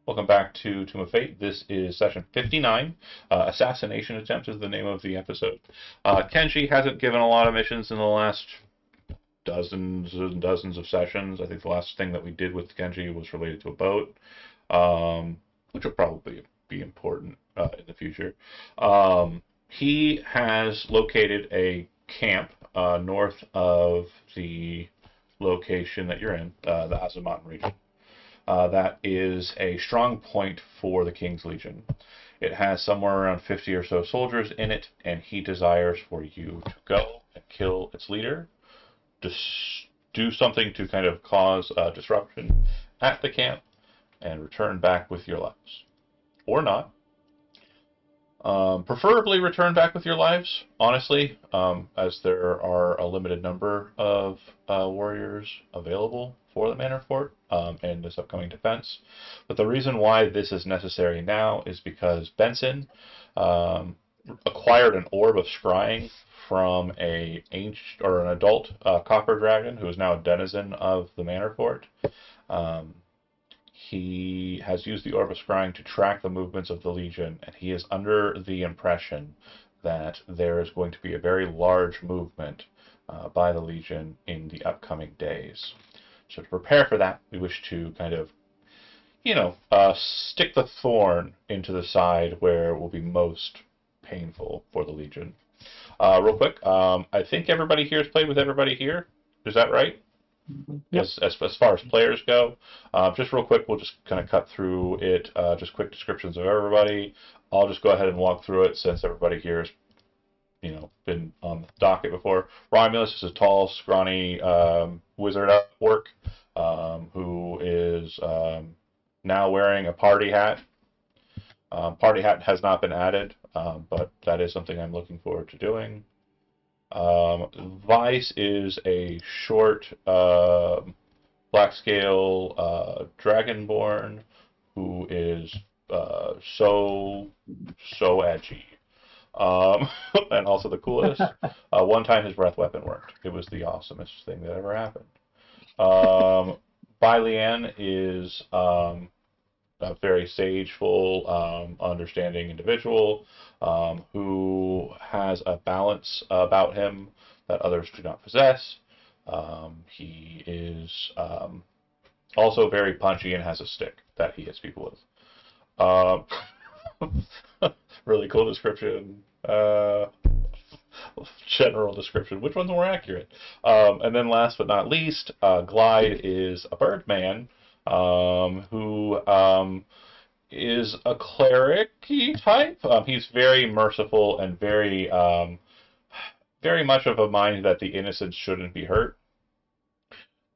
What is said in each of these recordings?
Welcome back to Tomb of Fate. This is session 59. Assassination Attempt is the name of the episode. Kenji hasn't given a lot of missions in the last dozens and dozens of sessions. I think the last thing that we did with Kenji was related to a boat, which will probably be important in the future. He has located a camp north of the location that you're in, the Azamotan region. That is a strong point for the King's Legion. It has somewhere around 50 or so soldiers in it, and he desires for you to go and kill its leader, do something to kind of cause disruption at the camp, and return back with your lives. Or not. Preferably return back with your lives, honestly, as there are a limited number of warriors available for the Manor Fort in this upcoming defense. But the reason why this is necessary now is because Benson acquired an orb of scrying from an adult copper dragon who is now a denizen of the Manor Fort. He has used the Orb of Scrying to track the movements of the Legion, and he is under the impression that there is going to be a very large movement by the Legion in the upcoming days. So to prepare for that, we wish to kind of, stick the thorn into the side where it will be most painful for the Legion. Real quick, I think everybody here has played with everybody here. Is that right? Yep. As far as players go, just real quick, we'll just kind of cut through it, just quick descriptions of everybody. I'll just go ahead and walk through it since everybody here has, been on the docket before. Romulus is a tall, scrawny wizard orc who is now wearing a party hat. Party hat has not been added, but that is something I'm looking forward to doing. Vice is a short black scale dragonborn who is so edgy, and also the coolest. One time his breath weapon worked. It was the awesomest thing that ever happened. Baileann is a very sageful, understanding individual who has a balance about him that others do not possess. He is also very punchy and has a stick that he hits people with. Really cool description. General description. Which one's more accurate? And then last but not least, Glide is a birdman who is a cleric-y type. He's very merciful and very much of a mind that the innocent shouldn't be hurt.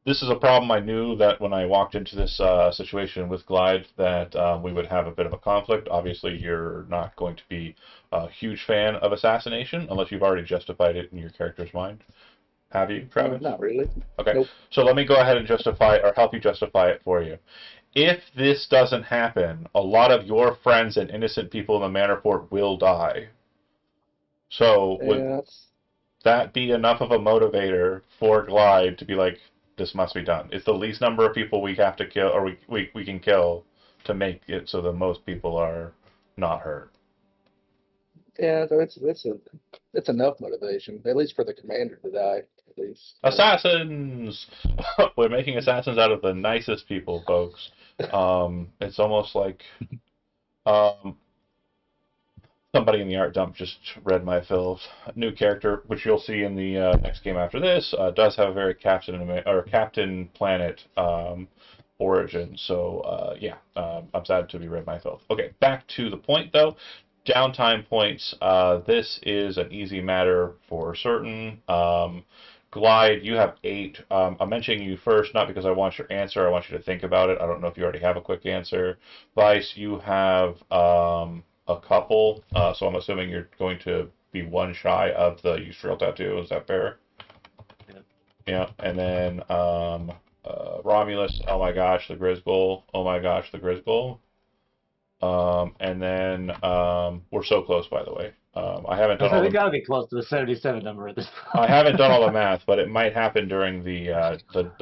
This is a problem I knew that when I walked into this situation with Glide that we would have a bit of a conflict. Obviously, you're not going to be a huge fan of Assassination unless you've already justified it in your character's mind. Have you, Travis? Not really. Okay, Nope. So let me go ahead and justify or help you justify it for you. If this doesn't happen, a lot of your friends and innocent people in the Manor Fort will die. So would that be enough of a motivator for Glide to be like, this must be done? It's the least number of people we have to kill, or we can kill to make it so that most people are not hurt. Yeah, so it's enough motivation, at least for the commander to die, at least. Assassins! We're making assassins out of the nicest people, folks. It's almost like somebody in the art dump just read my fill. New character, which you'll see in the next game after this, does have a very Captain Planet origin. So yeah, I'm sad to be read my fill. Okay, back to the point though. Downtime points. This is an easy matter for certain. Glide, you have 8. I'm mentioning you first, not because I want your answer. I want you to think about it. I don't know if you already have a quick answer. Vice, you have a couple, so I'm assuming you're going to be one shy of the Eustriel tattoo. Is that fair? Yeah. Yeah, and then Romulus, oh my gosh, the Grisgold. Oh my gosh, the Grisgold. And then we're so close, by the way. I haven't I done said all we the gotta be close to the 77 number at this I point. haven't done all the math, but it might happen during the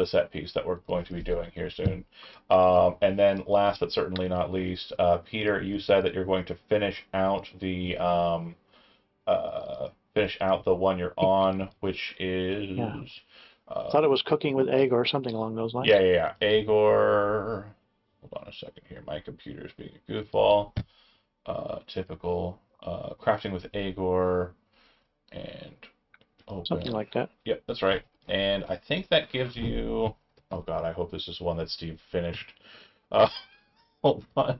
set piece that we're going to be doing here soon. And then last but certainly not least, Peter, you said that you're going to finish out the one you're on, which Yeah. is Thought it was cooking with egg or something along those lines. yeah. Agor. Hold on a second here. My computer's being a goofball. Typical. Crafting with Agor and Something open. like that. Yep, that's right. And I think that gives you. Oh God, I hope this is one that Steve finished. Uh, hold on.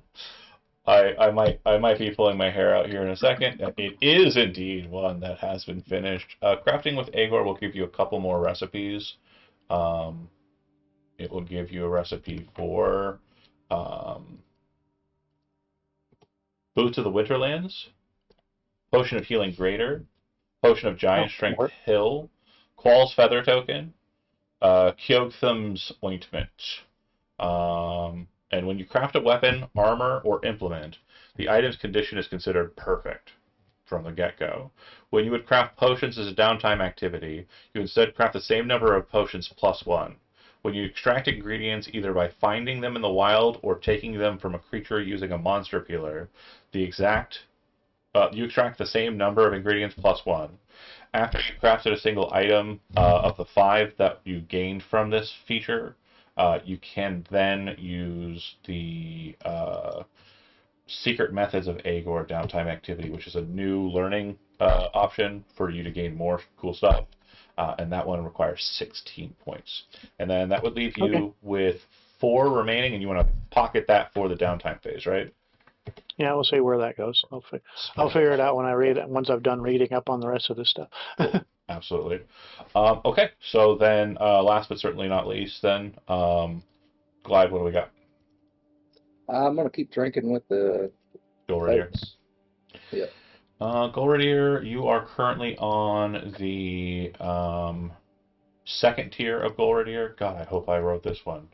I might be pulling my hair out here in a second. It is indeed one that has been finished. Crafting with Agor will give you a couple more recipes. Um, it will give you a recipe for um, Boots of the Winterlands, Potion of Healing Greater, Potion of Oh, Giant Strength work. Hill, Qual's Feather Token, Kyoktham's Ointment. And when you craft a weapon, armor, or implement, the item's condition is considered perfect from the get-go. When you would craft potions as a downtime activity, you instead craft the same number of potions plus one. When you extract ingredients either by finding them in the wild or taking them from a creature using a monster peeler, you extract the same number of ingredients plus one. After you crafted a single item of the 5 that you gained from this feature, you can then use the Secret Methods of Agor downtime activity, which is a new learning option for you to gain more cool stuff. And that one requires 16 points. And then that would leave Okay. you with 4 remaining, and you want to pocket that for the downtime phase, right? Yeah, we'll see where that goes. I'll figure it out when I read it. Once I've done reading up on the rest of this stuff. Absolutely. Okay, so then last but certainly not least, then Glide, what do we got? I'm gonna keep drinking with the Golradier. oats. Yeah. Golradier, you are currently on the second tier of Golradier. God, I hope I wrote this one.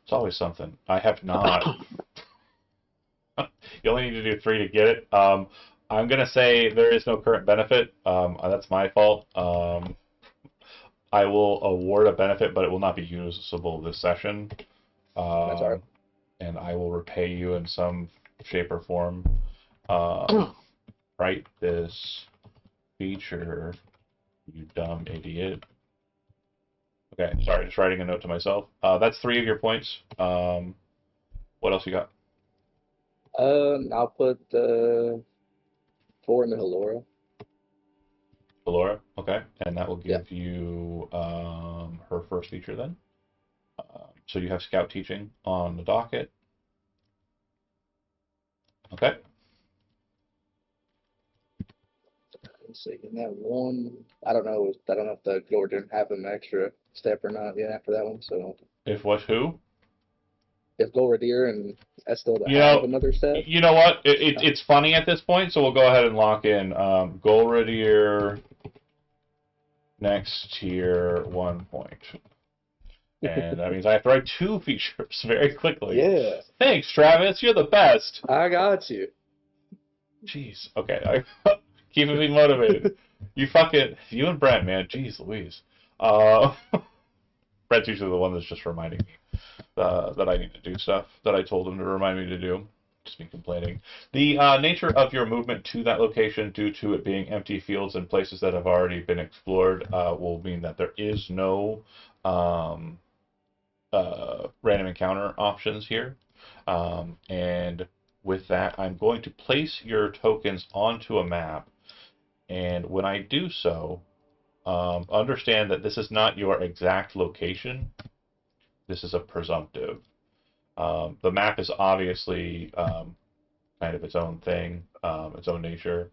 It's always something. I have not. You only need to do 3 to get it. I'm gonna say there is no current benefit. That's my fault. I will award a benefit, but it will not be usable this session. That's all right. And I will repay you in some shape or form. Write this feature, you dumb idiot. Okay, sorry, just writing a note to myself. That's 3 of your points. What else you got? I'll put 4 in the Halora. Valora, okay, and that will Yeah. give you her first feature then. So you have Scout Teaching on the docket. Okay. Let's see. And that one, I don't know. I don't know if the Gore didn't have an extra step or not yet after that one. So If what who? if Golradier and Estel to You have know, another step. you know what? It's funny at this point, so we'll go ahead and lock in Golradier next tier 1 point. And that means I have to write 2 features very quickly. Yeah, Thanks, Travis. You're the best. I got you. Jeez. Okay. Keeping me motivated. You and Brent, man. Jeez Louise. Brent's usually the one that's just reminding me that I need to do stuff that I told him to remind me to do. Just me complaining. The nature of your movement to that location, due to it being empty fields and places that have already been explored, will mean that there is no random encounter options here. And with that, I'm going to place your tokens onto a map. And when I do so, understand that this is not your exact location. This is a presumptive. The map is obviously kind of its own thing, its own nature.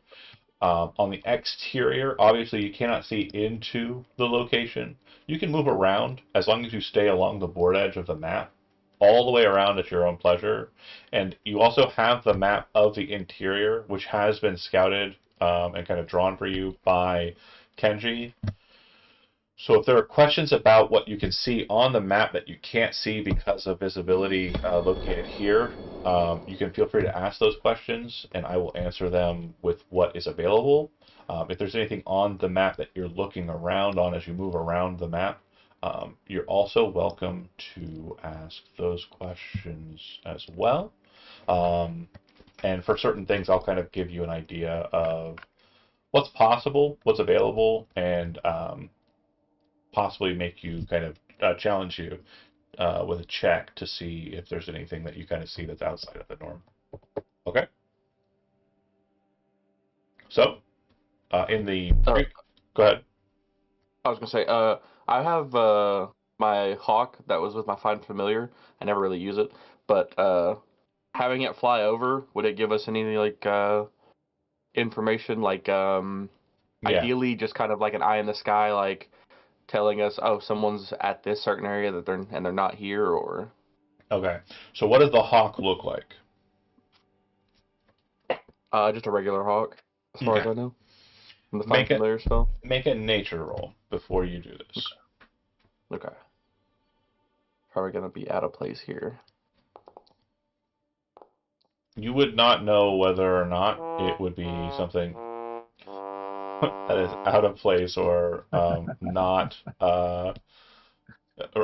On the exterior, obviously you cannot see into the location. You can move around as long as you stay along the board edge of the map, all the way around at your own pleasure. And you also have the map of the interior, which has been scouted and kind of drawn for you by Kenji. So if there are questions about what you can see on the map that you can't see because of visibility located here, you can feel free to ask those questions, and I will answer them with what is available. If there's anything on the map that you're looking around on as you move around the map, you're also welcome to ask those questions as well. And for certain things, I'll kind of give you an idea of what's possible, what's available, and possibly make you kind of challenge you with a check to see if there's anything that you kind of see that's outside of the norm. Okay? So, in the... Go ahead. I was gonna say, I have my hawk that was with my Find Familiar. I never really use it, but having it fly over, would it give us any like information? Like, ideally, just kind of like an eye in the sky, like telling us, oh, someone's at this certain area that they're not here, or. Okay. So, what does the hawk look like? Just a regular hawk, as far as I know. From the Find Make Familiar spell. Make a nature roll before you do this. Okay. Probably gonna be out of place here. You would not know whether or not it would be something that is out of place or not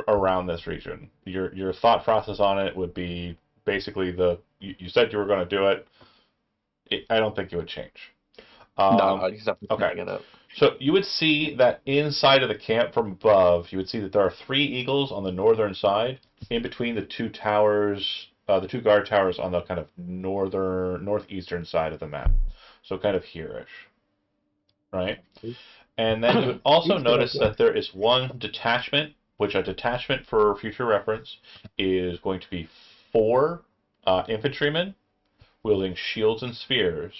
around this region. Your thought process on it would be basically you said you were going to do it. I don't think it would change. No, he's definitely okay. picking it up. So you would see that inside of the camp from above, you would see that there are 3 eagles on the northern side, in between the 2 towers, the 2 guard towers on the kind of northeastern side of the map. So kind of here-ish, right? And then you would also notice that there is one detachment, which a detachment for future reference is going to be 4 infantrymen wielding shields and spears,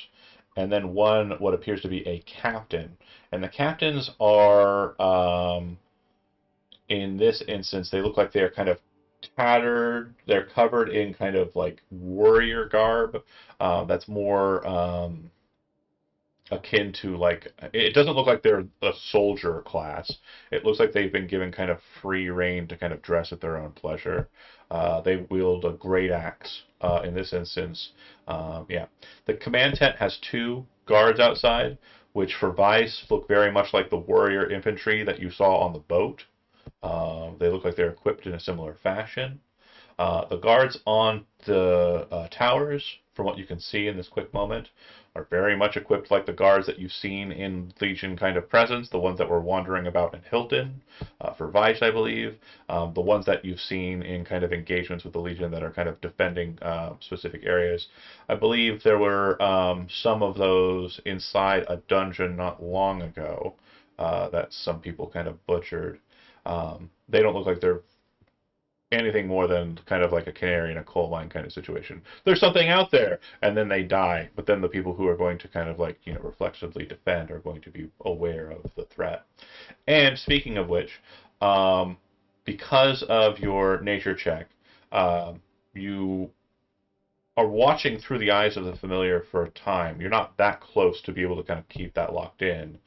and then one what appears to be a captain. And the captains are, in this instance, they look like they're kind of tattered. They're covered in kind of like warrior garb. That's more akin to like, it doesn't look like they're a soldier class. It looks like they've been given kind of free rein to kind of dress at their own pleasure. They wield a great axe in this instance. Yeah. The command tent has 2 guards outside, which for Vice look very much like the warrior infantry that you saw on the boat. They look like they're equipped in a similar fashion. The guards on the towers, from what you can see in this quick moment, are very much equipped like the guards that you've seen in Legion kind of presence, the ones that were wandering about in Hilton, for Vice, I believe, the ones that you've seen in kind of engagements with the Legion that are kind of defending specific areas. I believe there were some of those inside a dungeon not long ago that some people kind of butchered. They don't look like they're anything more than kind of like a canary in a coal mine kind of situation. There's something out there, and then they die. But then the people who are going to kind of like, reflexively defend are going to be aware of the threat. And speaking of which, because of your nature check, you are watching through the eyes of the familiar for a time. You're not that close to be able to kind of keep that locked in.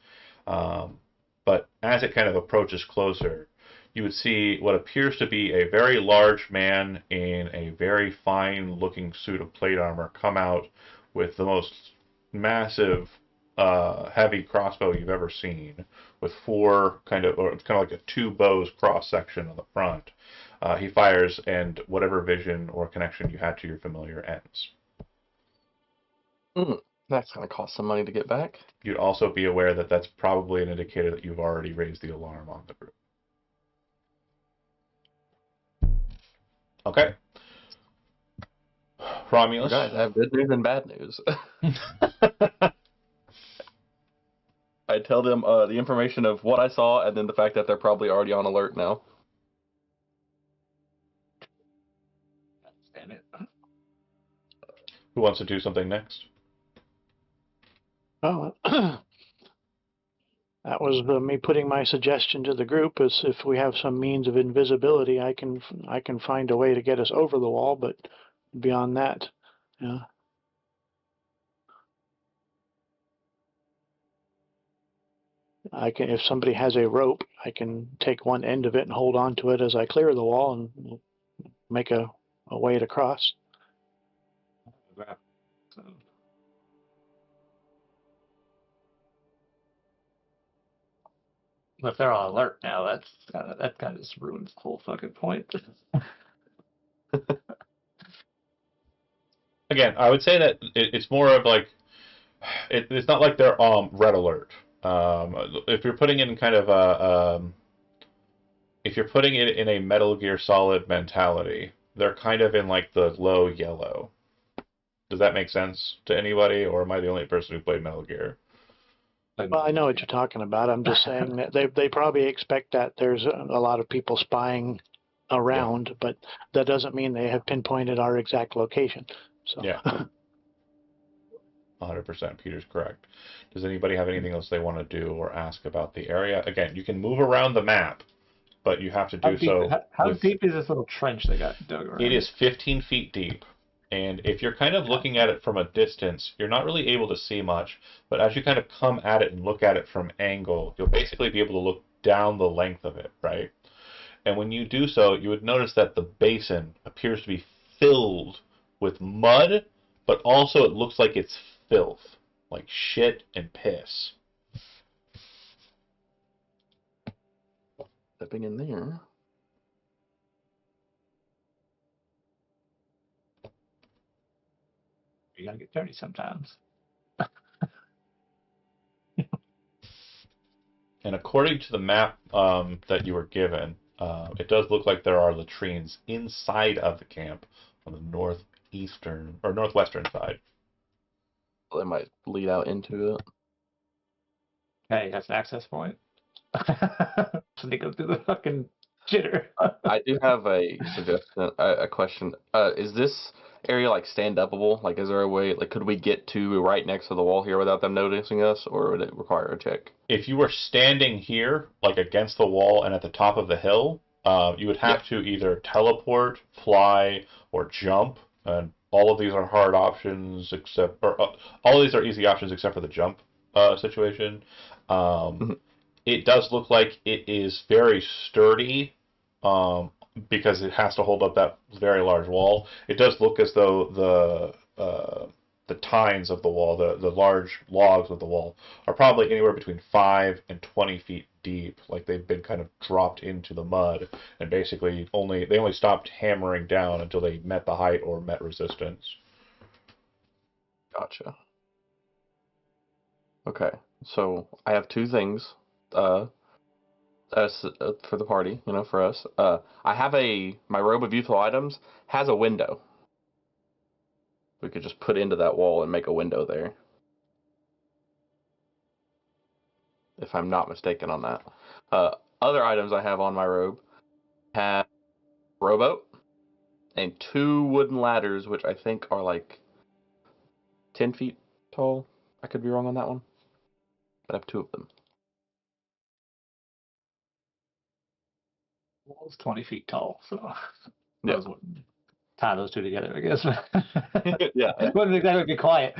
But as it kind of approaches closer, you would see what appears to be a very large man in a very fine-looking suit of plate armor come out with the most massive, heavy crossbow you've ever seen, with 4 kind of like a 2 bows cross-section on the front. He fires, and whatever vision or connection you had to your familiar ends. That's going to cost some money to get back. You'd also be aware that that's probably an indicator that you've already raised the alarm on the group. Okay. Romulus. Guys, I have good news and bad news. I tell them the information of what I saw, and then the fact that they're probably already on alert now. Damn it. Who wants to do something next? Oh, that was me putting my suggestion to the group. Is if we have some means of invisibility, I can find a way to get us over the wall. But beyond that, yeah. I can, if somebody has a rope, I can take one end of it and hold on to it as I clear the wall and make a way to cross. So, if they're on alert now, that kind of just ruins the whole fucking point. Again, I would say that it's more of like it's not like they're red alert. If you're putting it in kind of a if you're putting it in a Metal Gear Solid mentality, they're kind of in like the low yellow. Does that make sense to anybody, or am I the only person who played Metal Gear? Well, I know what you're talking about. I'm just saying that they probably expect that there's a lot of people spying around, but that doesn't mean they have pinpointed our exact location. So. Yeah. 100%. Peter's correct. Does anybody have anything else they want to do or ask about the area? Again, you can move around the map, but you have to do so. How deep is this little trench they got dug around? It is 15 feet deep. And if you're kind of looking at it from a distance, you're not really able to see much. But as you kind of come at it and look at it from angle, you'll basically be able to look down the length of it, right? And when you do so, you would notice that the basin appears to be filled with mud, but also it looks like it's filth, like shit and piss. Stepping in there. You gotta get dirty sometimes. And according to the map that you were given, it does look like there are latrines inside of the camp on the northeastern or northwestern side. They might lead out into it. Hey, that's an access point. Sneak up through the fucking jitter. I do have a suggestion, a question. Is this area like stand-upable? Like, is there a way, like, could we get to right next to the wall here without them noticing us, or would it require a check? If you were standing here, like against the wall and at the top of the hill, you would have to either teleport, fly, or jump. And all of these are hard options, except, or all of these are easy options except for the jump situation. It does look like it is very sturdy because it has to hold up that very large wall. It does look as though the tines of the wall, the large logs of the wall, are probably anywhere between 5 and 20 feet deep. Like they've been kind of dropped into the mud, and basically they only stopped hammering down until they met the height or met resistance. Gotcha. Okay, so I have two things for the party, for us. I have my robe of youthful items has a window. We could just put into that wall and make a window there. If I'm not mistaken on that. Other items I have on my robe have a rowboat and 2 wooden ladders, which I think are like 10 feet tall. I could be wrong on that one. But I have 2 of them. Wall's 20 feet tall, so Yeah. those wouldn't tie those two together, I guess. Yeah. It wouldn't exactly be quiet.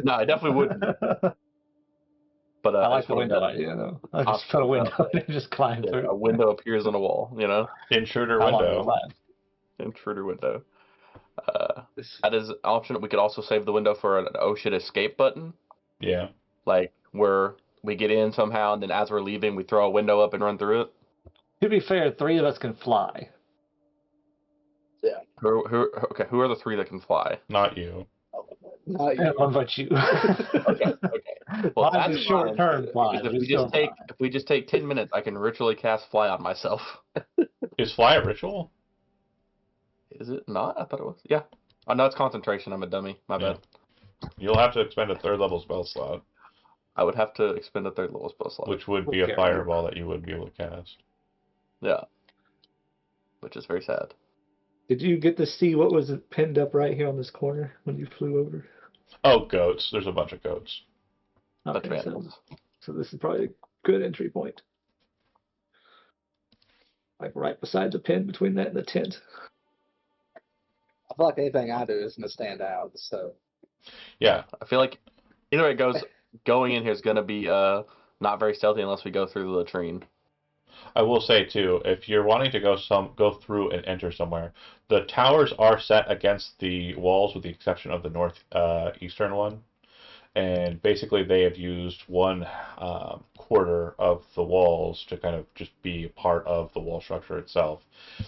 No, I definitely wouldn't. But I like the window idea, though. I just put a window and just climb through. A window appears on a wall, Intruder How long window. will it last? Intruder window. That is an option. We could also save the window for an oh shit escape button. Yeah. Like where we get in somehow and then as we're leaving we throw a window up and run through it. To be fair, 3 of us can fly. Yeah. Who are the 3 that can fly? Not you. Not you. What about you? Okay. Well, Mine's that's a short-term fly. If we just take 10 minutes, I can ritually cast fly on myself. Is fly a ritual? Is it not? I thought it was. Yeah. Oh no, it's concentration. I'm a dummy. My bad. You'll have to expend a 3rd level spell slot, I would have to expend a 3rd level spell slot. which would be a fireball that you would be able to cast. Yeah. Which is very sad. Did you get to see what was pinned up right here on this corner when you flew over? Oh, goats. There's a bunch of goats. That's Okay, random. so this is probably a good entry point. Like right beside the pin between that and the tent. I feel like anything I do is going to stand out. So Yeah. I feel like either way it goes, going in here is going to be not very stealthy unless we go through the latrine. I will say too, if you're wanting to go through and enter somewhere, the towers are set against the walls, with the exception of the north eastern one. And basically, they have used one quarter of the walls to kind of just be a part of the wall structure itself.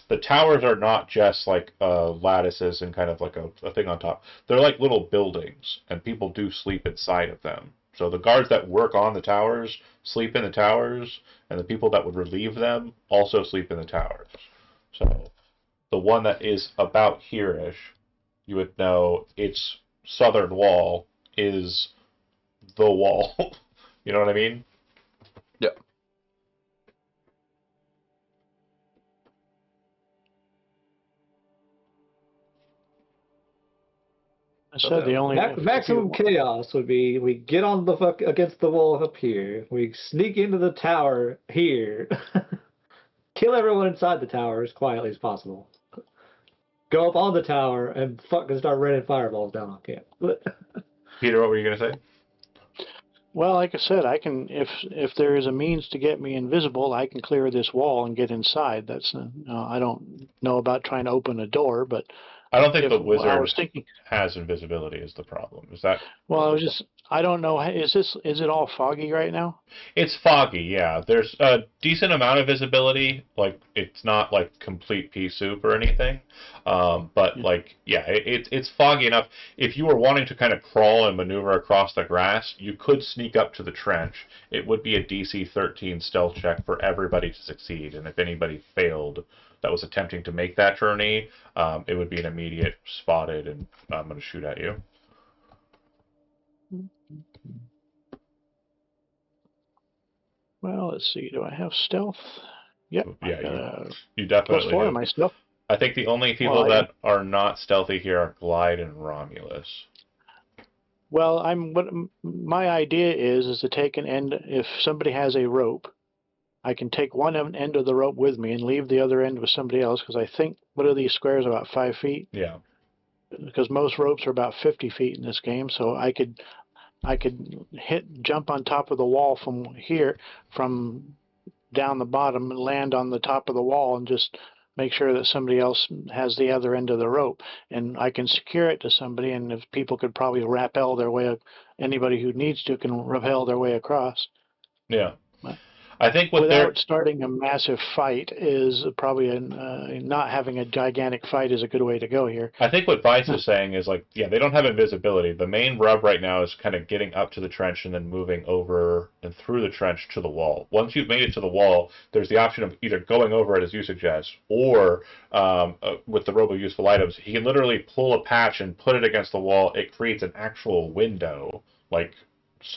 The towers are not just like lattices and kind of like a thing on top. They're like little buildings, and people do sleep inside of them. So the guards that work on the towers sleep in the towers, and the people that would relieve them also sleep in the towers. So the one that is about here-ish, you would know its southern wall is the wall. You know what I mean? Yeah. I said the only Maximum chaos would be we get on the fuck against the wall up here. We sneak into the tower here. Kill everyone inside the tower as quietly as possible. Go up on the tower and fucking start raining fireballs down on camp. Peter, what were you gonna say? Well, like I said, I can if there is a means to get me invisible, I can clear this wall and get inside. That's I don't know about trying to open a door, but I don't think the I wizard was thinking. has invisibility is the problem. Is that? Well, I don't know. Is it all foggy right now? It's foggy, yeah. There's a decent amount of visibility. Like, it's not like complete pea soup or anything. But like, yeah, it's foggy enough. If you were wanting to kind of crawl and maneuver across the grass, you could sneak up to the trench. It would be a DC 13 stealth check for everybody to succeed, and if anybody failed that was attempting to make that journey, it would be an immediate spotted, and I'm going to shoot at you. Well, let's see. Do I have stealth? Yep. Yeah, you definitely +4 do. on my stealth. I think the only people that are not stealthy here are Glide and Romulus. Well, what my idea is to take an end. If somebody has a rope, I can take one end of the rope with me and leave the other end with somebody else, because I think, what are these squares, about 5 feet? Yeah. Because most ropes are about 50 feet in this game, so I could jump on top of the wall from down the bottom, and land on the top of the wall and just make sure that somebody else has the other end of the rope, and I can secure it to somebody, and if people could probably rappel their way, anybody who needs to can rappel their way across. Yeah. I think without starting a massive fight is probably not having a gigantic fight is a good way to go here. I think what Vice is saying is, like, yeah, they don't have invisibility. The main rub right now is kind of getting up to the trench and then moving over and through the trench to the wall. Once you've made it to the wall, there's the option of either going over it, as you suggest, or with the robo useful items, he can literally pull a patch and put it against the wall. It creates an actual window, like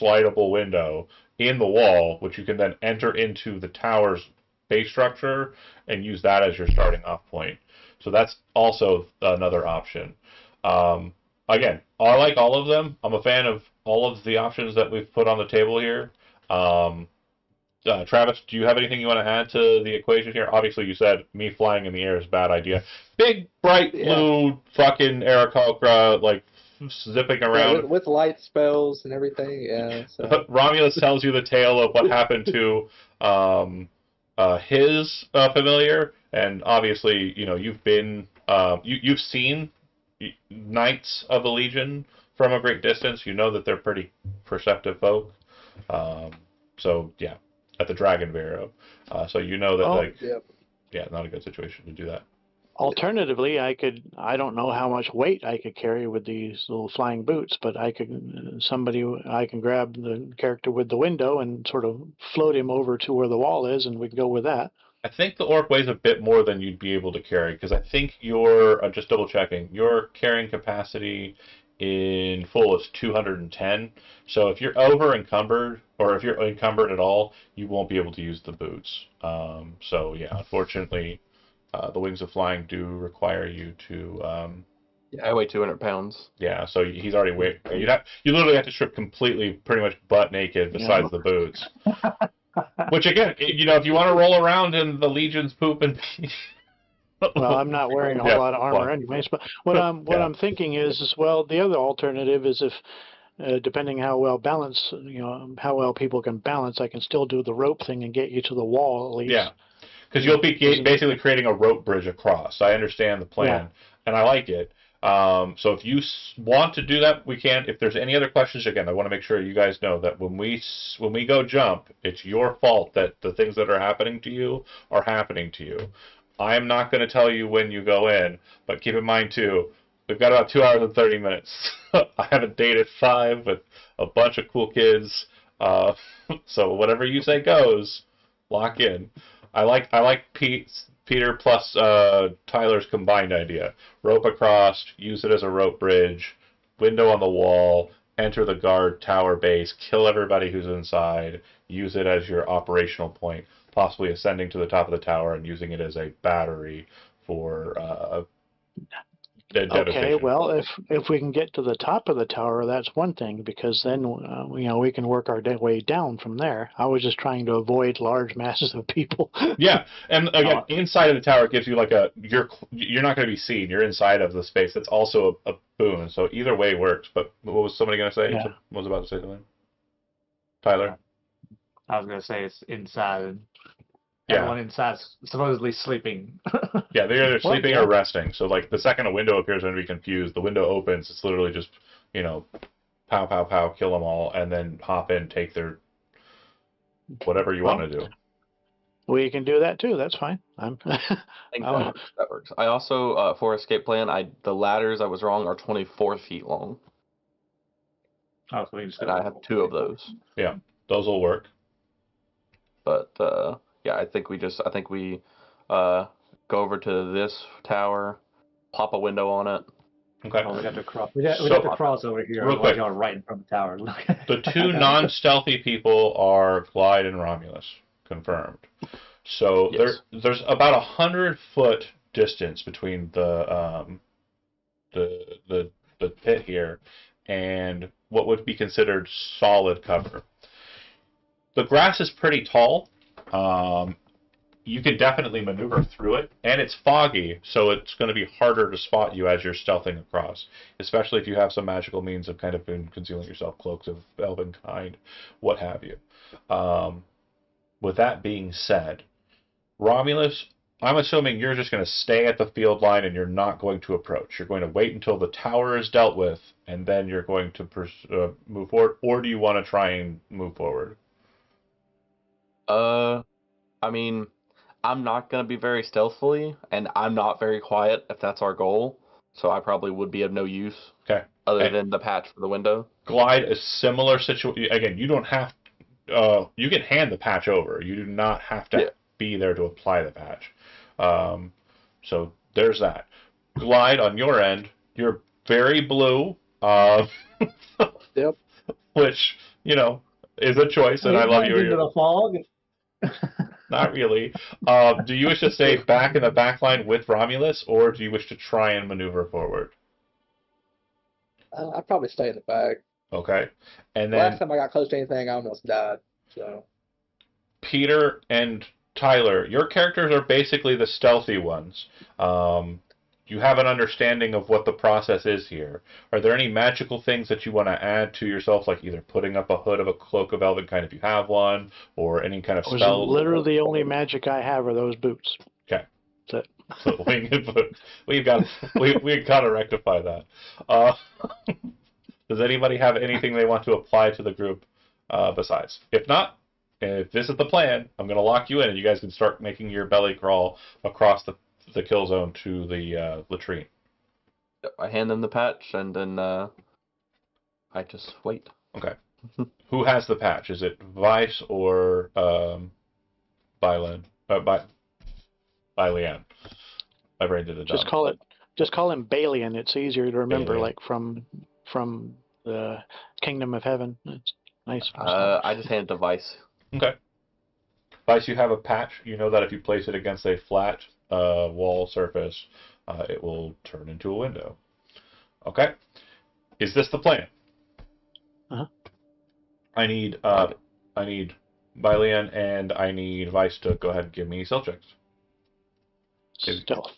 slidable window in the wall, which you can then enter into the tower's base structure and use that as your starting off point. So that's also another option. Again, I like all of them. I'm a fan of all of the options that we've put on the table here. Travis, do you have anything you want to add to the equation here? Obviously, you said me flying in the air is a bad idea. Big, bright blue fucking Aarakocra, like, zipping around. Yeah, with light spells and everything, yeah. So. Romulus tells you the tale of what happened to his familiar, and obviously, you know, you've been you've seen Knights of the Legion from a great distance. You know that they're pretty perceptive folk. So yeah, at the Dragon Bureau. So you know that yeah, not a good situation to do that. Alternatively, I don't know how much weight I could carry with these little flying boots, but I can grab the character with the window and sort of float him over to where the wall is, and we can go with that. I think the orc weighs a bit more than you'd be able to carry, because I think your, just double checking, your carrying capacity in full is 210. So if you're over encumbered, or if you're encumbered at all, you won't be able to use the boots. So yeah, unfortunately, the Wings of Flying do require you to. Yeah, I weigh 200 pounds. Yeah, so he's already weighed. You literally have to strip completely, pretty much butt naked, besides the boots. Which again, you know, if you want to roll around in the Legion's poop and pee. Well, I'm not wearing a whole lot of armor anyways. But what I'm thinking is well, the other alternative is if depending how well balanced, how well people can balance, I can still do the rope thing and get you to the wall at least. Yeah, because you'll be basically creating a rope bridge across. I understand the plan, and I like it. So if you want to do that, we can. If there's any other questions, again, I want to make sure you guys know that when we go jump, it's your fault that the things that are happening to you are happening to you. I am not going to tell you when you go in, but keep in mind too, we've got about 2 hours and 30 minutes. I have a date at 5 with a bunch of cool kids. So whatever you say goes. Lock in. I like Peter plus Tyler's combined idea. Rope across, use it as a rope bridge, window on the wall, enter the guard tower base, kill everybody who's inside, use it as your operational point, possibly ascending to the top of the tower and using it as a battery for devastation. Okay, well, if we can get to the top of the tower, that's one thing, because then we can work our way down from there. I was just trying to avoid large masses of people. Yeah, and again, inside of the tower gives you like you're not going to be seen. You're inside of the space. That's also a boon. So either way works. But what was somebody going to say? Yeah. Was about to say something? Tyler? I was going to say it's inside. And Yeah. everyone inside's supposedly sleeping. Yeah, they're either sleeping or resting. So like the second a window appears, I'm going to be confused. The window opens. It's literally just, pow, pow, pow, kill them all, and then hop in, take their whatever you want to do. We can do that too. That's fine. I think that works. I also, for escape plan, the ladders, I was wrong, are 24 feet long. Oh, so we can And I have 2 of those. Yeah, those will work. But yeah, I think we go over to this tower, pop a window on it. Okay. Oh, we have to cross. We have to cross over here. Real quick. Y'all right in front of the tower. The 2 non-stealthy people are Glide and Romulus, confirmed. So Yes. there's about 100-foot distance between the pit here and what would be considered solid cover. The grass is pretty tall. You can definitely maneuver through it, and it's foggy, so it's going to be harder to spot you as you're stealthing across, especially if you have some magical means of kind of concealing yourself, cloaks of elven kind, what have you. With that being said, Romulus, I'm assuming you're just going to stay at the field line and you're not going to approach. You're going to wait until the tower is dealt with, and then you're going to move forward, or do you want to try and move forward? I mean, I'm not going to be very stealthily, and I'm not very quiet if that's our goal, so I probably would be of no use. Okay. Other than the patch for the window. Glide is similar situation. Again, you don't have. You can hand the patch over. You do not have to be there to apply the patch. So there's that. Glide on your end. You're very blue. Yep. Which is a choice, and I love you. Into the fog. Not really. Do you wish to stay back in the back line with Romulus, or do you wish to try and maneuver forward? I'd probably stay in the back. Okay. And then Last time I got close to anything, I almost died. So Peter and Tyler, your characters are basically the stealthy ones. You have an understanding of what the process is here. Are there any magical things that you want to add to yourself, like either putting up a hood of a cloak of elven kind if you have one, or any kind of spell? Literally the only magic I have are those boots. Okay. That's it. So we've got to rectify that. Does anybody have anything they want to apply to the group besides? If not, if this is the plan, I'm going to lock you in, and you guys can start making your belly crawl across the kill zone to the latrine. I hand them the patch, and then I just wait. Okay. Who has the patch? Is it Vice or Bylan? Bylian. My brain did a Just call him Balian. It's easier to remember, Balian. Like from the Kingdom of Heaven. It's nice. I just hand it to Vice. Okay. Vice, you have a patch. You know that if you place it against a flat wall surface, it will turn into a window. Okay. Is this the plan? Uh-huh. I need Bylian and I need Vice to go ahead and give me stealth checks. Stealth.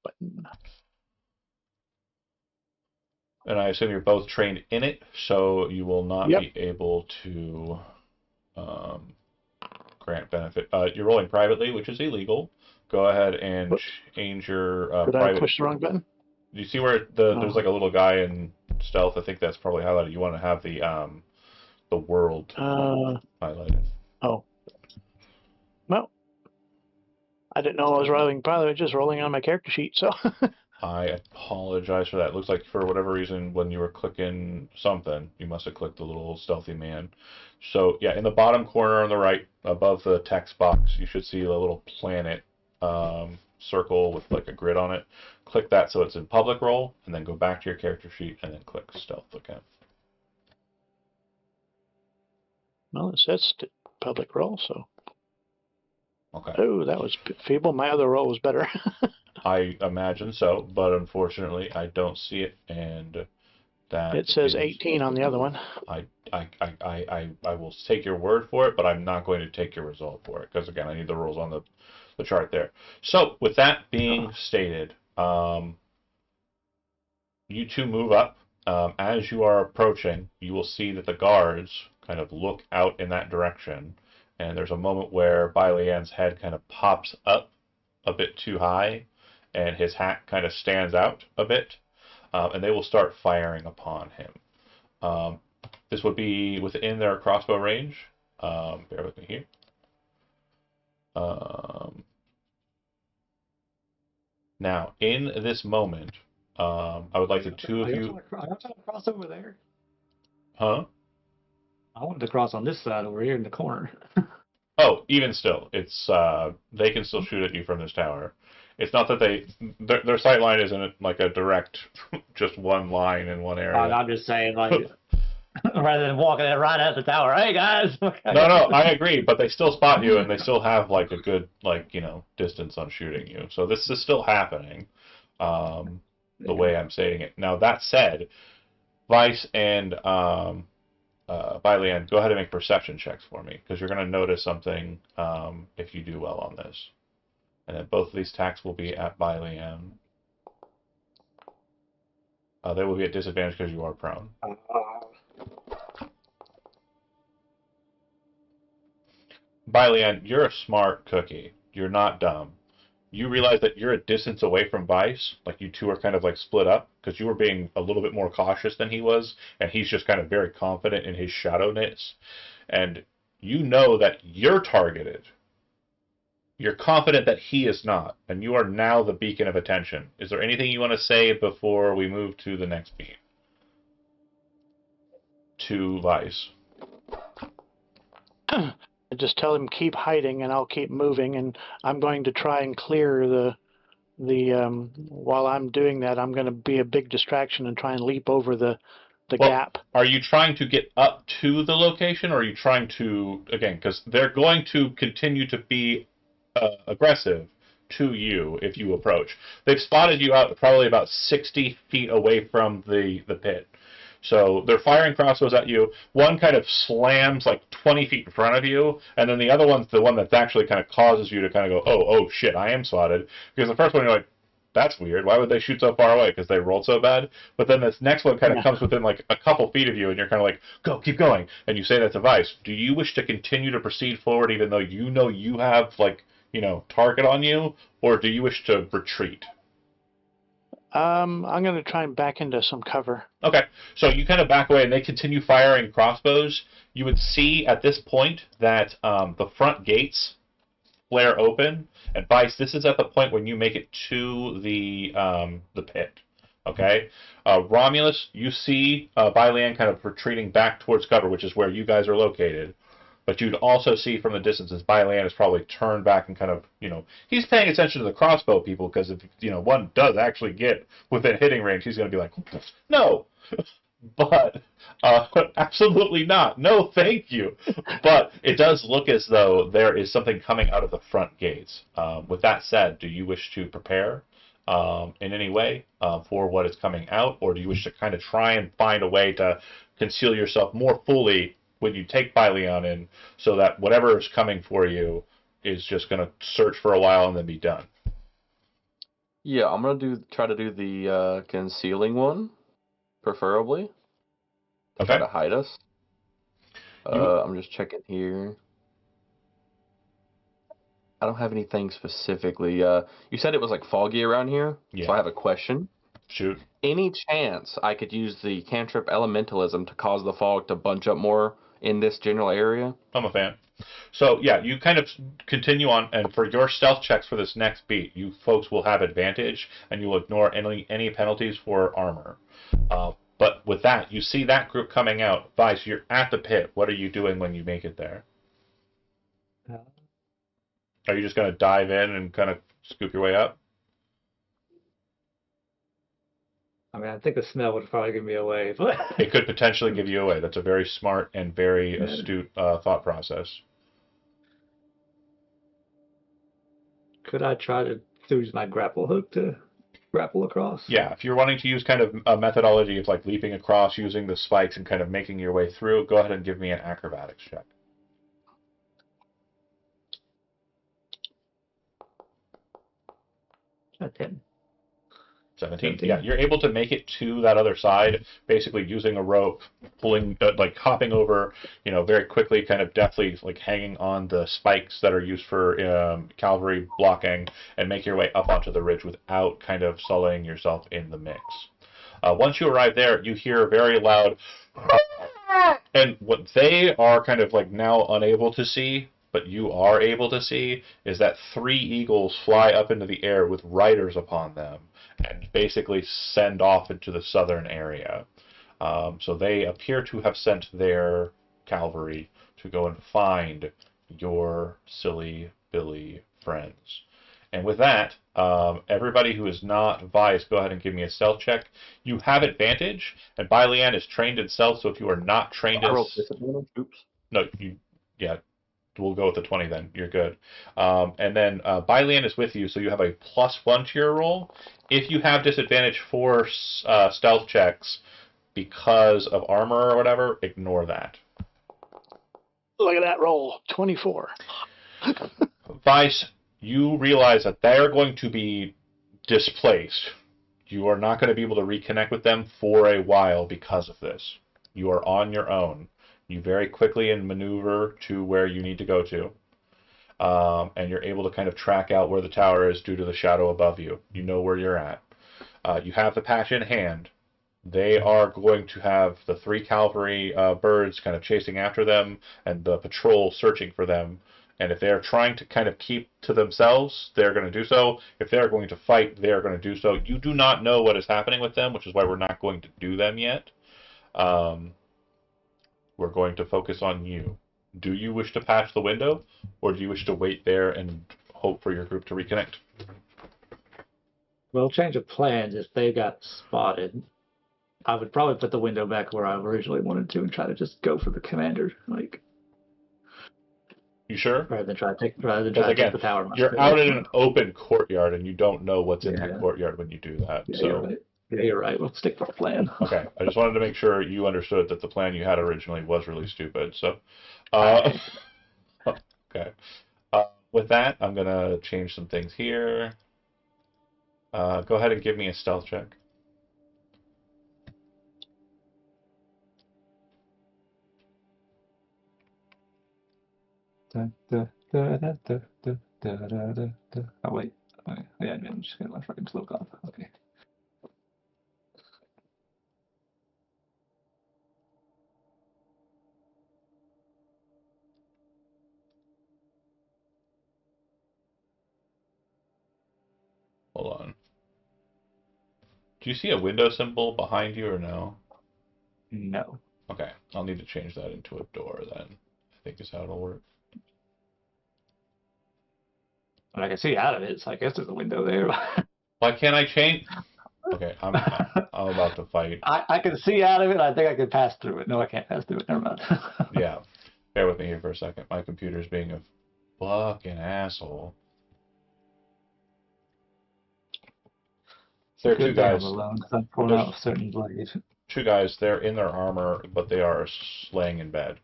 Button. And I assume you're both trained in it, so you will not Yep. be able to grant benefit. You're rolling privately, which is illegal. Go ahead and What? change your Did I private. push the wrong button? Do you see where there's like a little guy in stealth? I think that's probably highlighted. You want to have the world highlighted. Oh. Well, I didn't know I was rolling. Probably just rolling on my character sheet. So. I apologize for that. It looks like for whatever reason, when you were clicking something, you must have clicked the little stealthy man. So yeah, in the bottom corner on the right, above the text box, you should see a little planet circle with like a grid on it. Click that so it's in public role, and then go back to your character sheet, and then click stealth again. Well, it says public roll, so. Okay. Oh, that was feeble. My other roll was better. I imagine so, but unfortunately, I don't see it, and that It says is- 18 on the other one. I will take your word for it, but I'm not going to take your result for it because again, I need the rules on the chart there. So, with that being stated, you two move up. As you are approaching, you will see that the guards kind of look out in that direction, and there's a moment where Bailean's head kind of pops up a bit too high, and his hat kind of stands out a bit, and they will start firing upon him. This would be within their crossbow range. Bear with me here. Now, in this moment, I would like the two of you. I want to cross over there. Huh? I wanted to cross on this side over here in the corner. Oh, even still, it's they can still shoot at you from this tower. It's not that their sight line isn't like a direct, just one line in one area. I'm just saying, like, rather than walking in right at the tower, hey guys. No, I agree, but they still spot you, and they still have like a good distance on shooting you. So this is still happening, the way I'm saying it. Now that said, Vice and Bailean, go ahead and make perception checks for me, because you're going to notice something if you do well on this. And then both of these attacks will be at Bailean. They will be at disadvantage because you are prone. Bailean, you're a smart cookie. You're not dumb. You realize that you're a distance away from Vice, like you two are kind of like split up, because you were being a little bit more cautious than he was, and he's just kind of very confident in his shadowness. And you know that you're targeted. You're confident that he is not, and you are now the beacon of attention. Is there anything you want to say before we move to the next beat? To Vice. I just tell him keep hiding, and I'll keep moving, and I'm going to try and clear the while I'm doing that, I'm going to be a big distraction and try and leap over the gap. Are you trying to get up to the location, or are you trying to, again, because they're going to continue to be aggressive to you if you approach. They've spotted you out probably about 60 feet away from the pit. So they're firing crossbows at you. One kind of slams like 20 feet in front of you, and then the other one's the one that actually kind of causes you to kind of go, oh shit, I am spotted. Because the first one you're like, that's weird. Why would they shoot so far away? Because they rolled so bad. But then this next one kind of comes within like a couple feet of you, and you're kind of like, go, keep going. And you say that to Vice. Do you wish to continue to proceed forward even though you have like, target on you, or do you wish to retreat? I'm going to try and back into some cover. Okay, so you kind of back away, and they continue firing crossbows. You would see at this point that the front gates flare open, and Vice, this is at the point when you make it to the pit. Okay, Romulus, you see Bailean kind of retreating back towards cover, which is where you guys are located. But you'd also see from the distance as Bailean is probably turned back and kind of, he's paying attention to the crossbow people, because if, one does actually get within hitting range, he's going to be like, no, but absolutely not. No, thank you. But it does look as though there is something coming out of the front gates. With that said, do you wish to prepare in any way for what is coming out, or do you wish to kind of try and find a way to conceal yourself more fully when you take Bailean in, so that whatever is coming for you is just going to search for a while and then be done? Yeah, I'm gonna try to do the concealing one preferably. To try Okay. to hide us. You- I'm just checking here. I don't have anything specifically. You said it was like foggy around here, Yeah. so I have a question. Shoot. Any chance I could use the cantrip elementalism to cause the fog to bunch up more in this general area? I'm a fan. So yeah, you kind of continue on, and for your stealth checks for this next beat, you folks will have advantage, and you will ignore any penalties for armor. But with that, you see that group coming out. Vice, you're at the pit. What are you doing when you make it there? Are you just going to dive in and kind of scoop your way up? I mean, I think the smell would probably give me away, but It could potentially give you away. That's a very smart and very Yeah. astute thought process. could I try to use my grapple hook to grapple across? Yeah, if you're wanting to use kind of a methodology of like leaping across, using the spikes and kind of making your way through, go ahead and give me an acrobatics check. At 10. 17. 17. Yeah, you're able to make it to that other side, basically using a rope, pulling, like hopping over, very quickly, kind of deftly, like hanging on the spikes that are used for cavalry blocking, and make your way up onto the ridge without kind of sullying yourself in the mix. Once you arrive there, you hear a very loud, and what they are kind of like now unable to see, but you are able to see, is that 3 eagles fly up into the air with riders upon them and basically send off into the southern area. So they appear to have sent their cavalry to go and find your silly Billy friends. And with that, everybody who is not Vice, go ahead and give me a stealth check. You have advantage, and Baileann is trained in stealth, so if you are not trained I in... rolled disadvantage. Oops. No, we'll go with the 20 then. You're good. And then Baileann is with you, so you have a +1 to your roll. If you have disadvantage for stealth checks because of armor or whatever, ignore that. Look at that roll, 24. Vice, you realize that they're going to be displaced. You are not going to be able to reconnect with them for a while because of this. You are on your own. You very quickly maneuver to where you need to go to. And you're able to kind of track out where the tower is due to the shadow above you. You know where you're at. You have the patch in hand. They are going to have the 3 cavalry birds kind of chasing after them and the patrol searching for them. And if they're trying to kind of keep to themselves, they're going to do so. If they're going to fight, they're going to do so. You do not know what is happening with them, which is why we're not going to do them yet. We're going to focus on you. Do you wish to patch the window, or do you wish to wait there and hope for your group to reconnect? Well, change of plans if they got spotted. I would probably put the window back where I originally wanted to and try to just go for the commander, You sure? rather than try to take the tower. You're out in an open courtyard, and you don't know what's in that Yeah. courtyard when you do that. Yeah, So. you're right. Yeah, you're right. We'll stick with the plan. Okay, I just wanted to make sure you understood that the plan you had originally was really stupid. So, okay. With that, I'm gonna change some things here. Go ahead and give me a stealth check. Oh, wait. Okay. Yeah, I'm just gonna let fucking smoke off. Okay. Hold on. Do you see a window symbol behind you or no? No. Okay, I'll need to change that into a door then. I think is how it'll work. But I can see out of it, so I guess there's a window there. Why can't I change? Okay, I'm about to fight. I can see out of it. I think I can pass through it. No, I can't pass through it. Never mind. Yeah, bear with me here for a second. My computer's being a fucking asshole. There are 2 guys. Alone, I'm pulling out a certain blade. 2 guys. They're in their armor, but they are laying in bed.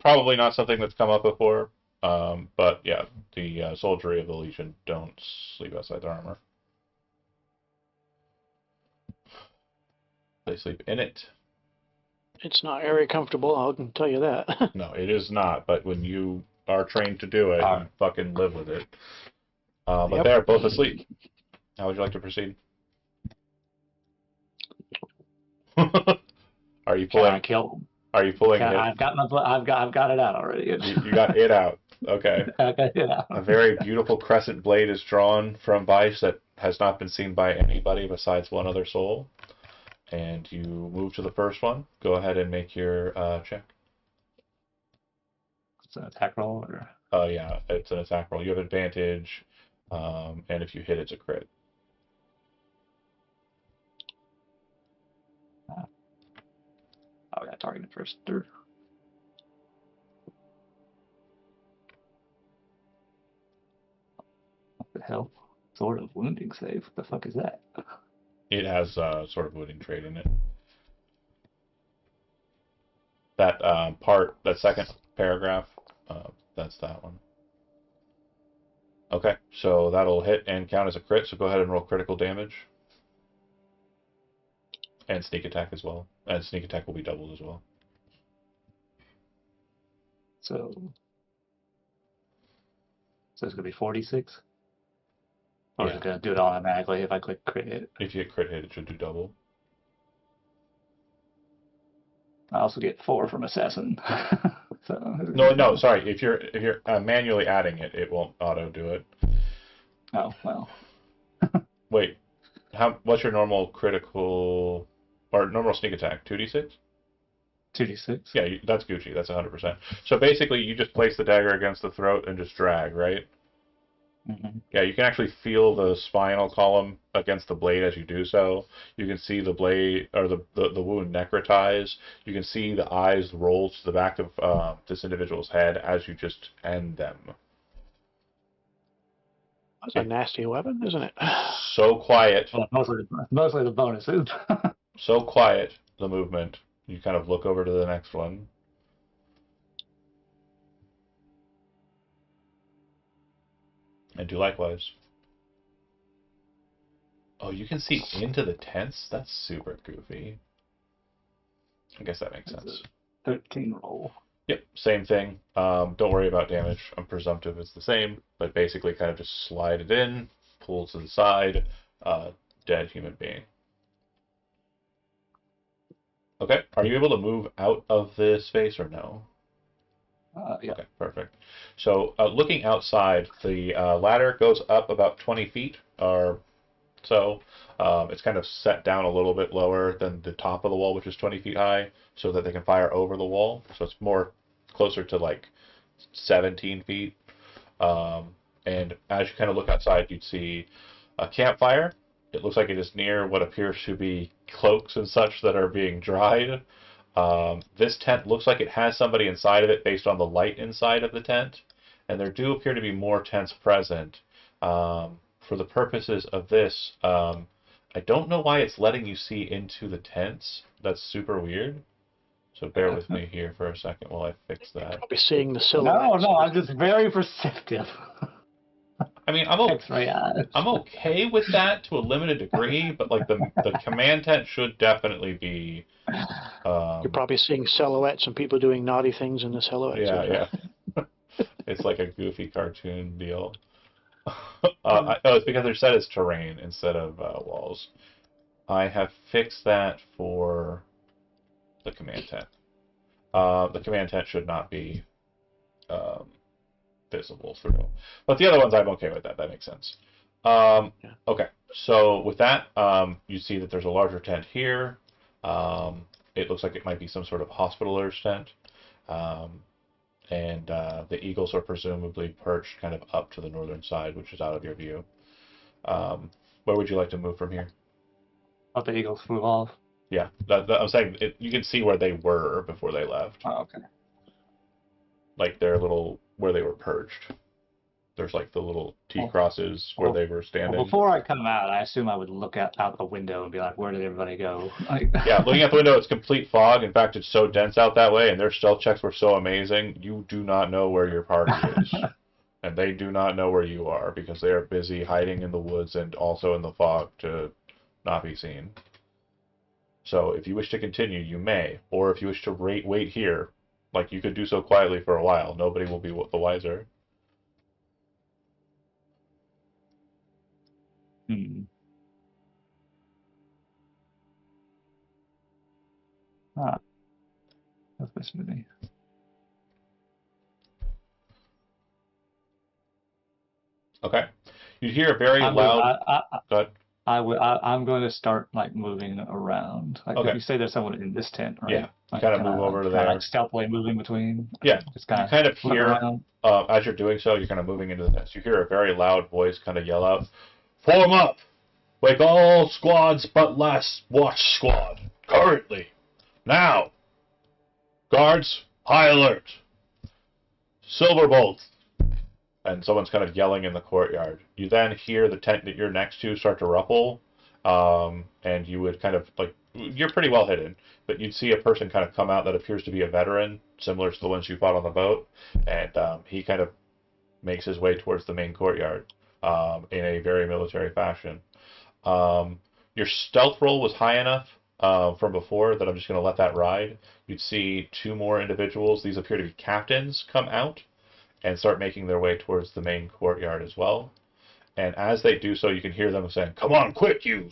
Probably not something that's come up before. But yeah, the soldiery of the Legion don't sleep outside their armor. They sleep in it. It's not very comfortable, I can tell you that. No, it is not. But when you are trained to do it, you fucking live with it. But Yep. they're both asleep. How would you like to proceed? Are you Can I pulling? kill him? Are you pulling it? I've got it out already. You got it out. Okay. I got it out. A very beautiful crescent blade is drawn from Vice that has not been seen by anybody besides one other soul. And you move to the first one. Go ahead and make your check. It's an attack roll, or Yeah, it's an attack roll. You have advantage, and if you hit, it's a crit. oh yeah, targeted first. What the hell? Sort of wounding save. What the fuck is that? It has sort of wounding trait in it. That that second paragraph, that's that one. Okay, so that'll hit and count as a crit, so go ahead and roll critical damage. And sneak attack as well. And sneak attack will be doubled as well. So it's gonna be 46. Or is Yeah. it gonna do it automatically if I click crit hit? If you hit crit hit, it should do double. I also get 4 from assassin. so No, sorry. If you're manually adding it, it won't auto do it. Oh well. Wait, what's your normal critical or normal sneak attack? 2d6? 2d6. Yeah, that's Gucci. That's 100%. So basically, you just place the dagger against the throat and just drag, right? Mm-hmm. Yeah, you can actually feel the spinal column against the blade as you do so. You can see the blade or the wound necrotize. You can see the eyes roll to the back of this individual's head as you just end them. That's a nasty weapon, isn't it? So quiet, Well, mostly the bonuses. so quiet, the movement. You kind of look over to the next one. And do likewise. Oh, you can see into the tents? That's super goofy. I guess that makes sense. 13 roll. Yep, same thing. Don't worry about damage. I'm presumptive it's the same, but basically kind of just slide it in, pull to the side, dead human being. Okay, are you able to move out of the space or no? Yeah. Okay, perfect. So looking outside, the ladder goes up about 20 feet or so. It's kind of set down a little bit lower than the top of the wall, which is 20 feet high, so that they can fire over the wall. So it's more closer to like 17 feet. And as you kind of look outside, you'd see a campfire. It looks like it is near what appears to be cloaks and such that are being dried. This tent looks like it has somebody inside of it based on the light inside of the tent. And there do appear to be more tents present. For the purposes of this, I don't know why it's letting you see into the tents. That's super weird. So bear with me here for a second while I fix that. Probably seeing the silhouette. No, I'm just very perceptive. I mean, X-ray eyes. I'm okay with that to a limited degree, but like the command tent should definitely be. You're probably seeing silhouettes and people doing naughty things in the silhouettes. Yeah. It's like a goofy cartoon deal. It's because they're set as terrain instead of walls. I have fixed that for the command tent. The command tent should not be visible through. But the other ones, I'm okay with that. That makes sense. Okay, so with that, you see that there's a larger tent here. It looks like it might be some sort of hospitaler's tent. And the eagles are presumably perched kind of up to the northern side, which is out of your view. Where would you like to move from here? Let the eagles move off. Yeah, I'm saying you can see where they were before they left. Oh, okay. Like their little, where they were perched. There's like the little T-crosses where they were standing. Well, before I come out, I assume I would look out the window and be like, where did everybody go? Like, Yeah, looking out the window, it's complete fog. In fact, it's so dense out that way, and their stealth checks were so amazing, you do not know where your party is. And they do not know where you are, because they are busy hiding in the woods and also in the fog to not be seen. So if you wish to continue, you may, or if you wish to wait here, like you could do so quietly for a while. Nobody will be the wiser. Hmm. Ah, that's this movie. Okay. You'd hear a very I'm loud. Go ahead. I'm going to start like moving around. Like Okay. if you say there's someone in this tent, right? Yeah. Like, Kind of move over to there. like stealthily moving between. Yeah. Just You kind of look hear, around. as you're doing so, you're kind of moving into the nest. You hear a very loud voice kind of yell out, "Form up! Wake all squads but last watch squad. Currently. Now! Guards, high alert! Silverbolt!" And someone's kind of yelling in the courtyard. You then hear the tent that you're next to start to ruffle, and you would kind of, like, you're pretty well hidden, but you'd see a person kind of come out that appears to be a veteran, similar to the ones you fought on the boat, and he kind of makes his way towards the main courtyard in a very military fashion. Your stealth roll was high enough from before that I'm just going to let that ride. You'd see two more individuals. These appear to be captains come out and start making their way towards the main courtyard as well. And as they do so, you can hear them saying, "Come on, quick, you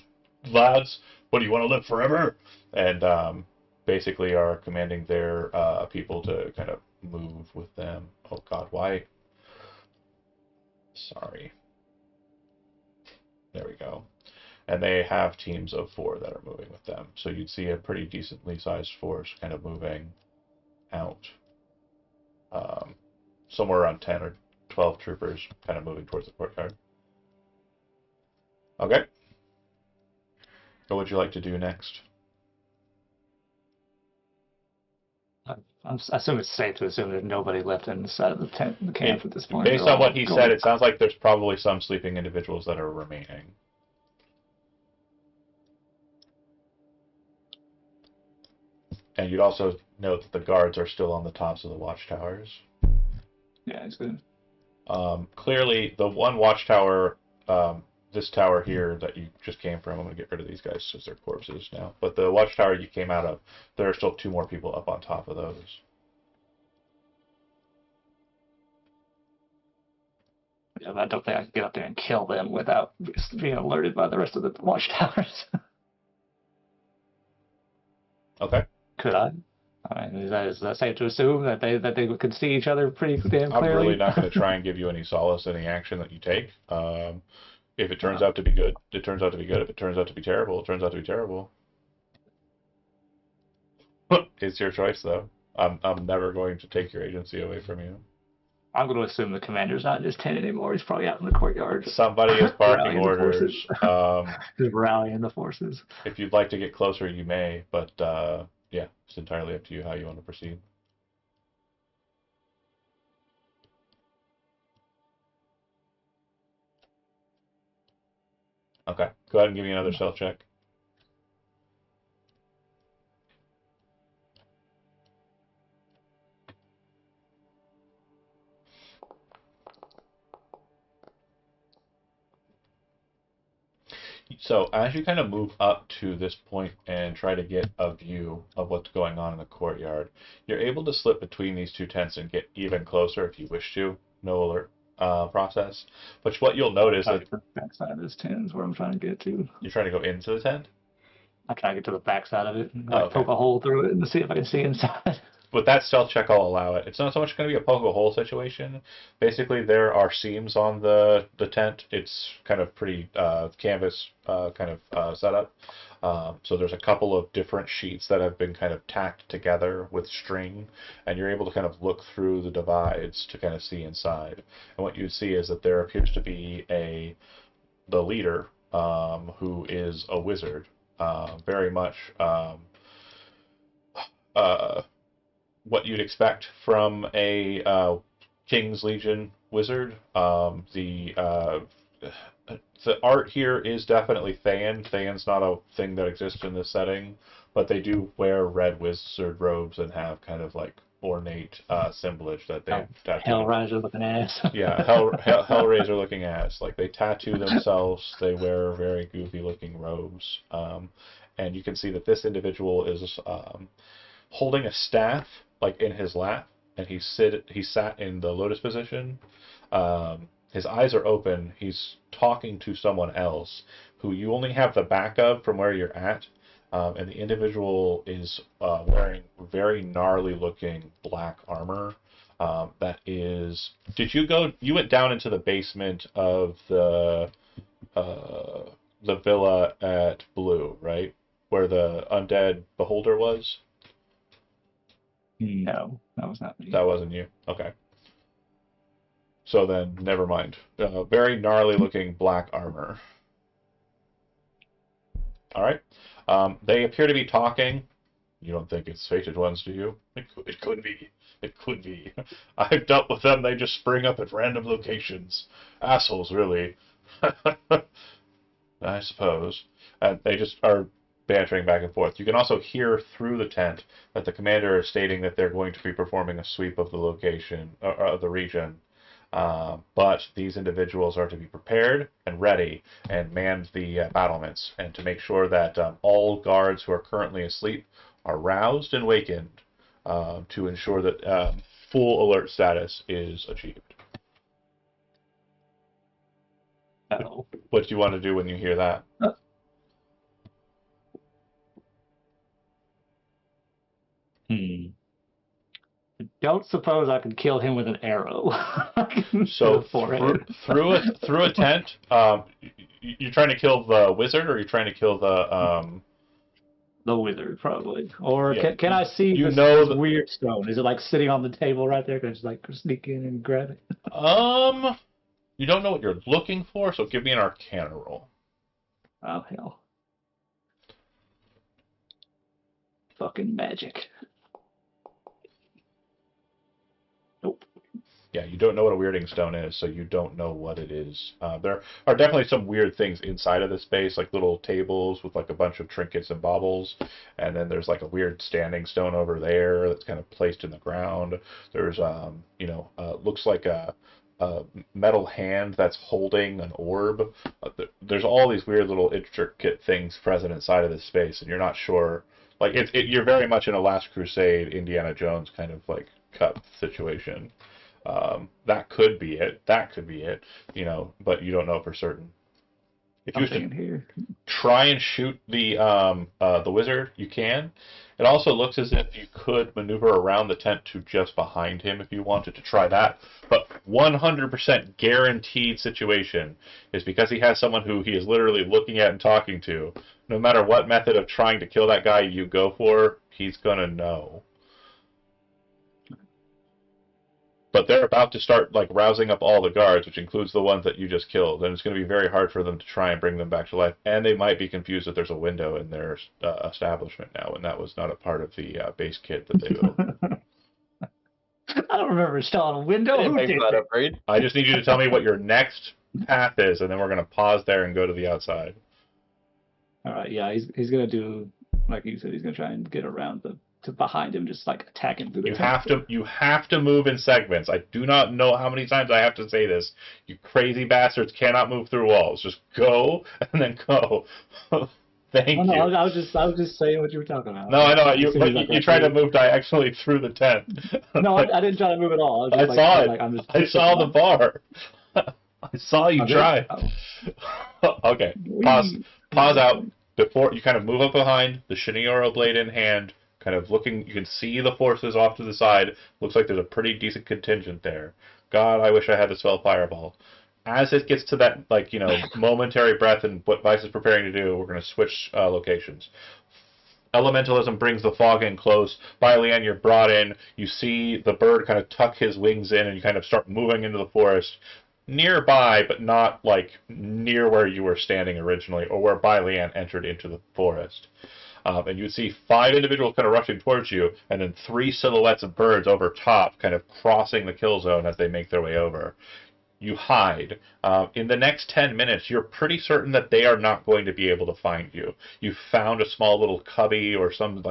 lads! What do you want to live forever?" And basically are commanding their people to kind of move with them. Oh God, why? Sorry. There we go. And they have teams of 4 that are moving with them. So you'd see a pretty decently sized force kind of moving out. Somewhere around 10 or 12 troopers kind of moving towards the courtyard. Okay. What would you like to do next? I assume it's safe to assume there's nobody left inside of the tent, the camp at this point. Based They're on what all he going- said, it sounds like there's probably some sleeping individuals that are remaining. And you'd also note that the guards are still on the tops of the watchtowers. Yeah, it's good. Clearly, the one watchtower, this tower here that you just came from, I'm going to get rid of these guys because they're corpses now. But the watchtower you came out of, there are still 2 more people up on top of those. Yeah, I don't think I can get up there and kill them without being alerted by the rest of the watchtowers. Okay. Could I? I mean, is that safe to assume that they could see each other pretty damn I'm clearly? really not going to try and give you any solace in the action that you take. If it turns out to be good, it turns out to be good. If it turns out to be terrible, it turns out to be terrible. It's your choice, though. I'm never going to take your agency away from you. I'm going to assume the commander's not in his tent anymore. He's probably out in the courtyard. Somebody is barking Rallying the orders. Just rallying the forces. If you'd like to get closer, you may, but yeah, it's entirely up to you how you want to proceed. Okay, go ahead and give me another stealth check. So as you kind of move up to this point and try to get a view of what's going on in the courtyard, you're able to slip between these 2 tents and get even closer if you wish to. No alert process. But what you'll notice is The backside of this tent is where I'm trying to get to. you're trying to go into the tent. I try to get to the backside of it and Oh, okay. poke a hole through it and see if I can see inside. With that stealth check, I'll allow it. It's not so much going to be a poke a hole situation. Basically, there are seams on the tent. It's kind of pretty canvas kind of setup. So there's a couple of different sheets that have been kind of tacked together with string, and you're able to kind of look through the divides to kind of see inside. And what you see is that there appears to be the leader who is a wizard, very much what you'd expect from a King's Legion wizard. The art here is definitely Thayan. Thayan's not a thing that exists in this setting, but they do wear red wizard robes and have kind of like ornate assemblage that they've tattooed. Hellraiser looking ass. Yeah, Hellraiser looking ass. Like they tattoo themselves. They wear very goofy looking robes. and you can see that this individual is holding a staff like in his lap, and he sat in the lotus position. His eyes are open. He's talking to someone else who you only have the back of from where you're at. And the individual is wearing very gnarly looking black armor. That is. You went down into the basement of the villa at Blue, right? Where the undead beholder was? No, that was not me. That wasn't you. Okay. So then, never mind. Very gnarly looking black armor. Alright. They appear to be talking. You don't think it's fated ones, do you? It could be. It could be. I've dealt with them. They just spring up at random locations. Assholes, really. I suppose. And they just are bantering back and forth. You can also hear through the tent that the commander is stating that they're going to be performing a sweep of the location, of the region. But these individuals are to be prepared and ready and man the battlements, and to make sure that all guards who are currently asleep are roused and wakened to ensure that full alert status is achieved. Oh. What do you want to do when you hear that? I don't suppose I could kill him with an arrow. So through a tent, you're trying to kill the wizard, or you're trying to kill the wizard, probably. Or Yeah. can I see this weird stone? Is it like sitting on the table right there? Can I just like sneak in and grab it? You don't know what you're looking for, so give me an Arcana roll. Oh hell! Fucking magic. Nope. Yeah, you don't know what a weirding stone is, so you don't know what it is. There are definitely some weird things inside of this space, like little tables with like a bunch of trinkets and baubles, and then there's like a weird standing stone over there that's kind of placed in the ground. There's looks like a metal hand that's holding an orb. There's all these weird little intricate things present inside of this space, and you're not sure. Like you're very much in a Last Crusade, Indiana Jones kind of like cup situation. That could be it. That could be it. But you don't know for certain. If you should try and shoot the wizard, you can. It also looks as if you could maneuver around the tent to just behind him if you wanted to try that. But 100% guaranteed situation is because he has someone who he is literally looking at and talking to. No matter what method of trying to kill that guy you go for, he's gonna know. But they're about to start like rousing up all the guards, which includes the ones that you just killed, and it's going to be very hard for them to try and bring them back to life. And they might be confused that there's a window in their establishment now, and that was not a part of the base kit that they built. I don't remember installing a window. Who did that upgrade? I just need you to tell me what your next path is, and then we're going to pause there and go to the outside. All right, yeah, he's going to do like you said. He's going to try and get around to behind him, just like attack him through the You have to move in segments. I do not know how many times I have to say this. You crazy bastards cannot move through walls. Just go and then go. Thank you. I was just saying what you were talking about. No, I know. You tried to move diagonally through the tent. No, I didn't try to move at all. I saw it. I saw the bar. I saw you try. Okay. Pause out. Before you kind of move up behind, the Shinigoro blade in hand, kind of looking, you can see the forces off to the side. Looks like there's a pretty decent contingent there. God, I wish I had the spell Fireball. As it gets to that, momentary breath and what Vice is preparing to do, we're going to switch locations. Elementalism brings the fog in close. By Leanne, you're brought in. You see the bird kind of tuck his wings in, and you kind of start moving into the forest. Nearby, but not like near where you were standing originally, or where Bai Lian entered into the forest. And you would see 5 individuals kind of rushing towards you, and then 3 silhouettes of birds over top, kind of crossing the kill zone as they make their way over. You hide. In the next 10 minutes, you're pretty certain that they are not going to be able to find you. You've found a small little cubby or some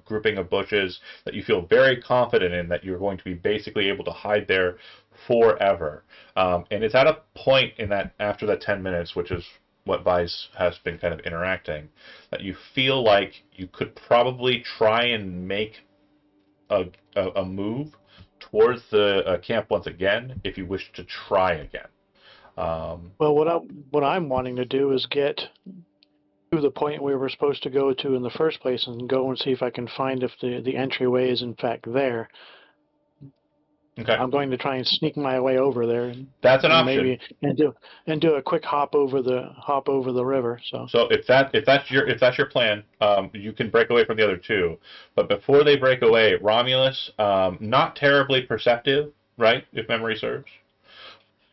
grouping of bushes that you feel very confident in that you're going to be basically able to hide there forever. And it's at a point in that after that 10 minutes, which is what Vice has been kind of interacting, that you feel like you could probably try and make a move towards the camp once again if you wish to try again. Well, what I'm wanting to do is get to the point we were supposed to go to in the first place and go and see if I can find if the entryway is in fact there. Okay, I'm going to try and sneak my way over there. that's an and option. Maybe and do a quick hop over the river. So if that's your plan, you can break away from the other two. But before they break away, Romulus, not terribly perceptive, right? If memory serves.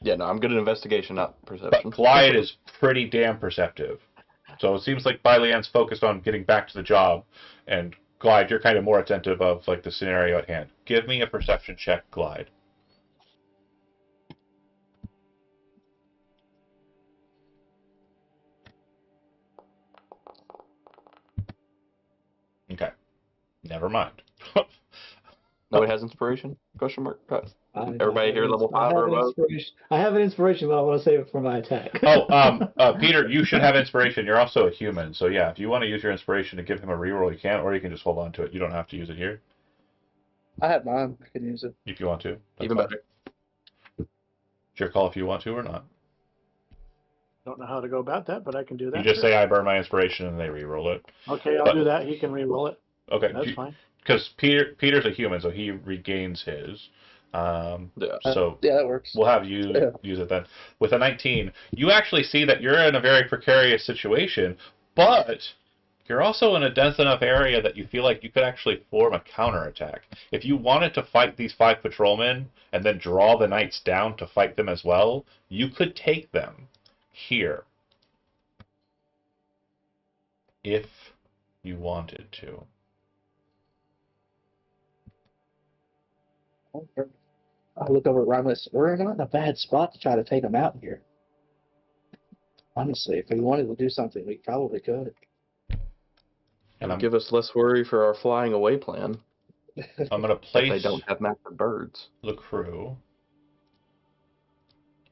Yeah, no, I'm good at investigation, not But perception. Glide is pretty damn perceptive. So it seems like Bylian's focused on getting back to the job, and Glide, you're kind of more attentive of like the scenario at hand. Give me a perception check, Glide. Okay. Never mind. Nobody has inspiration? Question mark. Everybody I here have level I 5 have or an above? inspiration. I have an inspiration, but I want to save it for my attack. Peter, you should have inspiration. You're also a human, so yeah, if you want to use your inspiration to give him a reroll, you can, or you can just hold on to it. You don't have to use it here I have mine. I can use it. if you want to. That's Even fine. better. It's your call if you want to or not. Don't know how to go about that, but I can do that. You just sure. say I burn my inspiration and they reroll it. Okay, I'll but- do that. He can re-roll it. Okay, That's fine. because Peter's a human, so he regains his. Yeah. So Yeah, that works. we'll have you Yeah. use it then. With a 19, you actually see that you're in a very precarious situation, but you're also in a dense enough area that you feel like you could actually form a counterattack. If you wanted to fight these 5 patrolmen and then draw the knights down to fight them as well, you could take them here. If you wanted to. I look over at Romulus. We're not in a bad spot to try to take them out here. Honestly, if we wanted to do something, we probably could. And I'm Give us less worry for our flying away plan. going to If place they don't have massive birds. the crew.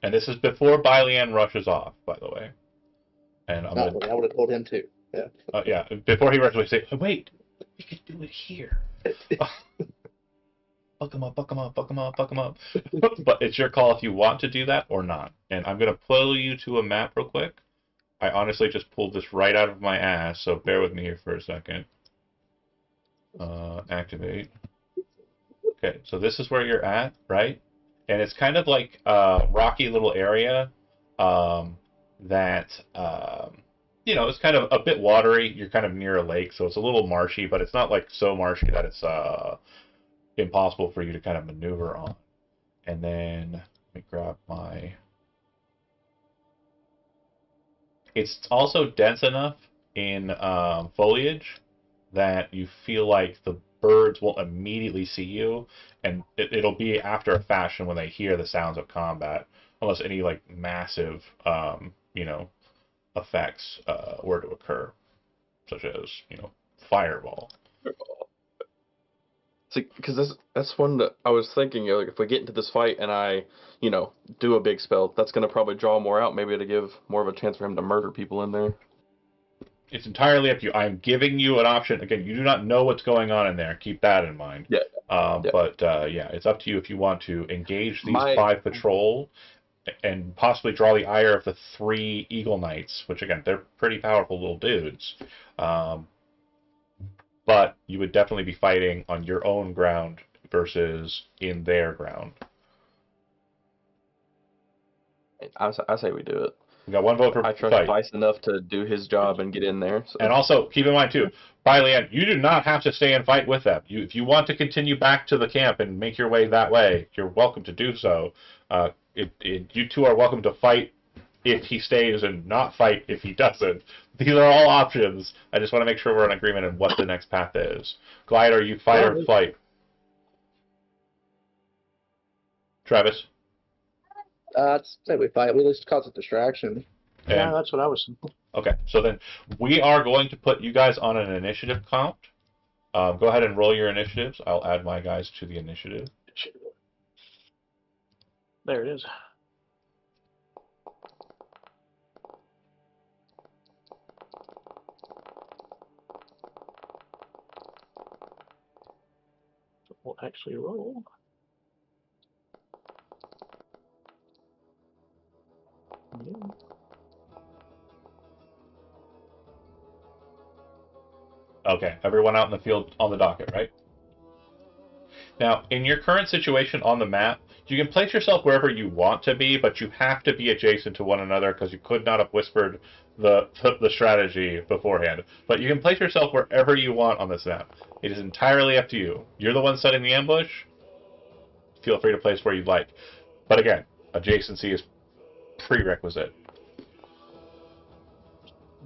And this is before Bylian rushes off, by the way. And I'm going to, I would have told him too. yeah, before he rushes away, say, oh, wait, we could do it here. Buck him up, buck him up, buck him up, buck him up. But it's your call if you want to do that or not. And I'm going to pull you to a map real quick. I honestly just pulled this right out of my ass, so bear with me here for a second. Activate. Okay, so this is where you're at, right? And it's kind of like a rocky little area that, it's kind of a bit watery. You're kind of near a lake, so it's a little marshy, but it's not like so marshy that it's impossible for you to kind of maneuver on. And then let me grab my... It's also dense enough in foliage that you feel like the birds won't immediately see you, and it'll be after a fashion when they hear the sounds of combat, unless any like massive, effects were to occur, such as fireball. See, because that's one that I was thinking, like, if we get into this fight and I, do a big spell, that's going to probably draw more out, maybe to give more of a chance for him to murder people in there. It's entirely up to you. I'm giving you an option. Again, you do not know what's going on in there. Keep that in mind. Yeah. But it's up to you if you want to engage these 5 patrol and possibly draw the ire of the 3 Eagle Knights, which again, they're pretty powerful little dudes. But you would definitely be fighting on your own ground versus in their ground. I say we do it. We got 1 vote for I trust fight. Vice enough to do his job and get in there. So. And also, keep in mind too, Bylian, you do not have to stay and fight with them. If you want to continue back to the camp and make your way that way, you're welcome to do so. You two are welcome to fight if he stays and not fight if he doesn't. These are all options. I just want to make sure we're in agreement on what the next path is. Glide, are you fight or flight? Travis? I'd say we fight. We at least cause a distraction. Yeah, And, that's what I was thinking. okay, so then we are going to put you guys on an initiative count. Go ahead and roll your initiatives. I'll add my guys to the initiative. There it is. will actually roll. Yeah. Okay, everyone out in the field on the docket, right? Now, in your current situation on the map, you can place yourself wherever you want to be, but you have to be adjacent to one another because you could not have whispered the strategy beforehand. But you can place yourself wherever you want on this map. It is entirely up to you. You're the one setting the ambush. Feel free to place where you'd like. But again, adjacency is prerequisite.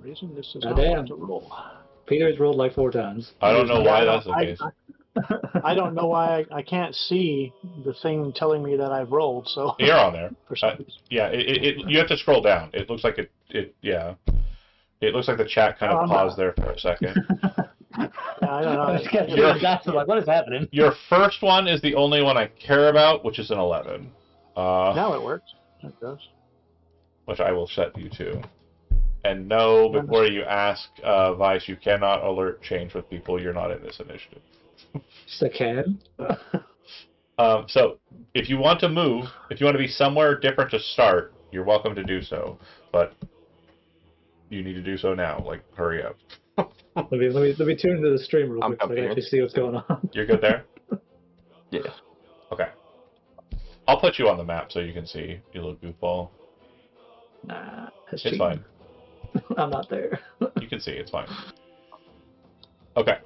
Reason this is Oh, not damn. what to roll. Peter's rolled like 4 times. I don't know why I that's don't- the case. I don't know why I can't see the thing telling me that I've rolled. So You're on there. for some reason. Yeah, you have to scroll down. It looks like yeah. It looks like the chat kind of I'm paused there for a second. Yeah, I don't know. That's like, what is happening? Your first one is the only one I care about, which is an 11. Now it works. It does. Which I will set you to. And no, before you ask, Vice, you cannot alert change with people. You're not in this initiative. Just a can. So, if you want to move, if you want to be somewhere different to start, you're welcome to do so. But you need to do so now. Like, hurry up. Let me tune into the stream real I'm quick so I can here. actually see what's going on. You're good there? Yeah. Okay. I'll put you on the map so you can see, you little goofball. Nah, that's It's cheating. fine. I'm not there. You can see, it's fine. Okay.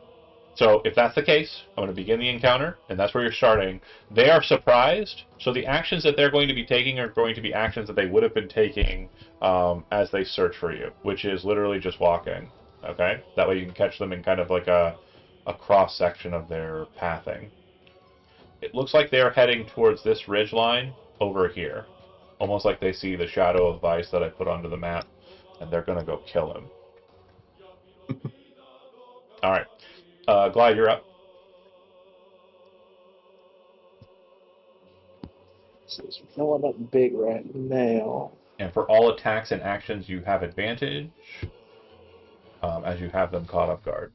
So if that's the case, I'm going to begin the encounter, and that's where you're starting. They are surprised, so the actions that they're going to be taking are going to be actions that they would have been taking as they search for you, which is literally just walking. Okay? That way you can catch them in kind of like a cross-section of their pathing. It looks like they're heading towards this ridge line over here. Almost like they see the shadow of Vice that I put onto the map, and they're going to go kill him. All right. Glide, you're up. There's no one up big right now. And for all attacks and actions, you have advantage as you have them caught off guard.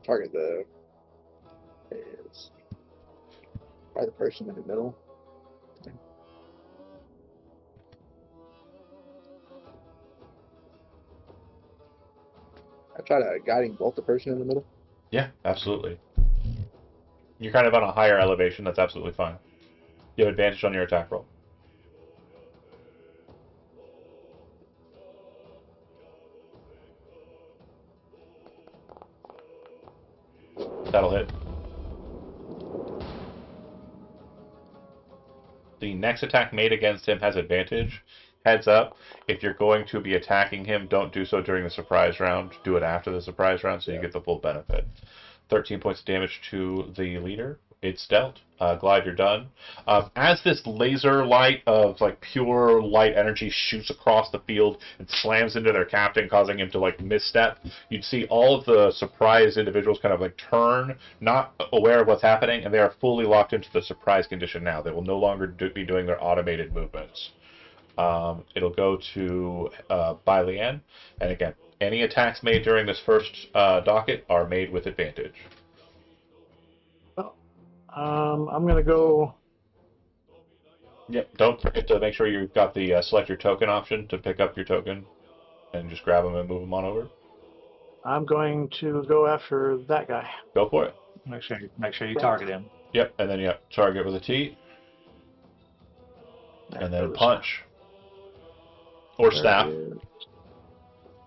Target though is probably the person in the middle. I try to guiding bolt the person in the middle. Yeah, absolutely. You're kind of on a higher elevation. That's absolutely fine. You have advantage on your attack roll. That'll hit. The next attack made against him has advantage. Heads up, if you're going to be attacking him, don't do so during the surprise round. Do it after the surprise round so you get the full benefit. 13 points of damage to the leader. It's dealt. Glide, you're done. As this laser light of like pure light energy shoots across the field and slams into their captain, causing him to like misstep, you'd see all of the surprised individuals kind of like turn, not aware of what's happening, and they are fully locked into the surprise condition now. They will no longer be doing their automated movements. It'll go to by Leanne, and again, any attacks made during this first docket are made with advantage. I'm gonna go. Yep. Don't forget to make sure you've got the select your token option to pick up your token, and just grab them and move them on over. I'm going to go after that guy. Go for it. Make sure you target him. Yep. And then target with a T, and then punch or staff.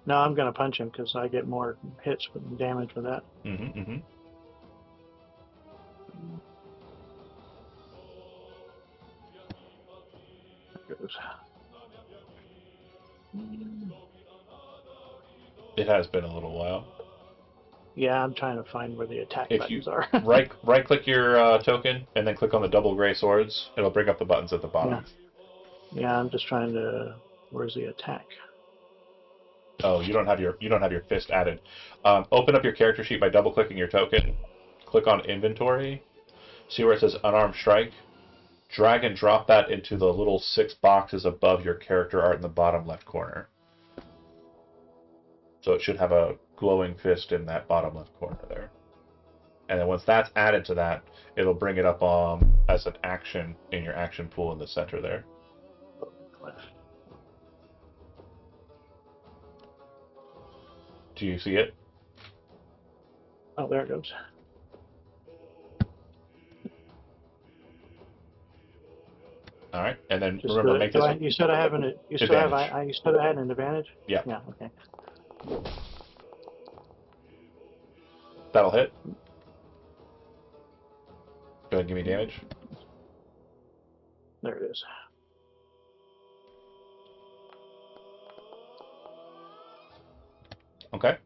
No, I'm gonna punch him because I get more hits with damage with that. Mm-hmm. Mm-hmm. It has been a little while. Yeah, I'm trying to find where the attack If buttons you are. right click your token and then click on the double gray swords, it'll bring up the buttons at the bottom. Yeah, I'm just trying to. Where's the attack? Oh, you don't have your fist added. Open up your character sheet by double clicking your token. Click on inventory. See where it says unarmed strike. Drag and drop that into the little 6 boxes above your character art in the bottom left corner. So it should have a glowing fist in that bottom left corner there. And then once that's added to that, it'll bring it up as an action in your action pool in the center there. Do you see it? Oh, there it goes. All right, and then Just remember, make this. you said I have an. You said you said I had an advantage. Yeah. Yeah. Okay. That'll hit. Go ahead and give me damage. There it is. Okay.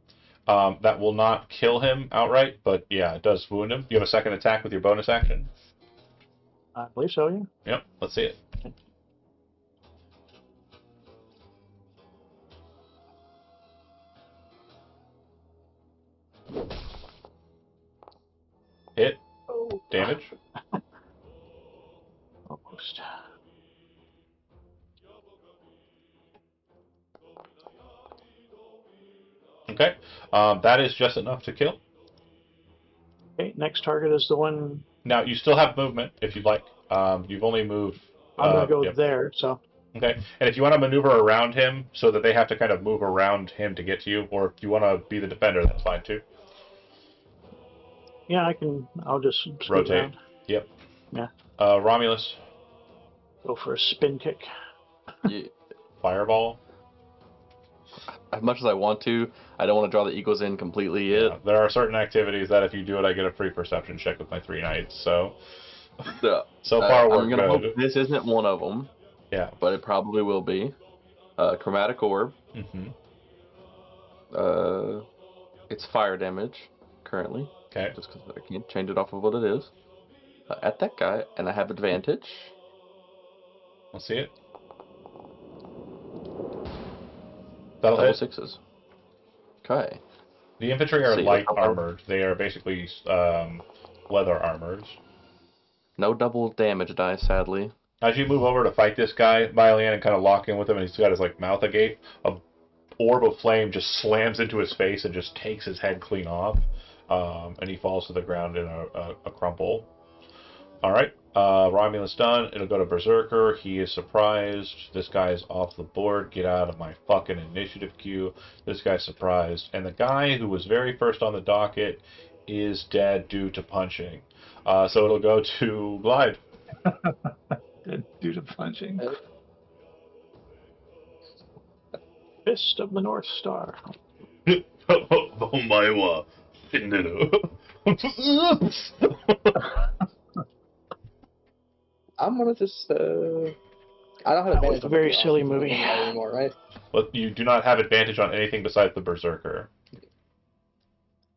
That will not kill him outright, but yeah, it does wound him. You have a second attack with your bonus action? I believe so. Yeah. Yep, let's see it. Hit. Oh. Damage. Almost. Okay. That is just enough to kill. Okay. Next target is the one. Now, you still have movement if you'd like. You've only moved. I'm gonna go yep. there. So. Okay. And if you want to maneuver around him so that they have to kind of move around him to get to you, or if you want to be the defender, that's fine too. Yeah, I can. I'll just scoot Rotate. around. Yep. Yeah. Romulus. Go for a spin kick. Yeah. Fireball. As much as I want to, I don't want to draw the eagles in completely yet. Yeah, there are certain activities that if you do it, I get a free perception check with my 3 knights. So, so far we're I'm gonna good. hope this isn't one of them. Yeah. But it probably will be. Chromatic orb. Mm-hmm. It's fire damage currently. Okay. Just because I can't change it off of what it is. At that guy, and I have advantage. Let's see it. That'll Double hit. sixes. Okay. The infantry are See, light double- armored. They are basically leather armors. No double damage dice, sadly. As you move over to fight this guy, Mylian, and kind of lock in with him, and he's got his mouth agape, a orb of flame just slams into his face and just takes his head clean off, and he falls to the ground in a crumple. All right, Romulus done. It'll go to Berserker. He is surprised. This guy is off the board. Get out of my fucking initiative queue. This guy's surprised. And the guy who was very first on the docket is dead due to punching. So it'll go to Glide. Due to punching. Fist of the North Star. I'm gonna just. I don't have That advantage. was a on very the silly offensive movie. anymore, right? But you do not have advantage on anything besides the Berserker.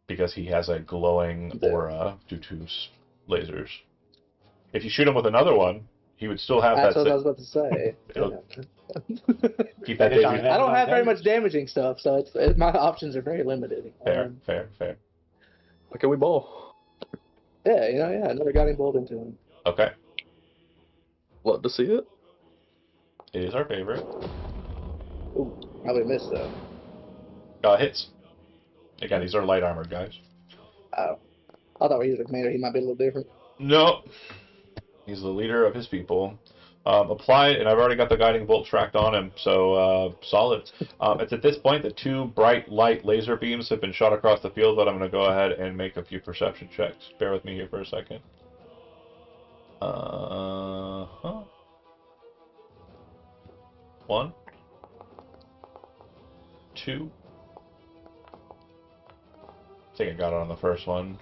Because he has a glowing aura due to lasers. If you shoot him with another one, he would still have That's that. what I was about to say. It'll- Keep that It's damage. I don't have very much damaging stuff, so my options are very limited. Fair. What can we ball? Yeah, I never got any bolt into him. Okay. Love to see it. It is our favorite. Ooh, probably missed though. Hits. Again, these are light armored guys. Oh, I thought he was a commander. He might be a little different. No. He's the leader of his people. Apply it, and I've already got the guiding bolt tracked on him, so solid. It's at this point that 2 bright light laser beams have been shot across the field, but I'm going to go ahead and make a few perception checks. Bear with me here for a second. 1, 2. I think I got it on the first one.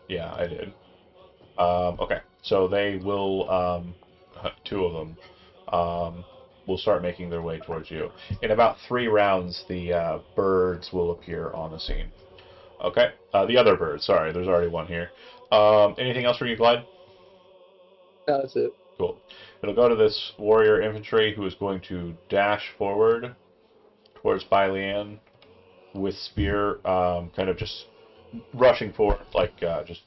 Yeah, I did. Okay, so they will, 2 of them, will start making their way towards you. In about 3 rounds, the birds will appear on the scene. Okay, the other birds, sorry, there's already one here. Anything else for you, Glide? No, that's it. Cool. It'll go to this warrior infantry who is going to dash forward towards Bylian with spear, kind of just rushing forward, like just,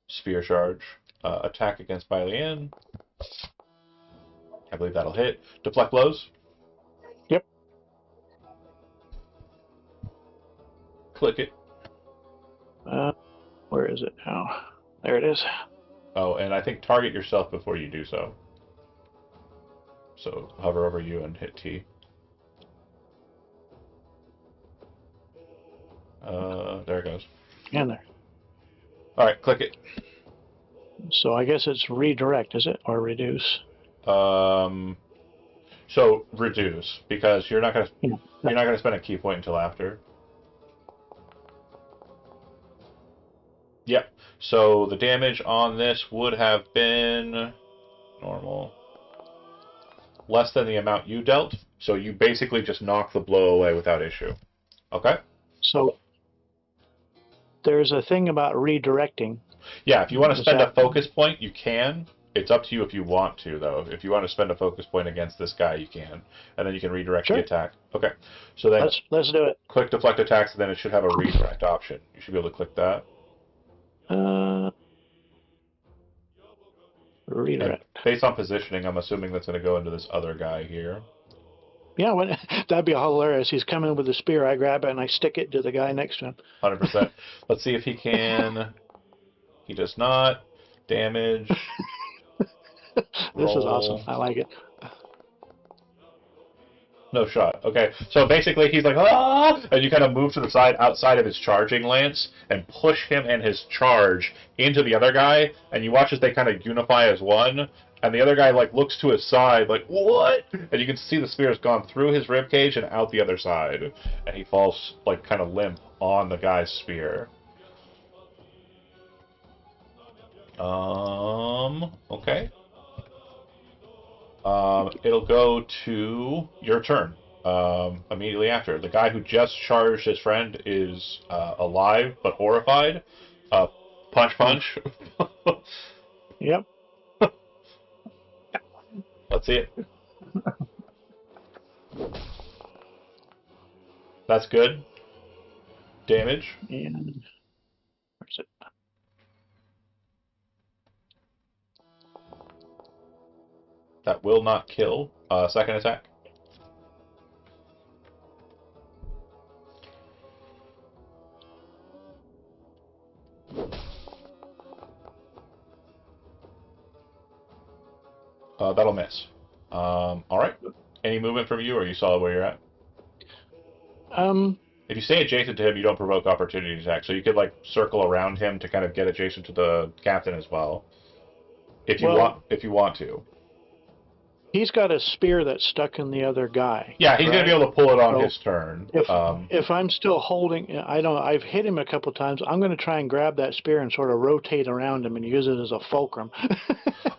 spear charge. Attack against Bylian. I believe that'll hit. Deflect blows. Yep. Click it. Where is it now? There it is. Oh, and I think target yourself before you do so. So hover over you and hit T. There it goes. In there. All right, click it. So I guess it's redirect, is it, or reduce? So reduce, because you're not gonna spend a key point until after. Yep. So the damage on this would have been normal, less than the amount you dealt. So you basically just knock the blow away without issue. Okay. So there's a thing about redirecting. Yeah, if you want to Is spend a that- focus point, you can. It's up to you if you want to, though. If you want to spend a focus point against this guy, you can, and then you can redirect Sure. the attack. Okay. So then Let's do it. click deflect attacks, and then it should have a redirect option. You should be able to click that. Redirect. And based on positioning, I'm assuming that's going to go into this other guy here. Yeah, that'd be hilarious. He's coming with a spear. I grab it and I stick it to the guy next to him. 100%. Let's see if he can. He does not. Damage. This is Roll. awesome. I like it. No shot. Okay, so basically he's like, ah! And you kind of move to the side outside of his charging lance and push him and his charge into the other guy, and you watch as they kind of unify as one, and the other guy like looks to his side like, what? And you can see the spear has gone through his ribcage and out the other side, and he falls like kind of limp on the guy's spear. Okay. It'll go to your turn immediately after. The guy who just charged his friend is alive but horrified. Punch. Yep. Let's see it. That's good. Damage. And where's it? That will not kill. Second attack. That'll miss. All right. Any movement from you, or you saw where you're at? If you stay adjacent to him, you don't provoke opportunity attack. So you could like circle around him to kind of get adjacent to the captain as well, if you want to. He's got a spear that's stuck in the other guy. Yeah, he's right? going to be able to pull it on So his turn. If I'm still holding, I've hit him a couple times. I'm going to try and grab that spear and sort of rotate around him and use it as a fulcrum.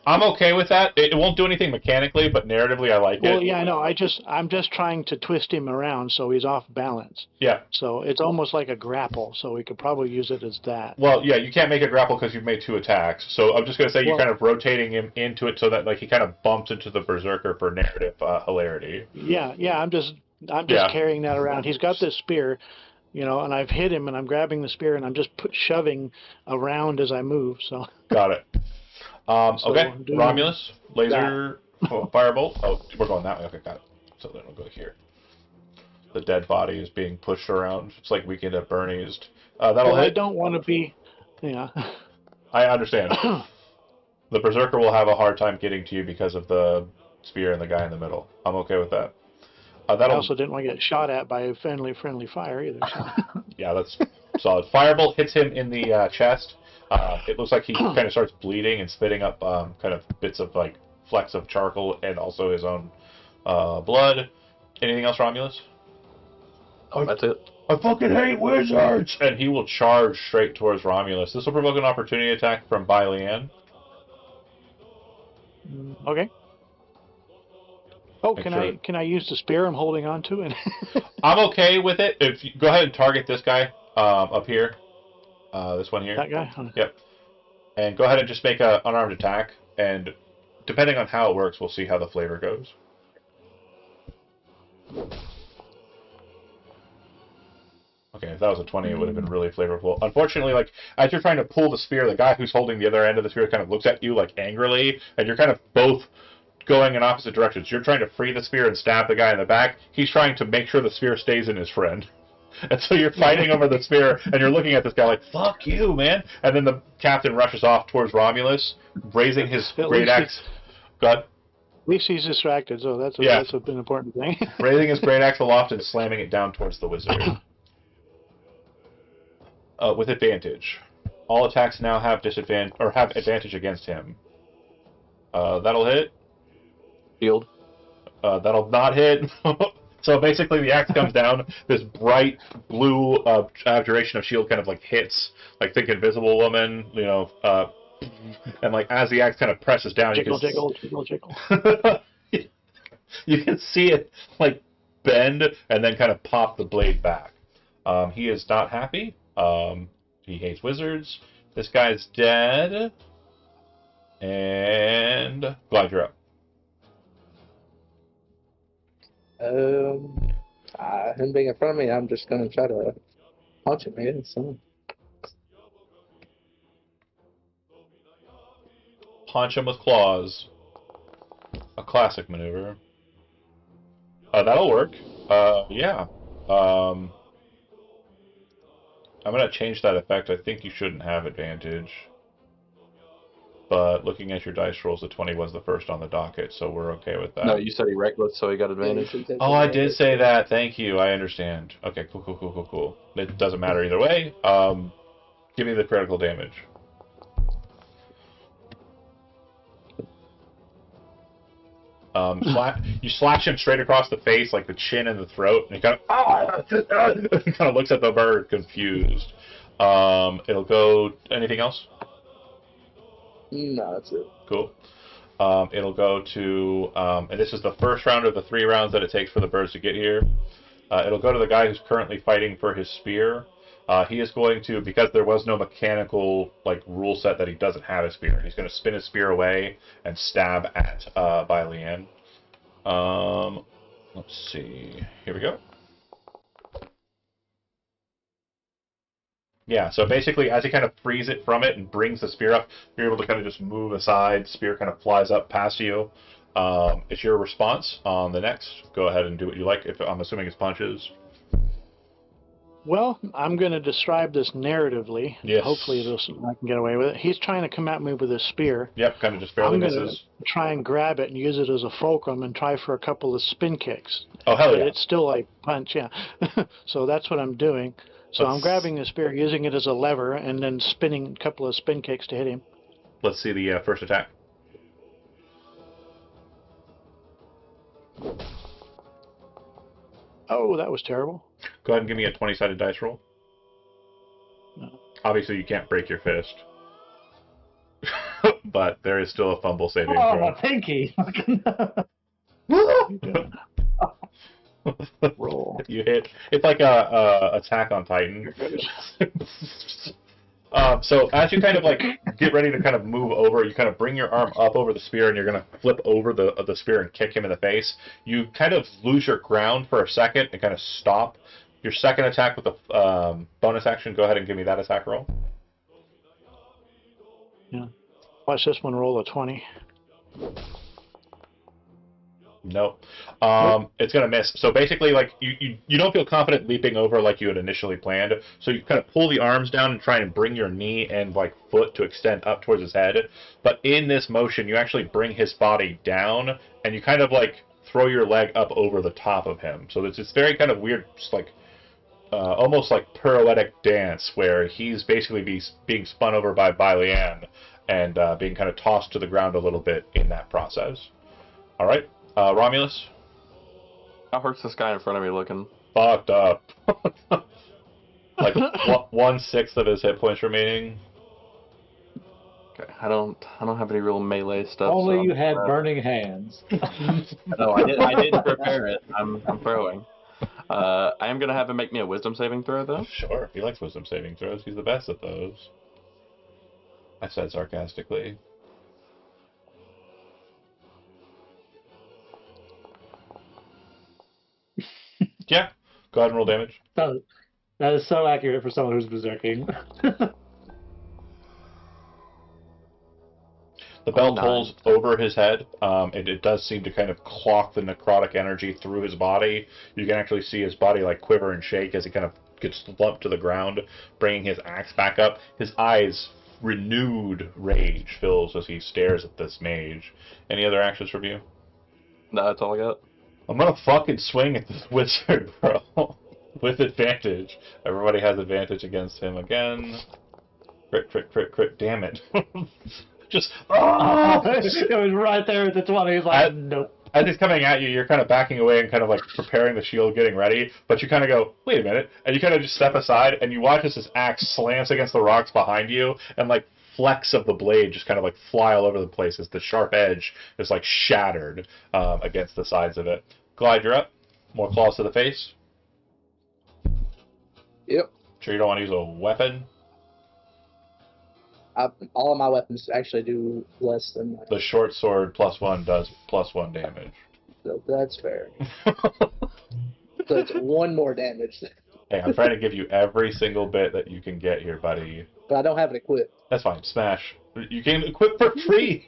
I'm okay with that. It won't do anything mechanically, but narratively, I like Well, it. yeah, I know. I'm just trying to twist him around so he's off balance. Yeah. So it's almost like a grapple. So we could probably use it as that. Well, yeah, you can't make a grapple because you've made 2 attacks. So I'm just going to say you're kind of rotating him into it so that like he kind of bumps into the berserker for narrative hilarity. Yeah. I'm just Yeah. carrying that around. He's got this spear, and I've hit him and I'm grabbing the spear and I'm just shoving around as I move. So. Got it. So okay, I'm doing Romulus, laser, firebolt. Oh, we're going that way. Okay, got it. So then we'll go here. The dead body is being pushed around. It's like Weekend at Bernie's. That'll hit. I don't want to be. Yeah. I understand. The berserker will have a hard time getting to you because of the spear and the guy in the middle. I'm okay with that. I That'll. also didn't want to get shot at by a friendly fire either. So. Yeah, that's solid. Firebolt hits him in the chest. It looks like he kind of starts bleeding and spitting up kind of bits of like flecks of charcoal and also his own blood. Anything else, Romulus? That's it. I fucking hate wizards! And he will charge straight towards Romulus. This will provoke an opportunity attack from Baileanne. Okay. Oh, Make can I use the spear I'm holding on to? And I'm okay with it. If you go ahead and target this guy up here. This one here. that guy? Yep. And go ahead and just make an unarmed attack. And depending on how it works, we'll see how the flavor goes. Okay, if that was a 20, it would have been really flavorful. Unfortunately, like, as you're trying to pull the spear, the guy who's holding the other end of the spear kind of looks at you, like, angrily, and you're kind of both going in opposite directions. You're trying to free the spear and stab the guy in the back. He's trying to make sure the spear stays in his friend. And so you're fighting over the spear, and you're looking at this guy like, fuck you, man. And then the captain rushes off towards Romulus, raising his At great least axe. God, At least he's distracted, so that's Yeah. that's an important thing. raising his great axe aloft and slamming it down towards the wizard. With advantage. All attacks now have disadvantage or have advantage against him. That'll hit. Shield. That'll not hit. So basically, the axe comes down. This bright blue abjuration of shield kind of like hits, like think Invisible Woman, and like as the axe kind of presses down, Jiggle, you jiggle, jiggle. you can see it like bend and then kind of pop the blade back. He is not happy. He hates wizards. This guy's dead. And Glide, you're up. Him being in front of me, I'm just gonna try to punch him, man. So. Punch him with claws. A classic maneuver. That'll work. Yeah. I'm going to change that effect. I think you shouldn't have advantage. But looking at your dice rolls, the 20 was the first on the docket, so we're okay with that. No, you said he reckless, so he got advantage. Oh, I did say that. Thank you. I understand. Okay, cool. It doesn't matter either way. Give me the critical damage. You slash him straight across the face, like the chin and the throat, and he kind of looks at the bird, confused. It'll go. Anything else? No, that's it. Cool. It'll go to, and this is the first round of the 3 rounds that it takes for the birds to get here. It'll go to the guy who's currently fighting for his spear. He is going to, because there was no mechanical rule set that he doesn't have a spear, he's going to spin his spear away and stab at Baileann. Let's see. Here we go. Yeah, so basically, as he kind of frees it from it and brings the spear up, you're able to kind of just move aside. Spear kind of flies up past you. It's your response on the next. Go ahead and do what you like. If I'm assuming it's punches. Well, I'm going to describe this narratively. Yes. Hopefully I can get away with it. He's trying to come at me with his spear. Yep, kind of just barely I'm going to misses. try and grab it and use it as a fulcrum and try for a couple of spin kicks. Oh, hell But yeah. it's still like punch, yeah. So that's what I'm doing. So I'm grabbing the spear, using it as a lever, and then spinning a couple of spin kicks to hit him. Let's see the first attack. Oh, that was terrible. Go ahead and give me a 20-sided dice roll. No. Obviously, you can't break your fist. But there is still a fumble saving Oh, throw. my pinky! Roll. You hit. It's like a Attack on Titan. So as you kind of get ready to kind of move over, you kind of bring your arm up over the spear, and you're going to flip over the spear and kick him in the face. You kind of lose your ground for a second and kind of stop. Your second attack with the bonus action, go ahead and give me that attack roll. Yeah. Watch this one roll a 20. Nope. It's going to miss. So basically, you don't feel confident leaping over like you had initially planned. So you kind of pull the arms down and try and bring your knee and foot to extend up towards his head. But in this motion, you actually bring his body down, and you kind of throw your leg up over the top of him. So it's this very kind of weird, just almost like pirouettic dance where he's basically being spun over by Baileann and being kind of tossed to the ground a little bit in that process. All right. Romulus? How hurt's this guy in front of me looking? Fucked up. 1/6 of his hit points remaining. Okay, I don't have any real melee stuff. Only so you had burning hands. No, I didn't prepare it. I'm throwing. I am gonna have him make me a wisdom saving throw though. Sure, he likes wisdom saving throws. He's the best at those. I said sarcastically. Yeah, go ahead and roll damage. That is so accurate for someone who's berserking. The bell 09. tolls over his head. It does seem to kind of clock the necrotic energy through his body. You can actually see his body like quiver and shake as he kind of gets slumped to the ground, bringing his axe back up. His eyes, renewed rage fills as he stares at this mage. Any other actions from you? No, that's all I got. I'm gonna fucking swing at this wizard, bro. With advantage. Everybody has advantage against him again. Crit, crit, crit, crit. Damn it. Just. Oh! It was right there at the 20. He's like, nope. As he's coming at you, you're kind of backing away and kind of like preparing the shield, getting ready, but you kind of go, wait a minute, and you kind of just step aside, and you watch as his axe slams against the rocks behind you, and like flecks of the blade just kind of like fly all over the place as the sharp edge is like shattered against the sides of it. Glide, you're up. More claws to the face. Yep. Sure you don't want to use a weapon? All of my weapons actually do less than that. The short sword +1 does +1 damage. So that's fair. So it's 1 more damage. Hey, I'm trying to give you every single bit that you can get here, buddy. But I don't have it equipped. That's fine. Smash. You can equip for free.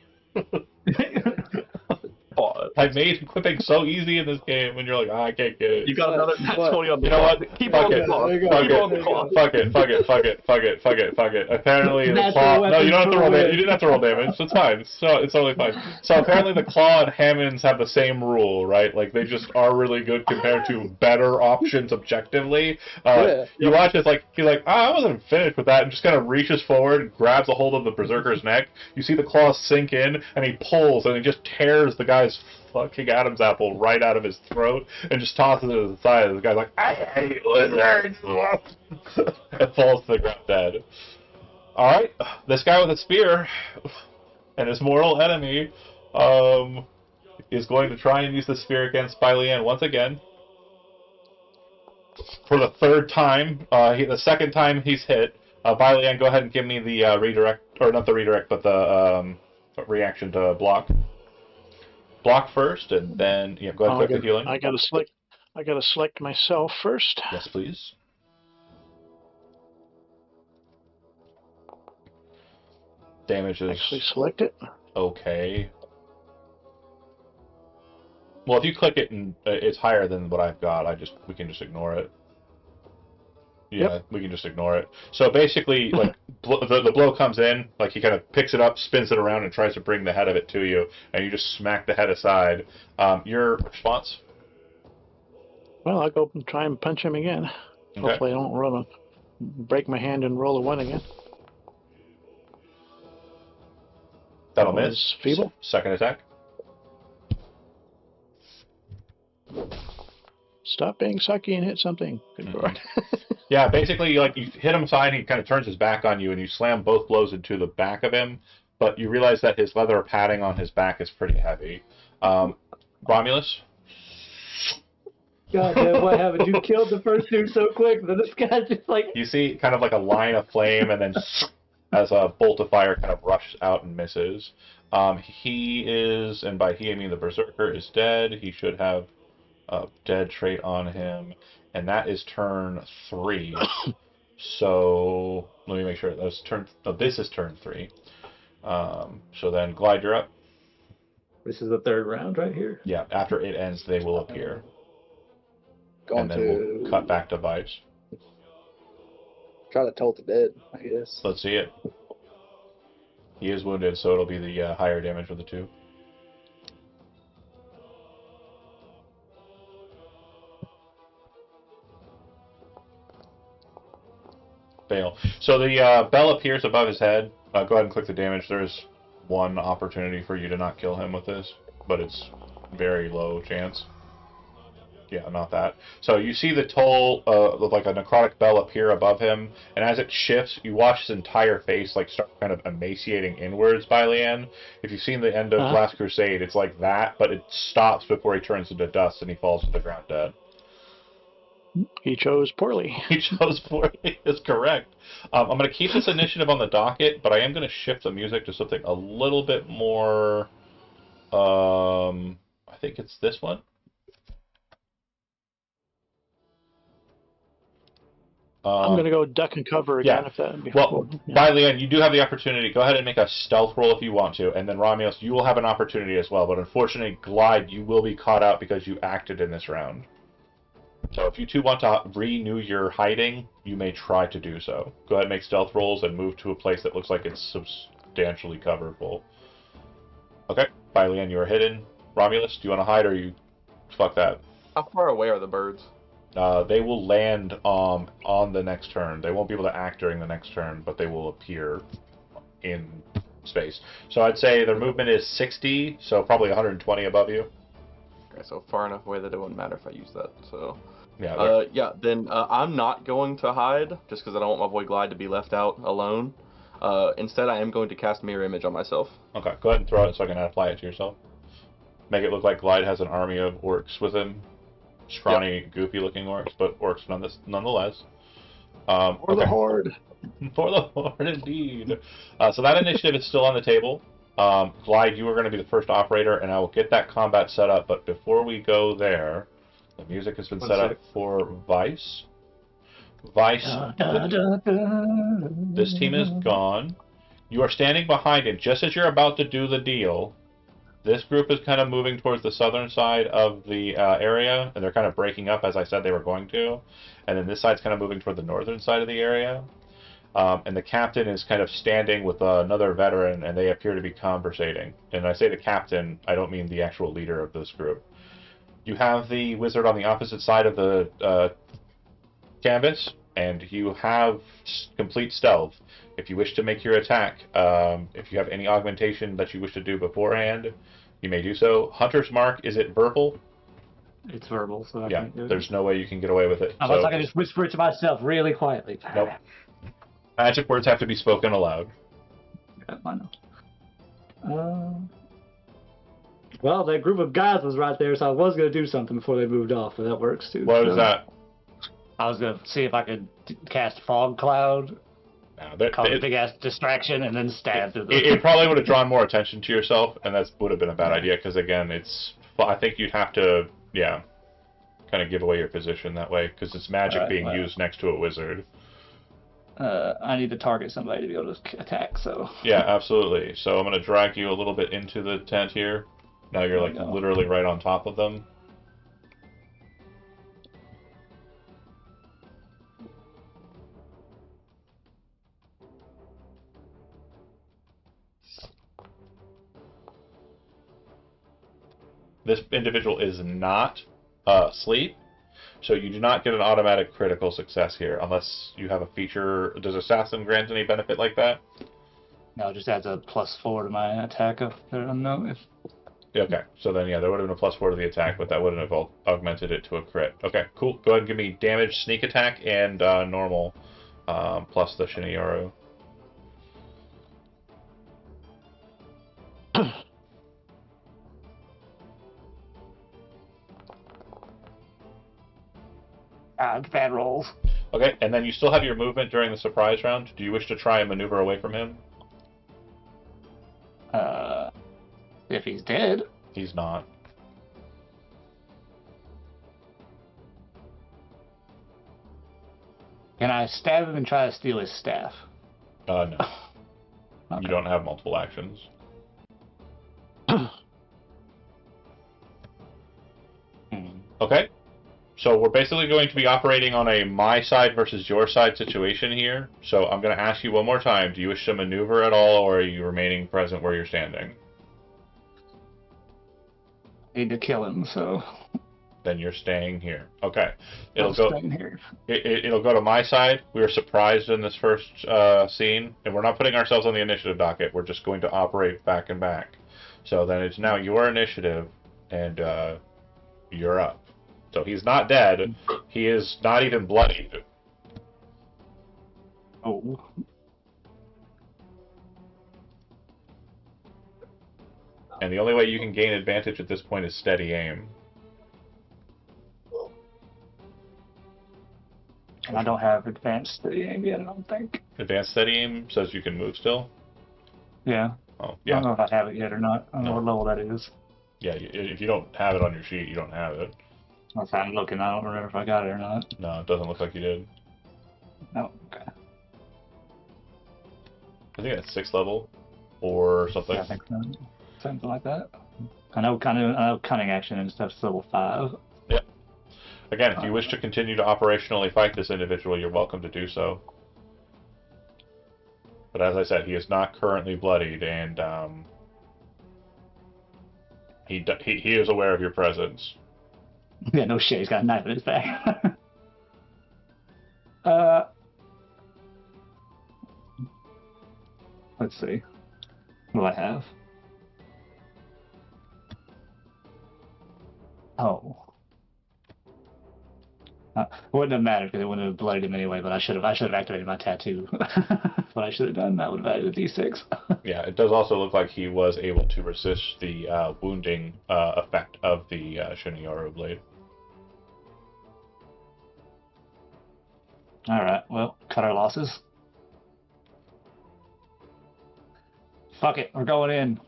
I made equipping so easy in this game when you're like, I can't get it. You got another nat 20 on the You know what? Keep Fuck on it. the clock. There you go. Fuck Keep on the clock. it. Fuck it. Fuck it. Fuck it. Fuck it. Fuck it. Fuck it. Apparently the Natural claw. No, weapon you don't have to for roll win. damage. You didn't have to roll damage. It's fine. It's totally fine. So apparently the claw and Hammonds have the same rule, right? Like they just are really good compared to better options objectively. Yeah. You watch it like he's like, I wasn't finished with that, and just kind of reaches forward, and grabs a hold of the berserker's neck. You see the claws sink in, and he pulls, and he just tears the guy's fucking Adam's apple right out of his throat and just tosses it to the side. And the guy's like, I hate lizards! And falls to the ground dead. Alright, this guy with a spear and his mortal enemy is going to try and use the spear against Bylien once again. For the 3rd time, the 2nd time he's hit. Bylien, go ahead and give me the redirect, or not the redirect, but the reaction to block. Block first, and then go ahead and click the healing. I gotta select myself first. Yes, please. Damage is Actually select it. okay. Well, if you click it and it's higher than what I've got, we can just ignore it. Yeah, we can just ignore it. So basically, like the blow comes in, like he kind of picks it up, spins it around, and tries to bring the head of it to you, and you just smack the head aside. Your response? Well, I'll go and try and punch him again. Okay. Hopefully I don't break my hand and roll a 1 again. That'll That miss. was feeble. Second attack. Stop being sucky and hit something. Good lord. Yeah, basically, like you hit him aside, and he kind of turns his back on you, and you slam both blows into the back of him. But you realize that his leather padding on his back is pretty heavy. Romulus. God damn, what happened? You killed the first dude so quick that this guy's just like. You see kind of like a line of flame, and then as a bolt of fire kind of rushes out and misses. He is, and by he I mean the berserker is dead. He should have a dead trait on him, and that is turn 3. So let me make sure that's turn. No, this is turn 3. So then Glide, you're up. This is the 3rd round right here. Yeah, after it ends, they will appear, Going and then to we'll cut back to Vice. try to toll the dead, I guess. Let's see it. He is wounded, so it'll be the higher damage of the 2. Fail. So the bell appears above his head. Go ahead and click the damage. There's 1 opportunity for you to not kill him with this, but it's very low chance. Yeah, not that. So you see the toll of like a necrotic bell appear above him, and as it shifts, you watch his entire face like start kind of emaciating inwards by Leanne. If you've seen the end of Last Crusade, it's like that, but it stops before he turns into dust and he falls to the ground dead. He chose poorly. He chose poorly, is correct. I'm going to keep this initiative on the docket, but I am going to shift the music to something a little bit more... I think it's this one. I'm going to go duck and cover again. Yeah. If that. Well, Yeah. by Leanne, you do have the opportunity. Go ahead and make a stealth roll if you want to, and then Romulus, you will have an opportunity as well. But unfortunately, Glide, you will be caught out because you acted in this round. So if you two want to renew your hiding, you may try to do so. Go ahead and make stealth rolls and move to a place that looks like it's substantially coverable. Okay, by Leanne, you are hidden. Romulus, do you want to hide or you fuck that? How far away are the birds? They will land on the next turn. They won't be able to act during the next turn, but they will appear in space. So I'd say their movement is 60, so probably 120 above you. Okay, so far enough away that it wouldn't matter if I use that. So Yeah. then I'm not going to hide just because I don't want my boy Glide to be left out alone. Instead, I am going to cast Mirror Image on myself. Okay, go ahead and throw it so I can apply it to yourself. Make it look like Glide has an army of orcs with him. Scrawny, goofy-looking orcs, but orcs nonetheless. Or the horde. For the horde, indeed. So that initiative is still on the table. Glide, you are going to be the first operator, and I will get that combat set up. But before we go there, the music has been set up for Vice. Vice, this team is gone. You are standing behind him. Just as you're about to do the deal, this group is kind of moving towards the southern side of the area, and they're kind of breaking up, as I said they were going to. And then this side's kind of moving toward the northern side of the area. And the captain is kind of standing with another veteran, and they appear to be conversating. And I say the captain, I don't mean the actual leader of this group. You have the wizard on the opposite side of the canvas, and you have complete stealth. If you wish to make your attack, if you have any augmentation that you wish to do beforehand, you may do so. Hunter's Mark, is it verbal? It's verbal, so I Yeah, can't do it. there's no way you can get away with it. Unless I can just whisper it to myself really quietly. Nope. Magic words have to be spoken aloud. Yeah, I know. Well, that group of guys was right there, so I was going to do something before they moved off, but that works too. What is that? I was going to see if I could cast Fog Cloud, cause a big-ass distraction, and then stab through the... It probably would have drawn more attention to yourself, and that would have been a bad idea, because, again, I think you'd have to, kind of give away your position that way, because it's magic being used next to a wizard. I need to target somebody to be able to attack, so... Yeah, absolutely. So I'm going to drag you a little bit into the tent here. Now you're, literally right on top of them. This individual is not asleep, so you do not get an automatic critical success here, unless you have a feature. Does Assassin grant any benefit like that? No, it just adds a +4 to my attack if they're unknown. Okay, so then, there would have been a +4 to the attack, but that wouldn't have augmented it to a crit. Okay, cool. Go ahead and give me damage, sneak attack, and normal, plus the Shiniguru. Bad rolls. Okay, and then you still have your movement during the surprise round. Do you wish to try and maneuver away from him? If he's dead. He's not. Can I stab him and try to steal his staff? No. Okay. You don't have multiple actions. Okay. So we're basically going to be operating on a my side versus your side situation here. So I'm going to ask you one more time. Do you wish to maneuver at all, or are you remaining present where you're standing? Need to kill him, so... Then you're staying here. Okay. I'm staying here. It'll go to my side. We were surprised in this first scene, and we're not putting ourselves on the initiative docket. We're just going to operate back and back. So then it's now your initiative, and you're up. So he's not dead. He is not even bloodied. Oh. And the only way you can gain advantage at this point is steady aim. And I don't have advanced steady aim yet, I don't think. Advanced steady aim says you can move still? Yeah. Oh, I yeah. don't know if I have it yet or not. I don't know what level that is. Yeah, if you don't have it on your sheet, you don't have it. I'm looking. I don't remember if I got it or not. No, it doesn't look like you did. No. Okay. I think that's 6th level or something. Yeah, I think so. Something like that. I know cunning action and stuff's level 5. Yep. Again, if you wish to continue to operationally fight this individual, you're welcome to do so. But as I said, he is not currently bloodied, and he is aware of your presence. Yeah, no shit. He's got a knife in his back. uh, let's see. What do I have? Oh. It wouldn't have mattered because it wouldn't have bloodied him anyway. But I should have activated my tattoo. What I should have done. That would have added a d6. Yeah, it does also look like he was able to resist the wounding effect of the Shunyoru blade. All right. Well, cut our losses. Fuck it. We're going in.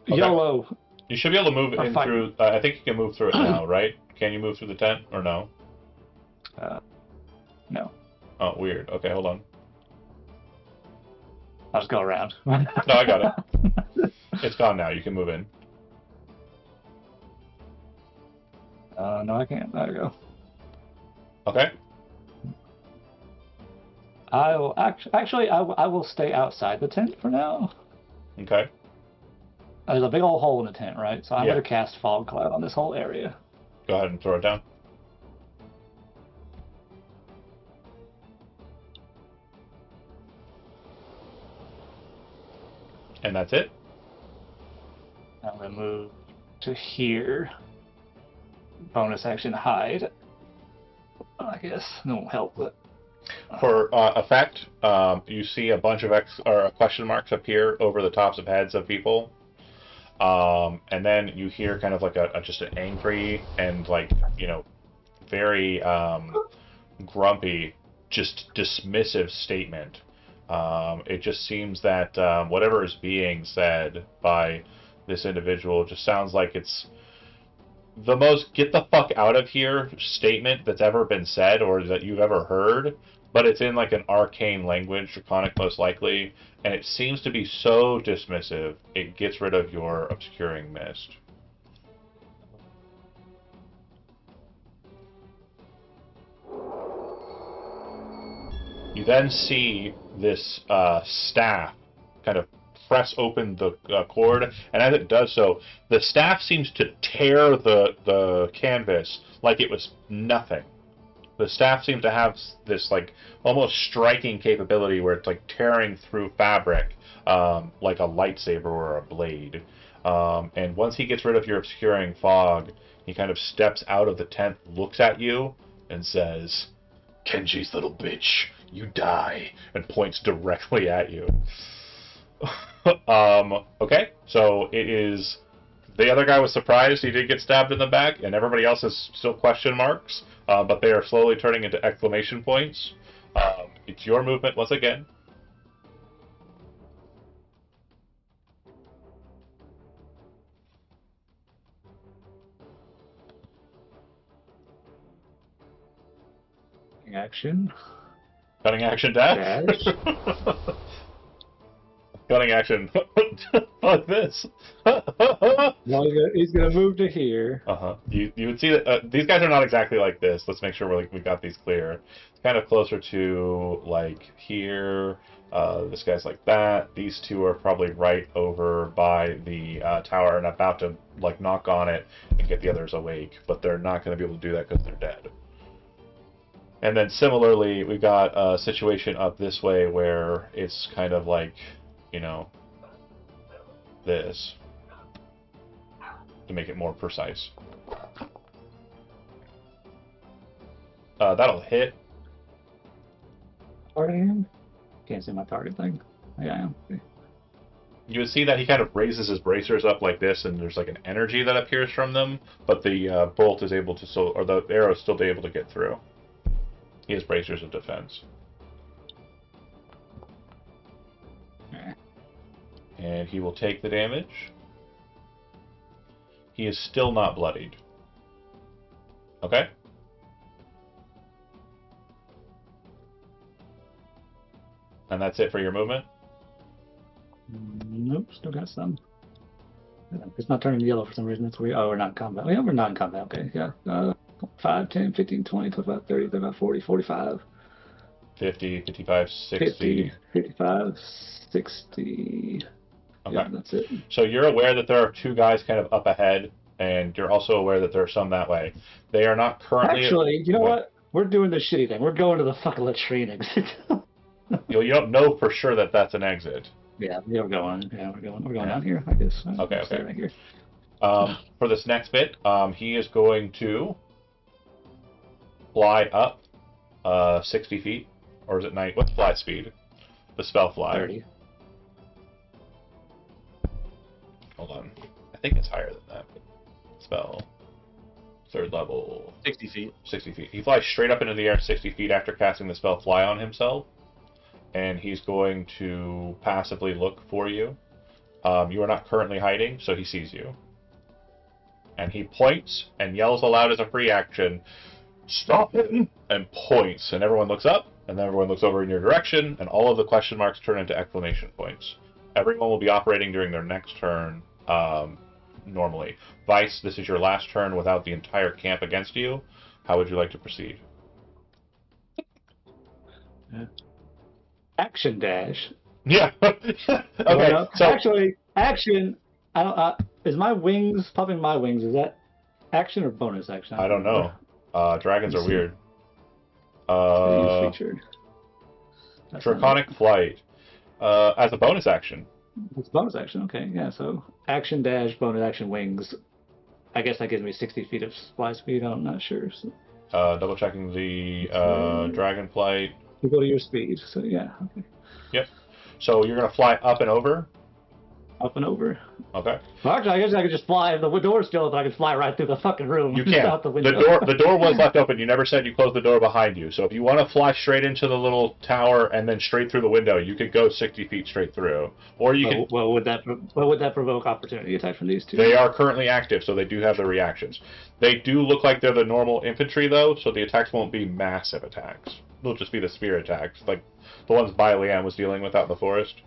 Okay. YOLO. You should be able to move in Fine. through. I think you can move through it now, right? Can you move through the tent or no? No. Oh, weird. Okay, hold on. I'll just go around. No, I got it. It's gone now. You can move in. No, I can't. There we go. Okay. I will I will stay outside the tent for now. Okay. There's a big old hole in the tent, right? So I'm Yeah. going to cast Fog Cloud on this whole area. Go ahead and throw it down. And that's it? I'm going to move to here. Bonus action hide. I guess it won't help, but For effect, you see a bunch of question marks appear over the tops of heads of people. And then you hear kind of like just an angry and very grumpy, just dismissive statement. It just seems that whatever is being said by this individual just sounds like it's the most get the fuck out of here statement that's ever been said or that you've ever heard, but it's in like an arcane language, draconic most likely, and it seems to be so dismissive, it gets rid of your obscuring mist. You then see this staff kind of press open the cord, and as it does so, the staff seems to tear the canvas like it was nothing. The staff seems to have this like almost striking capability where it's like tearing through fabric like a lightsaber or a blade. And once he gets rid of your obscuring fog, he kind of steps out of the tent, looks at you, and says, "Kenji's little bitch, you die," and points directly at you. Okay, so it is. The other guy was surprised he did get stabbed in the back, and everybody else is still question marks, but they are slowly turning into exclamation points. It's your movement once again. action. Cutting action dash. Cutting action. Fuck this. Well, he's gonna move to here. You would see that these guys are not exactly like this. Let's make sure we got these clear. It's kind of closer to like here. This guy's like that. These two are probably right over by the tower and about to like knock on it and get the others awake, but they're not going to be able to do that because they're dead. And then similarly, we've got a situation up this way where it's kind of like, you know, this, to make it more precise. That'll hit. Targeting him? Can't see my target thing. Yeah, I am. You would see that he kind of raises his bracers up like this, and there's like an energy that appears from them, but the bolt is able to or the arrow is still able to get through. He has bracers of defense. Okay. And he will take the damage. He is still not bloodied. Okay? And that's it for your movement? Nope, still got some. It's not turning yellow for some reason. That's weird. Oh, we're not in combat. Yeah, we're not in combat. Okay, yeah. 5, 10, 15, 20, 25, 30, 35, 40, 45. 50, 55, 60. 50, 55, 60. Okay. Yeah, that's it. So you're aware that there are two guys kind of up ahead, and you're also aware that there are some that way. They are not currently... Actually, you know what? We're doing the shitty thing. We're going to the fucking latrine exit. You don't know for sure that that's an exit. Yeah, we're going. Yeah, we're going down here, I guess. Okay. Right here. For this next bit, he is going to fly up 60 feet. Or is it 90? What's fly speed? The spell fly. 30. Hold on. I think it's higher than that. Spell. 3rd level. 60 feet. 60 feet. He flies straight up into the air 60 feet after casting the spell fly on himself. And he's going to passively look for you. You are not currently hiding, so he sees you. And he points and yells aloud as a free action, "Stop him!" and points. And everyone looks up, and then everyone looks over in your direction, and all of the question marks turn into exclamation points. Everyone will be operating during their next turn normally. Vice, this is your last turn without the entire camp against you. How would you like to proceed? Action dash. Yeah. Okay. No, So actually, action. I don't. Is my wings popping? My wings, is that action or bonus action? I don't know. Dragons are weird. Featured. That's Draconic flight. As a bonus action. It's bonus action. Okay, yeah. So action dash, bonus action, wings. I guess that gives me 60 feet of fly speed. I'm not sure. So. Double checking the dragon flight. You go to your speed. So yeah. Okay. Yep. So you're gonna fly up and over. Up and over. Okay. Well, actually, I guess I could just fly. If the door's still open, I could fly right through the fucking room. You can. Out the window. The door was left open. You never said you closed the door behind you. So if you want to fly straight into the little tower and then straight through the window, you could go 60 feet straight through. Or you can. Well, would that provoke opportunity attacks from these two? They are currently active, so they do have the reactions. They do look like they're the normal infantry, though, so the attacks won't be massive attacks. They'll just be the spear attacks, like the ones Liam was dealing with out in the forest.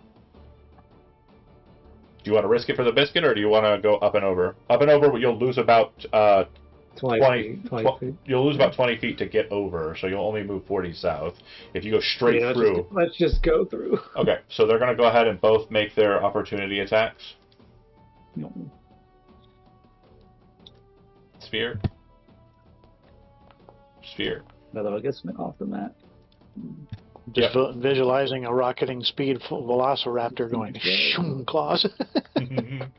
Do you want to risk it for the biscuit, or do you want to go up and over? Up and over, you'll lose about 20 feet. You'll lose about 20 feet to get over, so you'll only move 40 south. If you go straight through... Let's just go through. Okay, so they're going to go ahead and both make their opportunity attacks. No. Sphere. Sphere. Another one gets me off the map. Just visualizing a rocketing speed velociraptor going shoom, claws. And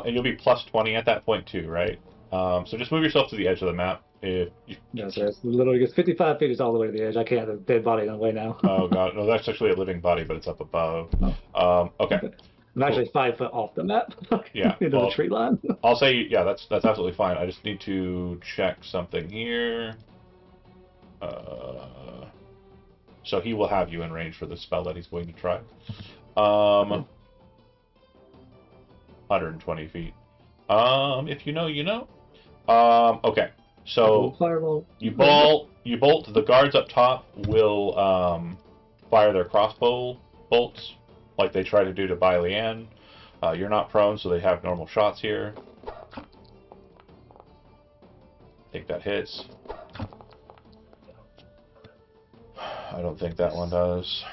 you'll be plus 20 at that point too, right? So just move yourself to the edge of the map. If you... No, so it's literally gets 55 feet is all the way to the edge. I can't have a dead body in the way now. Oh god, no, that's actually a living body, but it's up above. Oh. Okay. I'm actually 5 foot off the map. Yeah. Into the tree line. I'll say, yeah, that's absolutely fine. I just need to check something here. So he will have you in range for the spell that he's going to try. 120 feet. If you know, you know. Okay. So Fireball. you bolt. The guards up top will fire their crossbow bolts, like they try to do to Bai Lian. You're not prone, so they have normal shots here. I think that hits. I don't think that one does.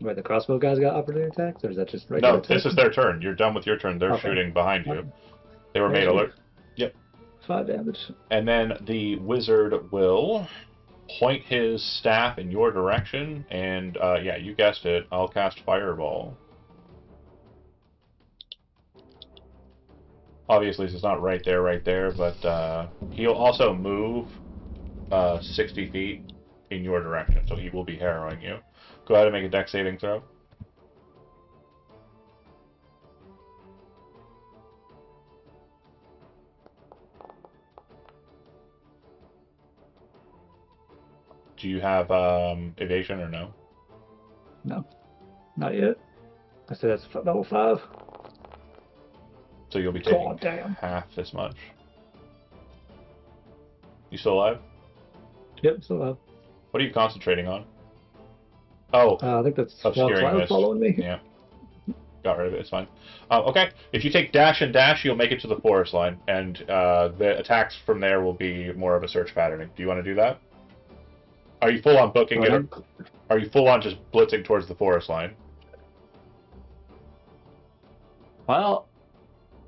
Wait, the crossbow guys got opportunity attacks, or is that just regular No, attacks? this is their turn. You're done with your turn. They're shooting behind you. They were made alert. Yep. 5 damage. And then the wizard will point his staff in your direction, and yeah, you guessed it. I'll cast Fireball. Obviously, it's not right there, but he'll also move 60 feet in your direction, so he will be harrowing you. Go ahead and make a dex saving throw. Do you have evasion or no? No, not yet. I said that's level 5. So you'll be taking God damn. half this much. You still alive? Yep, still up. What are you concentrating on? Oh, I think that's obscuring Cloud mist. following me. Yeah. Got rid of it. It's fine. Okay. If you take dash and dash, you'll make it to the forest line, and the attacks from there will be more of a search patterning. Do you want to do that? Are you full on booking it, or are you full on just blitzing towards the forest line? Well,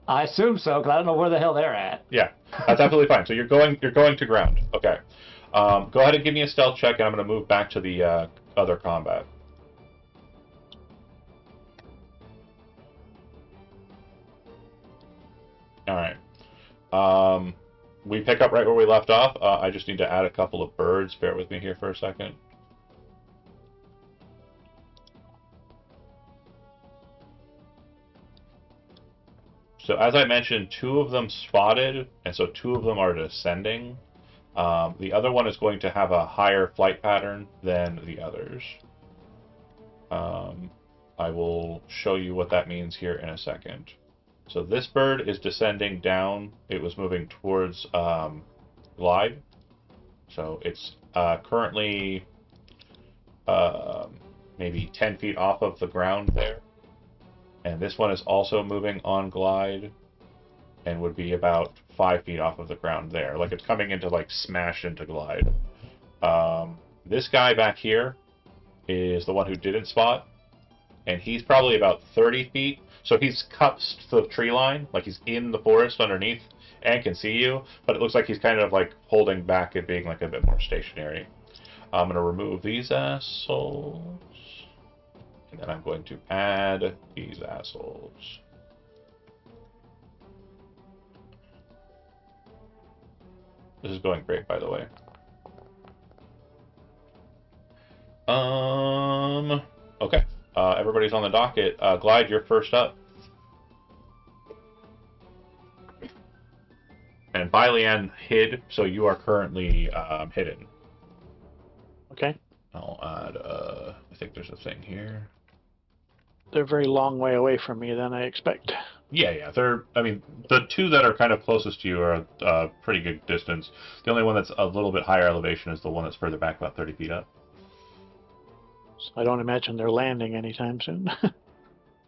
I assume so, because I don't know where the hell they're at. Yeah, that's absolutely fine. So you're going to ground. Okay. Go ahead and give me a stealth check, and I'm going to move back to the other combat. All right. We pick up right where we left off. I just need to add a couple of birds. Bear with me here for a second. So as I mentioned, 2 of them spotted, and so 2 of them are descending. The other one is going to have a higher flight pattern than the others. I will show you what that means here in a second. So this bird is descending down. It was moving towards glide. So it's currently maybe 10 feet off of the ground there. And this one is also moving on glide and would be about 5 feet off of the ground there. Like it's coming into like smash into glide. This guy back here is the one who didn't spot. And he's probably about 30 feet. So he's cups to the tree line, like he's in the forest underneath and can see you. But it looks like he's kind of like holding back and being like a bit more stationary. I'm going to remove these assholes. And then I'm going to add these assholes. This is going great, by the way. Okay. Everybody's on the docket. Glide, you're first up. And Bailean hid, so you are currently hidden. Okay. I'll add, I think there's a thing here. They're a very long way away from me than I expect. Yeah. I mean, the 2 that are kind of closest to you are a pretty good distance. The only one that's a little bit higher elevation is the one that's further back, about 30 feet up. So I don't imagine they're landing anytime soon.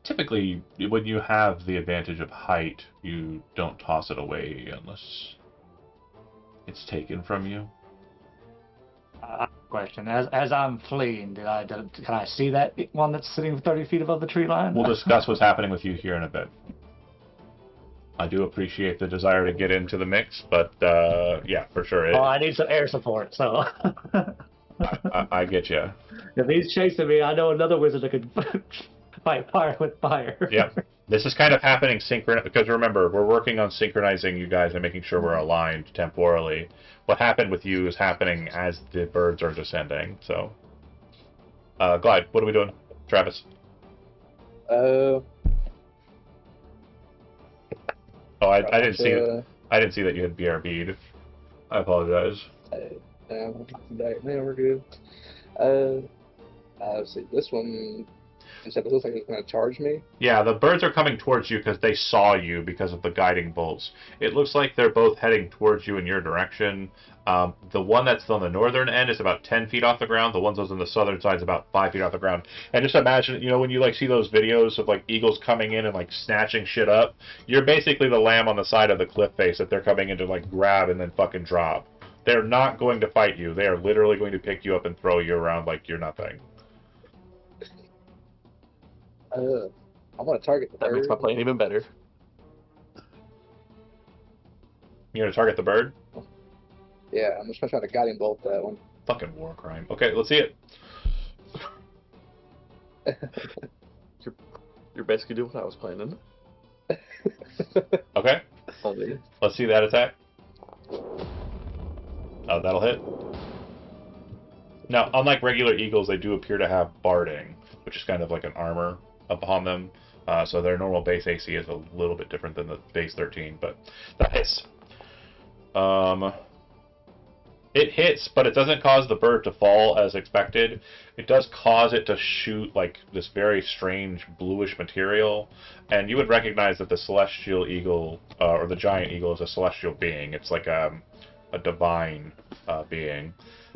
Typically, when you have the advantage of height, you don't toss it away unless it's taken from you. Question: As I'm fleeing, can I see that one that's sitting 30 feet above the tree line? We'll discuss what's happening with you here in a bit. I do appreciate the desire to get into the mix, but yeah, for sure. I need some air support, so. I get you. If he's chasing me, I know another wizard that could fight fire with fire. Yep. This is kind of happening because remember, we're working on synchronizing you guys and making sure we're aligned temporally. What happened with you is happening as the birds are descending. So, Glide, what are we doing, Travis? Uh, Oh, I didn't see it. I didn't see that you had BRB'd. I apologize. No, we're good. Let's see. This one, it looks like it's going to charge me. Yeah, the birds are coming towards you because they saw you because of the guiding bolts. It looks like they're both heading towards you in your direction. The one that's on the northern end is about 10 feet off the ground. The one that's on the southern side is about 5 feet off the ground. And just imagine, you know, when you like see those videos of like eagles coming in and like snatching shit up, you're basically the lamb on the side of the cliff face that they're coming in to like grab and then fucking drop. They're not going to fight you. They are literally going to pick you up and throw you around like you're nothing. I want to target the That bird. makes my plan even better. You're going to target the bird? Yeah, I'm just going to try to guiding bolt that one. Fucking war crime. Okay, let's see it. You're basically doing what I was planning. Okay, Only. let's see that attack. Oh, that'll hit. Now, unlike regular eagles, they do appear to have barding, which is kind of like an armor upon them. So their normal base AC is a little bit different than the base 13, but that hits. It hits, but it doesn't cause the bird to fall as expected. It does cause it to shoot like this very strange bluish material, and you would recognize that the celestial eagle, or the giant eagle, is a celestial being. It's like a divine being.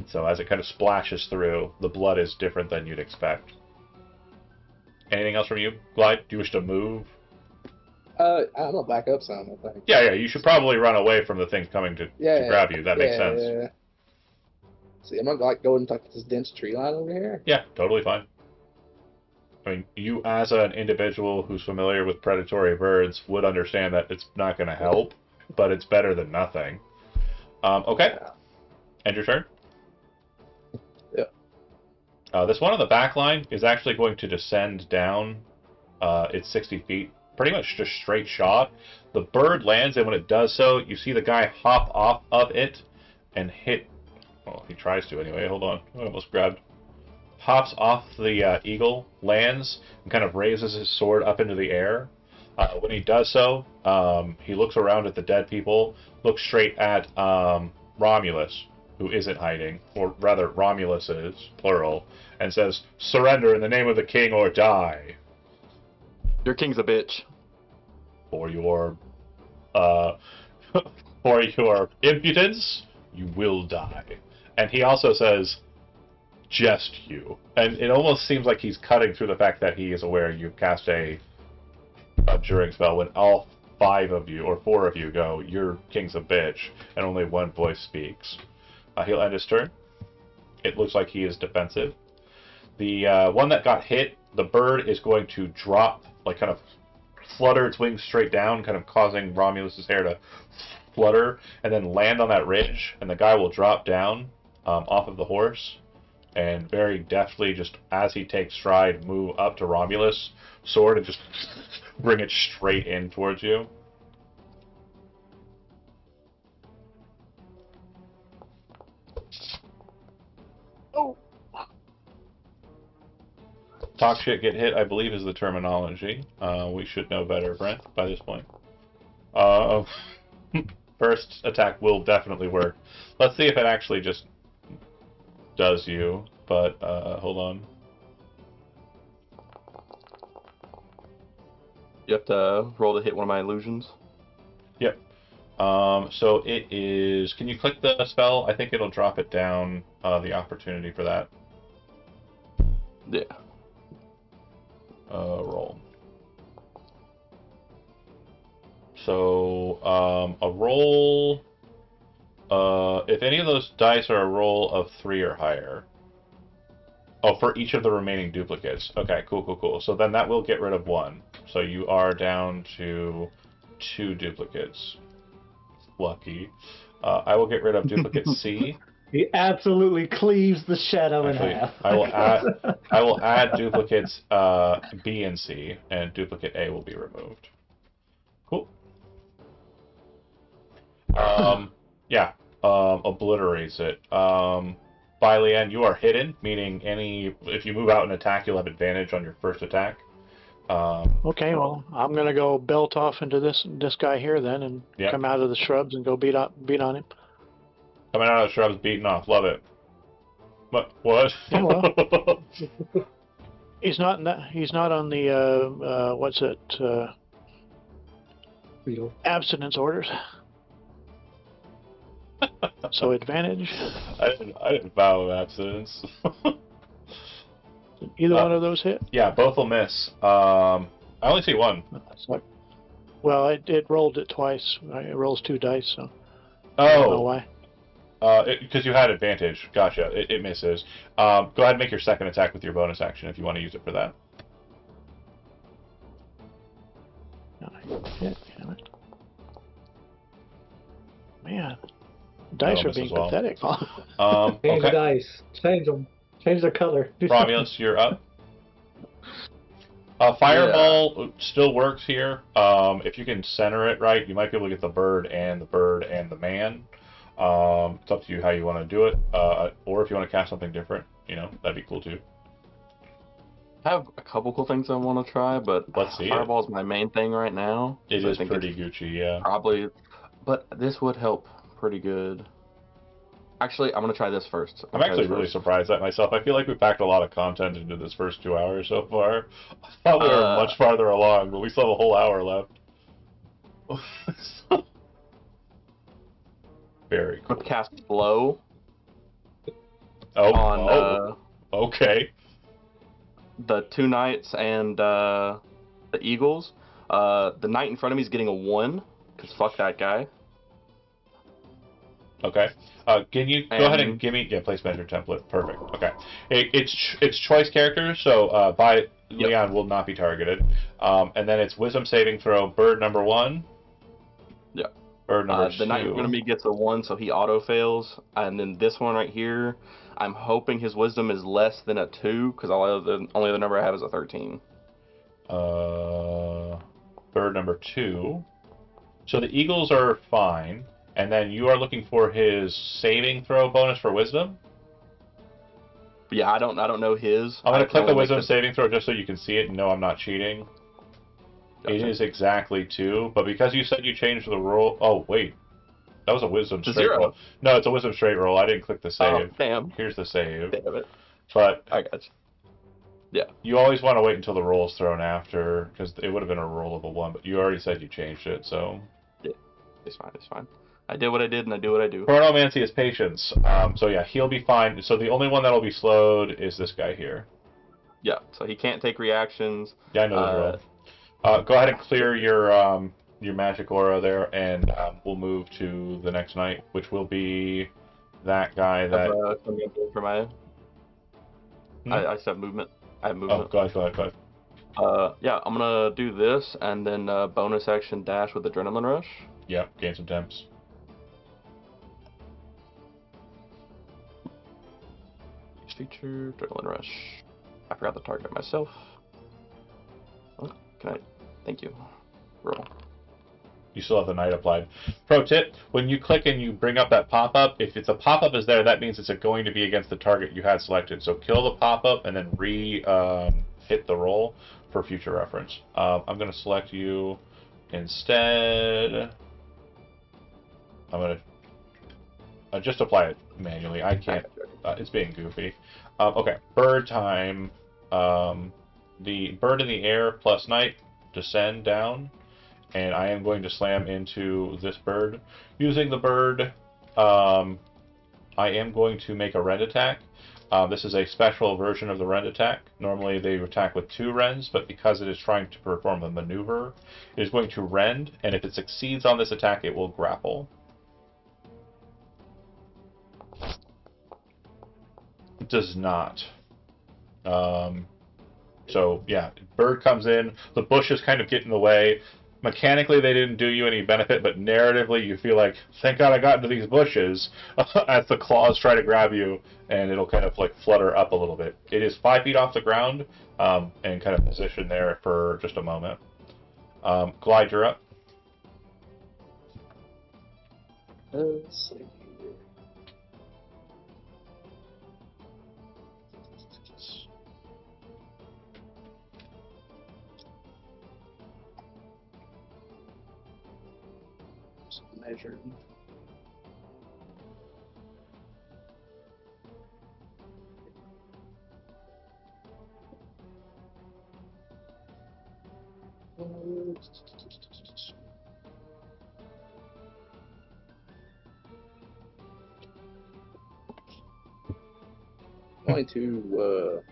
So as it kind of splashes through, the blood is different than you'd expect. Anything else from you, Glide? Do you wish to move? I'm gonna back up some, I think. Yeah, you should probably run away from the things coming to grab you. That makes sense. Yeah. See, I'm gonna like go into like this dense tree line over here. Yeah, totally fine. I mean, you as an individual who's familiar with predatory birds would understand that it's not going to help, but it's better than nothing. Okay. Yeah. End your turn. Yeah. This one on the back line is actually going to descend down. It's 60 feet. Pretty much just straight shot. The bird lands, and when it does so, you see the guy hop off of it and hit. Well, he tries to anyway. Hold on. I almost grabbed. Hops off the eagle, lands, and kind of raises his sword up into the air. When he does so, he looks around at the dead people, looks straight at Romulus, who isn't hiding, or rather Romulus is, plural, and says, "Surrender in the name of the king or die." Your king's a bitch. For your for your impudence, you will die. And he also says, "Just you." And it almost seems like he's cutting through the fact that he is aware you've cast a abjuring spell when all 5 of you, or 4 of you, go, "Your king's a bitch," and only one voice speaks. He'll end his turn. It looks like he is defensive. The one that got hit, the bird is going to drop, like kind of flutter its wings straight down, kind of causing Romulus's hair to flutter, and then land on that ridge, and the guy will drop down off of the horse, and very deftly, just as he takes stride, move up to Romulus' sword and just bring it straight in towards you. Oh. Talk shit, get hit, I believe is the terminology. We should know better, Brent, by this point. First attack will definitely work. Let's see if it actually just does you, but hold on. You have to roll to hit one of my illusions. Yep. So it is... Can you click the spell? I think it'll drop it down, the opportunity for that. Yeah. Roll. So, a roll... if any of those dice are a roll of 3 or higher. Oh, for each of the remaining duplicates. Okay, cool. So then that will get rid of 1. So you are down to 2 duplicates. Lucky. I will get rid of duplicate C. He absolutely cleaves the shadow Actually, in half. I will add duplicates B and C, and duplicate A will be removed. Cool. Yeah. Obliterates it. By Leanne, you are hidden, meaning if you move out and attack, you'll have advantage on your first attack. Okay, well, I'm gonna go belt off into this guy here then, and Yep. come out of the shrubs and go beat on him. Coming out of the shrubs, beaten off. Love it. What? Yeah, well. He's not on the what's it? Abstinence orders. So advantage. I didn't vow abstinence. Either one of those hit? Yeah, both will miss. I only see one. Well, it rolled it twice. It rolls 2 dice, so I don't know Oh, why. because you had advantage. Gotcha. It misses. Go ahead and make your second attack with your bonus action if you want to use it for that. No, hit, damn it. Man, dice That'll are being miss as well. pathetic. Change the Okay. dice. Change them. Change their color. Romulus, you're up. Fireball still works here. If you can center it right, you might be able to get the bird and the man. It's up to you how you want to do it. Or if you want to cast something different, that'd be cool too. I have a couple cool things I want to try, but Let's see it. Fireball's my main thing right now. It so I is think pretty it's Gucci, yeah. Probably, but this would help pretty good. Actually, I'm going to try this first. I'm actually really surprised at myself. I feel like we packed a lot of content into this first 2 hours so far. I thought we were much farther along, but we still have a whole hour left. Very I'm cool. gonna cast Blow Oh, on okay. the 2 knights and the eagles. The knight in front of me is getting a 1, because fuck that guy. Okay. Can you go ahead and give me place measure template? Perfect. Okay. It's choice characters, so Leon will not be targeted. And then it's wisdom saving throw. Bird number 1. Yeah. Bird number 2. The knight in front of me gets a 1, so he auto fails. And then this one right here, I'm hoping his wisdom is less than a 2, because only other number I have is a 13. Bird number 2. So the eagles are fine. And then you are looking for his saving throw bonus for wisdom? But yeah, I don't know his. I'm going to click the only wisdom make saving throw just so you can see it and know I'm not cheating. Gotcha. It is exactly 2, but because you said you changed the roll... Oh, wait. That was a wisdom To straight 0. roll. No, it's a wisdom straight roll. I didn't click the save. Oh, damn. Here's the save. Damn it. But I got you. Yeah. you always want to wait until the roll is thrown after, because it would have been a roll of a 1, but you already said you changed it, so... Yeah, it's fine, it's fine. I did what I did, and I do what I do. Chronomancy is patience. So yeah, he'll be fine. So the only one that'll be slowed is this guy here. Yeah, so he can't take reactions. Yeah, I know the drill. Go ahead and clear your magic aura there, and we'll move to the next night, which will be that guy that... Coming up for my... I just have movement. I have movement. Oh, go ahead. Yeah, I'm gonna do this, and then bonus action dash with Adrenaline Rush. Yeah, gain some temps. Feature, Adrenaline Rush. I forgot to target myself. Oh, can I? Thank you. Roll. You still have the night applied. Pro tip, when you click and you bring up that pop-up, if it's a pop-up is there, that means it's going to be against the target you had selected. So kill the pop-up and then hit the roll for future reference. I'm going to select you instead. I'm going to just apply it manually. I can't. It's being goofy. Okay, bird time. The bird in the air plus night descend down, and I am going to slam into this bird. Using the bird, I am going to make a rend attack. This is a special version of the rend attack. Normally they attack with 2 rends, but because it is trying to perform a maneuver, it is going to rend, and if it succeeds on this attack, it will grapple. It does not. So yeah, bird comes in, the bushes kind of get in the way. Mechanically they didn't do you any benefit, but narratively you feel like, thank God I got into these bushes, as the claws try to grab you, and it'll kind of like flutter up a little bit. It is 5 feet off the ground, and kind of positioned there for just a moment. Glide, you're up. Let's see. Measured. I'm going to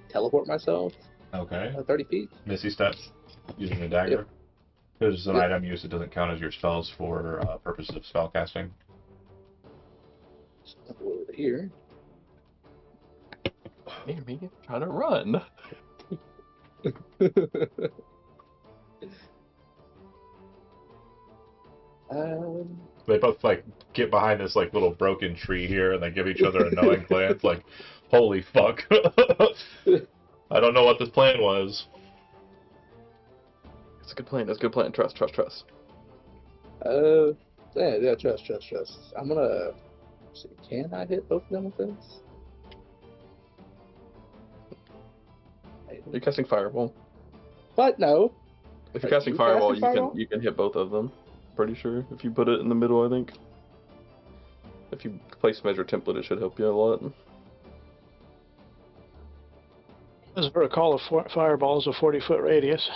teleport myself Okay. 30 feet. Misty steps using the dagger. Yep. Because it's an Yep. item used, it doesn't count as your spells for purposes of spell casting. Step over here. Hear me trying to run. They both like get behind this like little broken tree here, and they give each other a knowing glance, like, "Holy fuck!" I don't know what this plan was. It's a good plan. That's a good plan. Trust. Yeah, trust. I'm gonna see, can I hit both of them with this? You're casting Fireball. What? No. If you're Are casting you Fireball, casting Fireball? you can hit both of them. Pretty sure. If you put it in the middle, I think. If you place measure template, it should help you a lot. As I recall, a fireball is a 40-foot radius.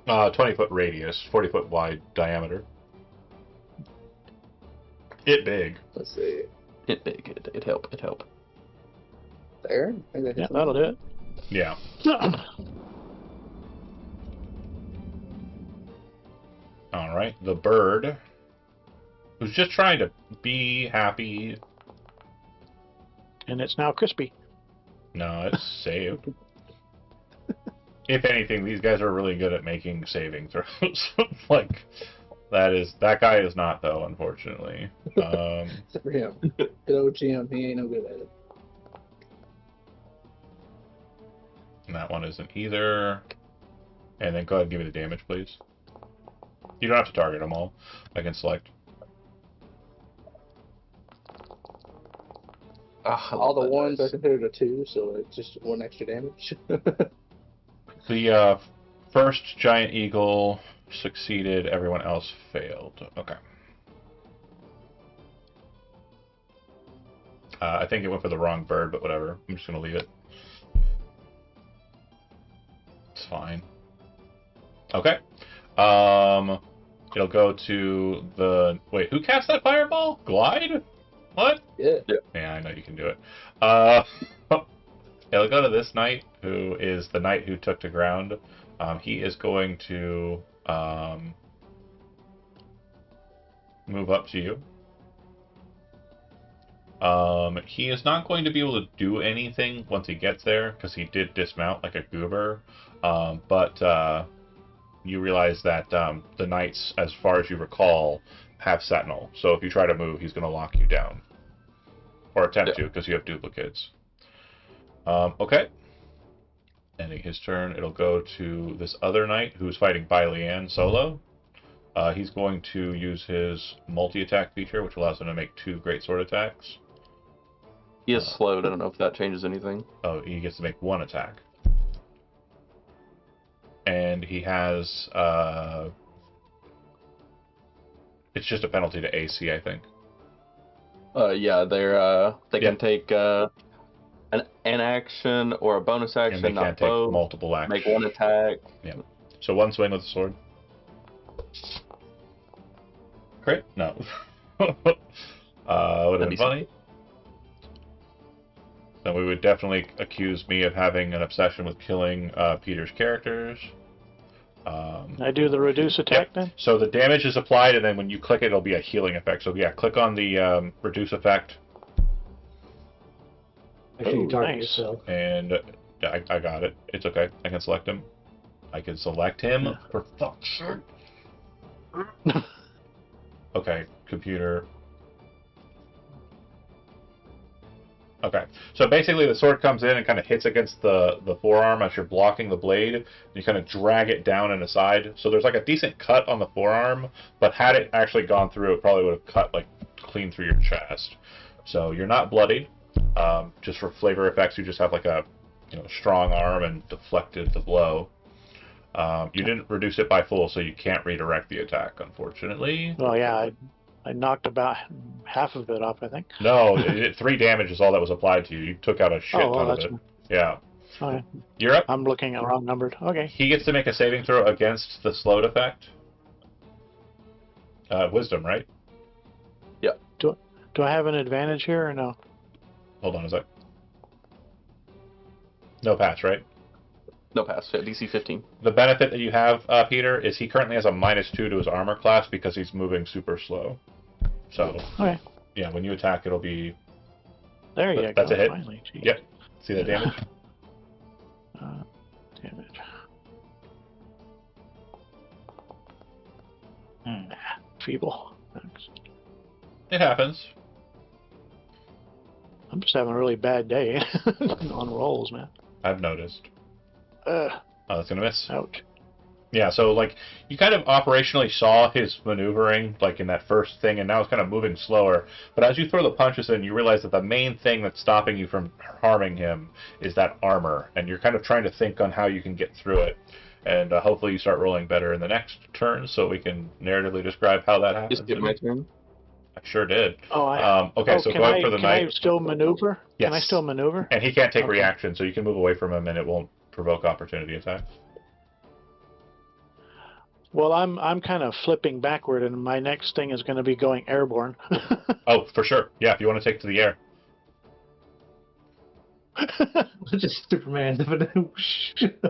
20-foot radius, 40-foot wide diameter. It big. Let's see. It help. There. I think that Yeah, hits that'll do it. Yeah. All right. The bird, who's just trying to be happy. And it's now crispy. No, it's saved. If anything, these guys are really good at making saving throws. Like, that guy is not, though, unfortunately. Except for him. Good old Jim. He ain't no good at it. And that one isn't either. And then go ahead and give me the damage, please. You don't have to target them all. I can select. All the ones are considered a 2, so it's just 1 extra damage. The first giant eagle succeeded. Everyone else failed. Okay. I think it went for the wrong bird, but whatever. I'm just going to leave it. It's fine. Okay. It'll go to the... Wait, who cast that fireball? Glide? What? Yeah. Yeah, I know you can do it. It'll go to this knight, who is the knight who took to ground. He is going to move up to you. He is not going to be able to do anything once he gets there, because he did dismount like a goober. But you realize that the knights, as far as you recall, have sentinel. So if you try to move, he's going to lock you down. Or attempt to, because you have duplicates. Okay. Ending his turn, it'll go to this other knight who's fighting Bailean solo. He's going to use his multi-attack feature, which allows him to make 2 greatsword attacks. He is slowed. I don't know if that changes anything. Oh, he gets to make 1 attack. And he has... it's just a penalty to AC, I think. Yeah, they can take an action or a bonus action, And they not can't take both. multiple actions. Make 1 attack. Yeah. So 1 swing with the sword. Crit? No. Would have been funny. Then we would definitely accuse me of having an obsession with killing Peter's characters. I do the reduce attack then? So the damage is applied, and then when you click it, it'll be a healing effect. So yeah, click on the reduce effect. Actually, you target nice. yourself. And I got it. It's okay. I can select him. I can select him, for fuck's sake. Okay, computer. Okay, so basically the sword comes in and kind of hits against the forearm as you're blocking the blade. You kind of drag it down and aside. So there's like a decent cut on the forearm, but had it actually gone through, it probably would have cut like clean through your chest. So you're not bloodied. Just for flavor effects, you just have like a strong arm and deflected the blow. You didn't reduce it by full, so you can't redirect the attack, unfortunately. Well, yeah, I knocked about half of it off, I think. No, 3 damage is all that was applied to you. You took out a shit ton of it. Yeah. Okay. You're up. I'm looking at wrong numbered. Okay. He gets to make a saving throw against the slowed effect. Wisdom, right? Do I have an advantage here or no? Hold on a sec. No pass, right? No pass. Yeah, DC 15. The benefit that you have, Peter, is he currently has a -2 to his armor class because he's moving super slow. So, Okay. yeah, when you attack, it'll be... There you go. That's a hit. Finally. Geez. Yep. See that damage? Damage. Feeble. Thanks. It happens. I'm just having a really bad day on rolls, man. I've noticed. Oh, That's going to miss. ouch. Yeah, so, like, you kind of operationally saw his maneuvering, like, in that first thing, and now it's kind of moving slower. But as you throw the punches in, you realize that the main thing that's stopping you from harming him is that armor. And you're kind of trying to think on how you can get through it. And hopefully you start rolling better in the next turn, so we can narratively describe how that happens. Just give my turn. I sure did. Oh, Okay, so go out for the can knight. I still maneuver? Yes. Can I still maneuver? And he can't take Okay. reaction, so you can move away from him, and it won't provoke opportunity attacks. Well, I'm kind of flipping backward, and my next thing is going to be going airborne. Oh, for sure. Yeah, if you want to take it to the air. Just Superman.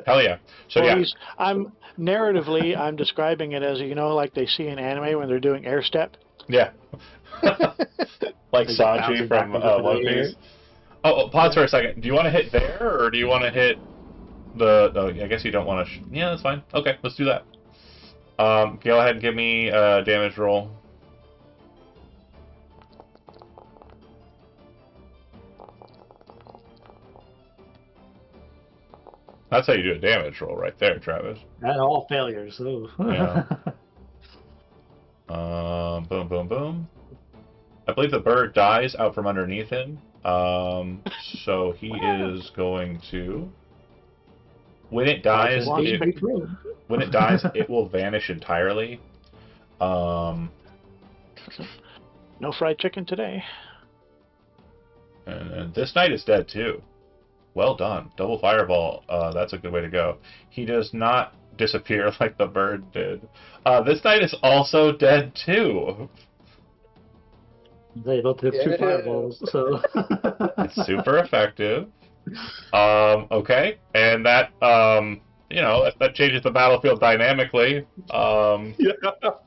Hell yeah. So Well, yeah. I'm narratively, I'm describing it as, like they see in anime when they're doing air step. Yeah. Like They just Sanji bouncing from backwards up in One the air. Piece. Oh, pause for a second. Do you want to hit there, or do you want to hit the... Oh, I guess you don't want to... Yeah, that's fine. Okay, let's do that. Go ahead and give me a damage roll. That's how you do a damage roll right there, Travis. And all failures. Ooh. Yeah. Boom, boom, boom. I believe the bird dies out from underneath him. So he is going to... When it dies, it will vanish entirely. No fried chicken today. And this knight is dead too. Well done. Double fireball. That's a good way to go. He does not disappear like the bird did. This knight is also dead too. They both took 2 fireballs, so It's super effective. Okay, and that that changes the battlefield dynamically. How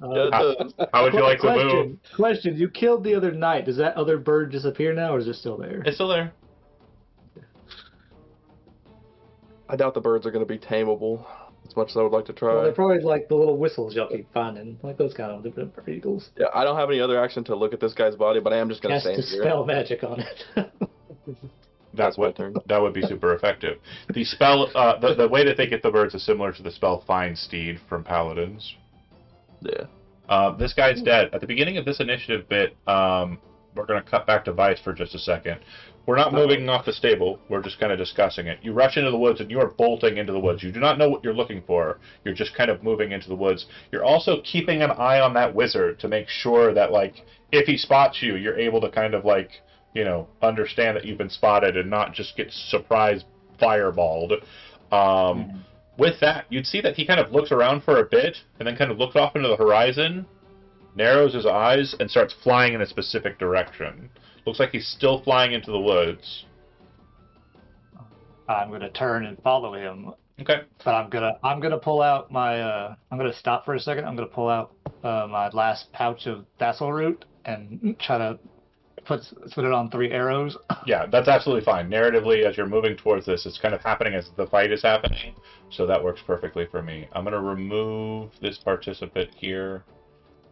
would you like to move? Question: you killed the other knight. Does that other bird disappear now, or is it still there? It's still there. I doubt the birds are going to be tameable as much as I would like to try. Well, they're probably like the little whistles y'all keep finding, like those kind of different eagles. Yeah, I don't have any other action to look at this guy's body, but I am just going to Cast stand here. dispel magic on it. That's my turn. That would be super effective. The spell, the way that they get the birds is similar to the spell Find Steed from Paladins. Yeah. This guy's dead. At the beginning of this initiative bit, we're going to cut back to Vice for just a second. We're not moving off the stable. We're just kind of discussing it. You rush into the woods, and you are bolting into the woods. You do not know what you're looking for. You're just kind of moving into the woods. You're also keeping an eye on that wizard to make sure that, like, if he spots you, you're able to kind of, like, understand that you've been spotted and not just get surprise fireballed. With that, you'd see that he kind of looks around for a bit, and then kind of looks off into the horizon, narrows his eyes, and starts flying in a specific direction. Looks like he's still flying into the woods. I'm gonna turn and follow him. Okay. But I'm gonna pull out my I'm gonna stop for a second. I'm gonna pull out my last pouch of thistle root and try to put it on 3 arrows. Yeah, that's absolutely fine. Narratively, as you're moving towards this, it's kind of happening as the fight is happening, so that works perfectly for me. I'm going to remove this participant here,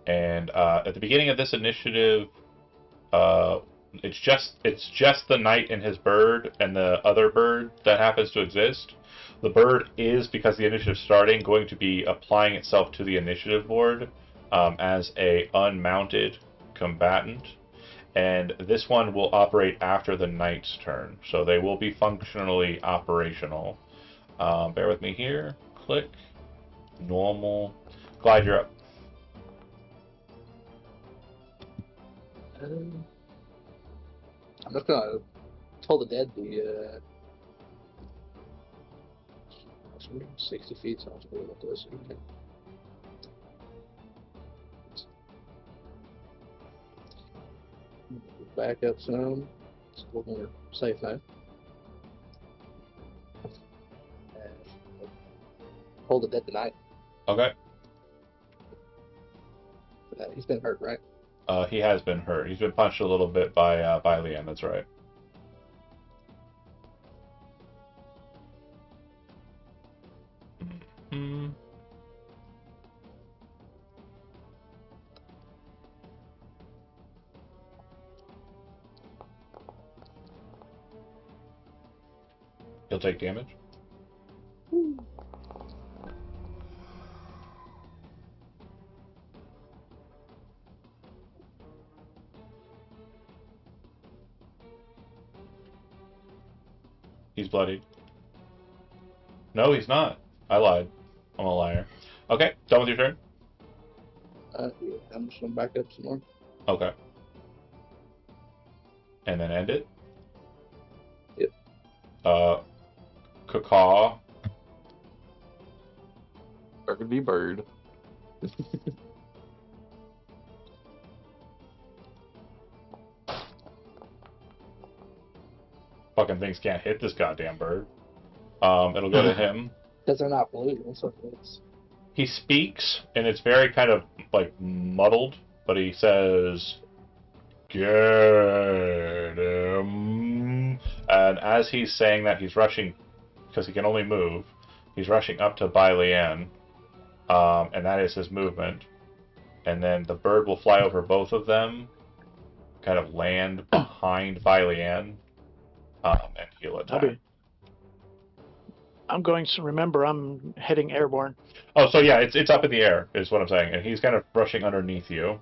and at the beginning of this initiative, it's just the knight and his bird and the other bird that happens to exist. The bird is, because the initiative's starting, going to be applying itself to the initiative board as a unmounted combatant. And this one will operate after the knight's turn, so they will be functionally operational. Bear with me here. Click. Normal. Glide, you're up. I'm just gonna toll the dead the 60 feet, so I'll just look at this. Okay. Back up some. It's a little more safe now. Hold the dead tonight. Okay. He's been hurt, right? He has been hurt. He's been punched a little bit by Leanne, that's right. Mm-hmm. He'll take damage. He's bloodied. No, he's not. I lied. I'm a liar. Okay, done with your turn? Yeah, I'm just gonna back up some more. Okay. And then end it? Yep. Cacaw. Or could be bird. Fucking things can't hit this goddamn bird. It'll go to him. Because they're not blue. That's what it is. He speaks, and it's very kind of like muddled, but he says, "Get him." And as he's saying that, he's rushing, because he can only move, he's rushing up to Bai Lian, and that is his movement. And then the bird will fly over both of them, kind of land behind Bai Lian, and he'll attack. I'm going to remember I'm heading airborne. Oh, so yeah, it's up in the air, is what I'm saying, and he's kind of rushing underneath you.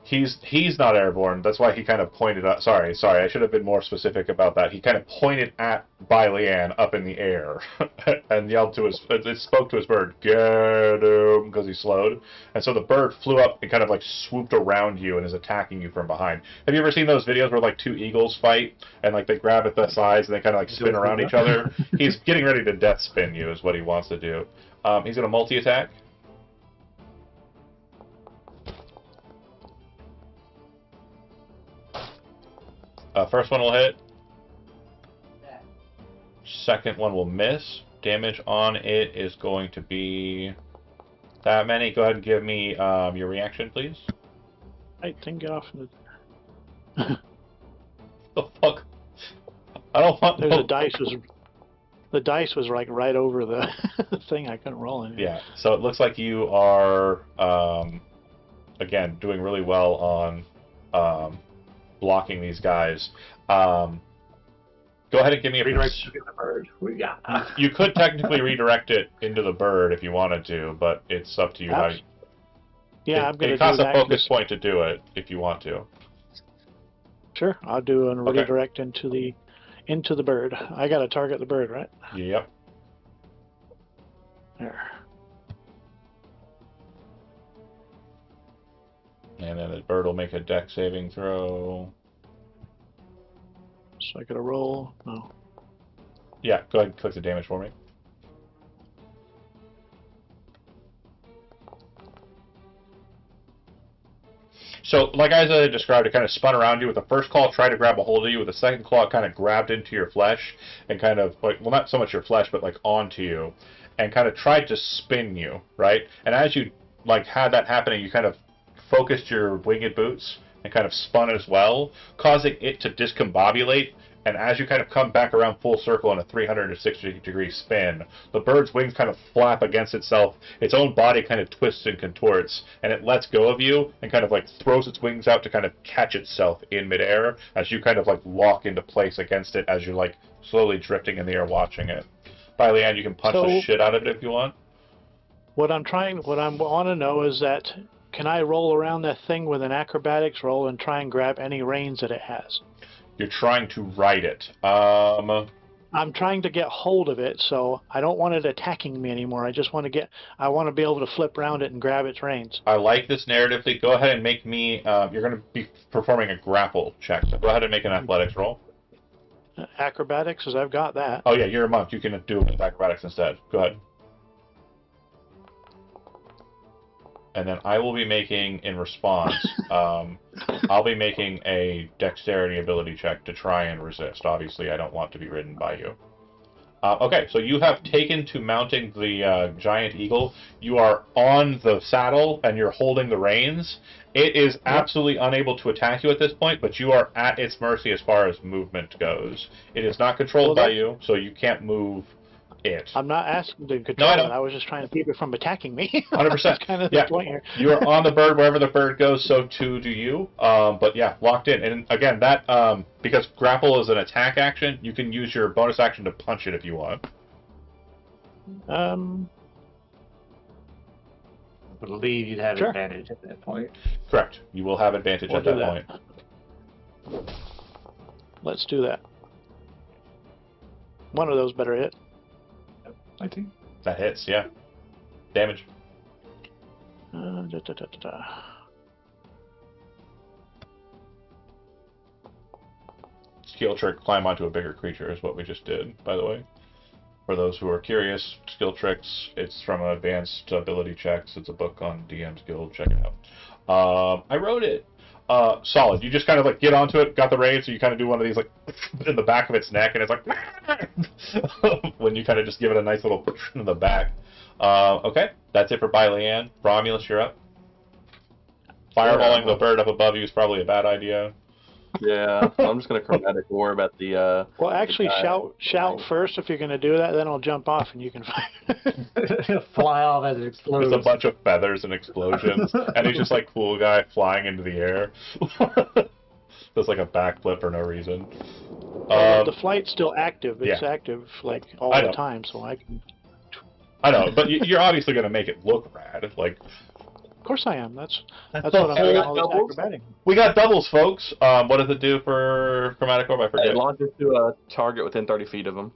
He's not airborne. That's why he kind of pointed up. Sorry. I should have been more specific about that. He kind of pointed at Bai Lian up in the air and yelled to it spoke to his bird, "Get him," because he slowed. And so the bird flew up and kind of like swooped around you and is attacking you from behind. Have you ever seen those videos where like two eagles fight and like they grab at the sides and they kind of like spin around each other? He's getting ready to death spin you is what he wants to do. He's going to multi-attack. First one will hit. Second one will miss. Damage on it is going to be that many. Go ahead and give me your reaction, please. I can get off. The fuck? I don't want. There's a dice was. The dice was like right over the thing. I couldn't roll it. Yeah. So it looks like you are again doing really well on blocking these guys. Go ahead and give me a Redirect to the bird. You could technically redirect it into the bird if you wanted to, but it's up to you. How yeah, I'm going to do that. It costs a focus point to do it if you want to. Sure, I'll do a redirect into the bird. I got to target the bird, right? Yep. There. And then the bird will make a dex saving throw. So I got to roll. No. Yeah, go ahead and click the damage for me. So, like as I described, it kind of spun around you. With the first claw, tried to grab a hold of you. With the second claw, it kind of grabbed into your flesh and kind of, like, well, not so much your flesh, but like onto you, and kind of tried to spin you, right? And as you like had that happening, you kind of focused your winged boots and kind of spun as well, causing it to discombobulate. And as you kind of come back around full circle in a 360-degree spin, the bird's wings kind of flap against itself. Its own body kind of twists and contorts, and it lets go of you and kind of like throws its wings out to kind of catch itself in midair as you kind of like lock into place against it as you're like slowly drifting in the air watching it. By Leanne, you can punch the shit out of it if you want. What I want to know is that can I roll around that thing with an acrobatics roll and try and grab any reins that it has? You're trying to ride it. I'm trying to get hold of it, so I don't want it attacking me anymore. I just want to I want to be able to flip around it and grab its reins. I like this narratively. Go ahead and make me. You're going to be performing a grapple check. So go ahead and make an athletics roll. Acrobatics, as I've got that. Oh yeah, you're a monk. You can do it with acrobatics instead. Go ahead. And then I will be making, in response, I'll be making a dexterity ability check to try and resist. Obviously, I don't want to be ridden by you. Okay, so you have taken to mounting the giant eagle. You are on the saddle, and you're holding the reins. It is absolutely unable to attack you at this point, but you are at its mercy as far as movement goes. It is not controlled by you, so you can't move it. I'm not asking to control it. I was just trying to keep it from attacking me. 100%. That's kind of the point here. You are on the bird. Wherever the bird goes, so too do you. But yeah, locked in. And again, that because grapple is an attack action, you can use your bonus action to punch it if you want. I believe you'd have advantage at that point. Correct. You will have advantage at that point. Let's do that. One of those better hit. 19. That hits, yeah. Damage. Skill trick, climb onto a bigger creature is what we just did, by the way. For those who are curious, skill tricks. It's from Advanced Ability Checks. It's a book on DM's Guild. Check it out. I wrote it. Solid. You just kind of like get onto it, got the raid, so you kind of do one of these like in the back of its neck, and it's like when you kind of just give it a nice little in the back. Okay, that's it for Leanne. Romulus, you're up. Fireballing the bird up above you is probably a bad idea. Yeah, I'm just gonna chromatic orb at the. Well, actually, the shout first if you're going to do that. Then I'll jump off and you can fire. Fly off as it explodes. Just a bunch of feathers and explosions, and he's just like cool guy flying into the air. Does like a backflip for no reason. The flight's still active. It's Yeah. active like all I the know. time, so I can. I know, but you're obviously going to make it look rad. Like, Of course I am. That's the what I'm doing. whole- All this doubles? acrobatic. We got doubles, folks. What does it do for Chromatic Orb? I forget. It launches to a target within 30 feet of him.